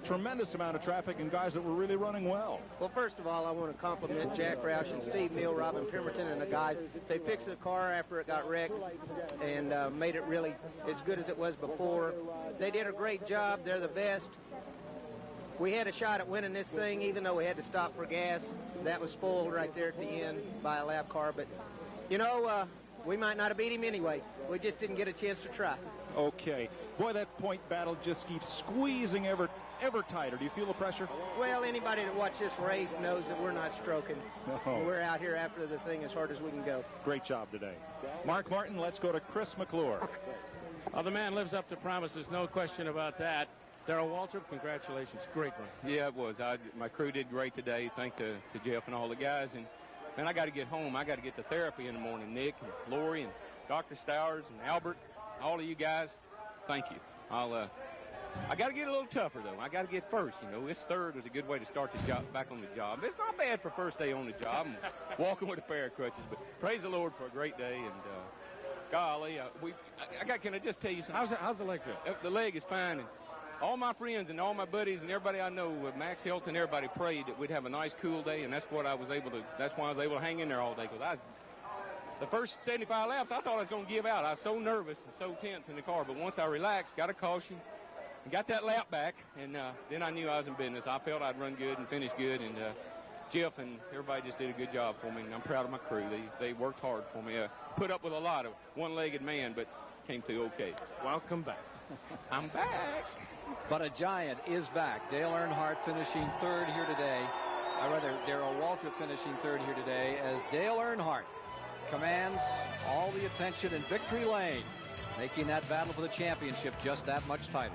tremendous amount of traffic and guys that were really running well. Well, first of all, I want to compliment Jack Roush and Steve Neal, Robin Pemberton, and the guys. They fixed the car after it got wrecked and made it really as good as it was before. They did a great job. They're the best. We had a shot at winning this thing, even though we had to stop for gas. That was spoiled right there at the end by a lap car. But, you know, we might not have beat him anyway. We just didn't get a chance to try. Okay. Boy, that point battle just keeps squeezing ever tighter. Do you feel the pressure? Well, anybody that watched this race knows that we're not stroking. No. We're out here after the thing as hard as we can go. Great job today. Mark Martin, let's go to Chris McClure. Oh, the man lives up to promises, no question about that. Darrell Waltrip, congratulations. Great run. Yeah, it was. My crew did great today. Thanks to Jeff and all the guys. And man, I got to get home. I got to get to therapy in the morning. Nick and Lori and Dr. Stowers and Albert, all of you guys, thank you. I got to get a little tougher, though. I got to get first. You know, this third was a good way to start the job back on the job. It's not bad for first day on the job and walking with a pair of crutches. But praise the Lord for a great day. And golly, can I just tell you something? How's the leg feel? The leg is fine. And all my friends and all my buddies and everybody I know, Max Hilton, everybody prayed that we'd have a nice, cool day, and that's why I was able to hang in there all day. Because the first 75 laps, I thought I was going to give out. I was so nervous and so tense in the car. But once I relaxed, got a caution, and got that lap back, and then I knew I was in business. I felt I'd run good and finish good, and Jeff and everybody just did a good job for me, and I'm proud of my crew. They worked hard for me. Put up with a lot of one-legged man, but came through okay. Welcome back. I'm back. But a giant is back. Dale Earnhardt finishing third here today. Darrell Waltrip finishing third here today as Dale Earnhardt commands all the attention in victory lane, making that battle for the championship just that much tighter.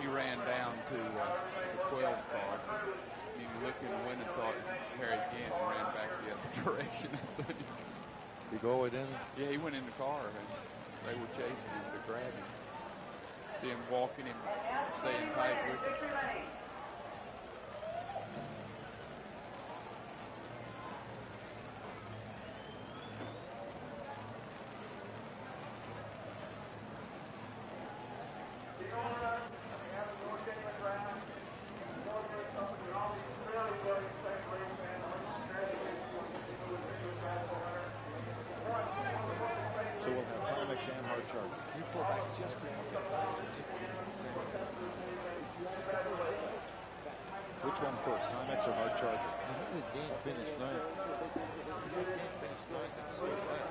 He ran down to the 12 car. He looked in the window and saw it was Harry Gant and ran back the other direction. He go away then? Yeah, he went in the car and they were chasing him to grab him. See him walking and staying tight with him. So we'll have Timex and hard charger. You pull back just a little bit. Which one first, Timex or hard charger? Gant finished ninth. Gant finished ninth in the same lap.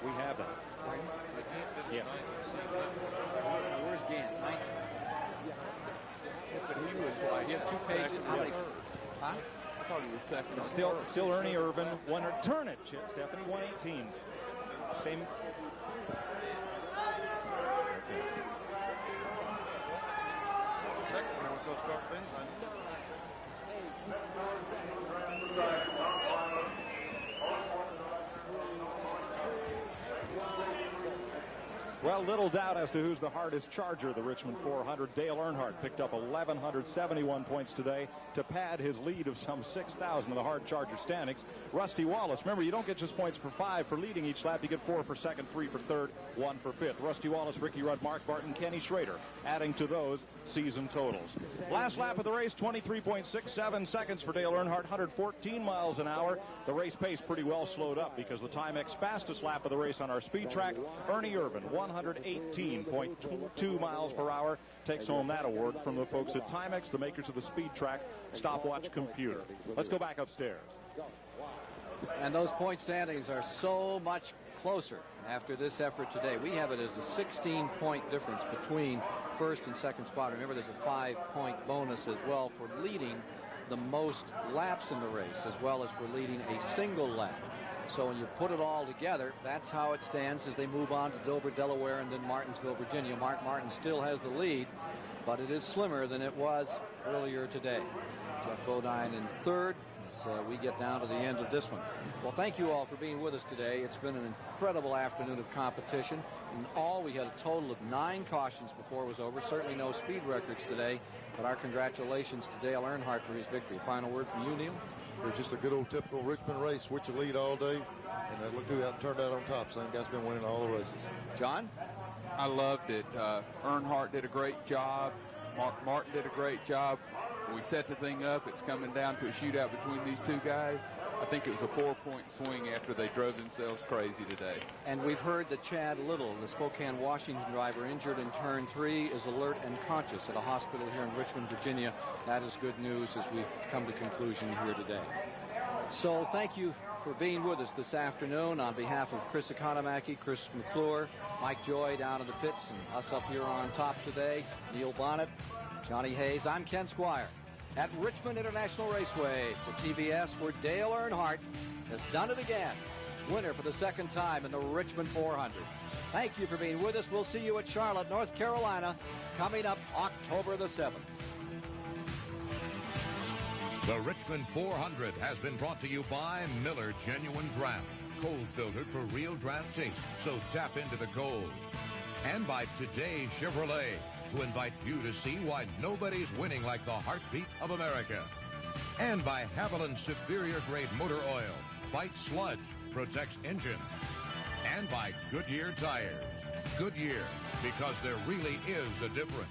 We have that. Gant finished Yeah. ninth in the same lap. Where's Gant? Ninth. But he was like, You have 2 pages. How many? Huh? I thought he was second. Still Ernie Irvin. Turn it, Chip. Stephanie, 118. Same. Second one, we'll go start finish line. Well, little doubt as to who's the hardest charger. The Richmond 400. Dale Earnhardt picked up 1,171 points today to pad his lead of some 6,000 in the hard charger standings. Rusty Wallace, remember, you don't get just points for 5 for leading each lap. You get 4 for second, 3 for third, 1 for fifth. Rusty Wallace, Ricky Rudd, Mark Barton, Kenny Schrader, adding to those season totals. Last lap of the race, 23.67 seconds for Dale Earnhardt, 114 miles an hour. The race pace pretty well slowed up because the Timex fastest lap of the race on our speed track, Ernie Irvin, 118.2 miles per hour, takes home that award from the folks at Timex, the makers of the speed track stopwatch computer. Let's go back upstairs. And those point standings are so much closer after this effort today. We have it as a 16-point difference between first and second spot. Remember, there's a 5-point bonus as well for leading the most laps in the race, as well as for leading a single lap. So when you put it all together, that's how it stands as they move on to Dover, Delaware, and then Martinsville, Virginia. Mark Martin still has the lead, but it is slimmer than it was earlier today. Jeff Bodine in third as we get down to the end of this one. Well, thank you all for being with us today. It's been an incredible afternoon of competition. In all, we had a total of 9 cautions before it was over. Certainly no speed records today, but our congratulations to Dale Earnhardt for his victory. Final word from you, Neil? It was just a good old typical Richmond race. Switch the lead all day, and look who turned out on top. Same guy's been winning all the races. John? I loved it. Earnhardt did a great job. Mark Martin did a great job. We set the thing up. It's coming down to a shootout between these two guys. I think it was a 4-point swing after they drove themselves crazy today. And we've heard that Chad Little, the Spokane, Washington driver, injured in turn 3, is alert and conscious at a hospital here in Richmond, Virginia. That is good news as we come to conclusion here today. So thank you for being with us this afternoon. On behalf of Chris Economaki, Chris McClure, Mike Joy down in the pits, and us up here on top today, Neil Bonnet, Johnny Hayes, I'm Ken Squire at Richmond International Raceway for TBS, where Dale Earnhardt has done it again. Winner for the second time in the Richmond 400. Thank you for being with us. We'll see you at Charlotte, North Carolina, coming up October the 7th. The Richmond 400 has been brought to you by Miller Genuine Draft, cold filtered for real draft taste, so tap into the cold. And by Today Chevrolet, who invite you to see why nobody's winning like the heartbeat of America. And by Haviland's superior grade motor oil, fights sludge, protects engine. And by Goodyear tires. Goodyear, because there really is a difference.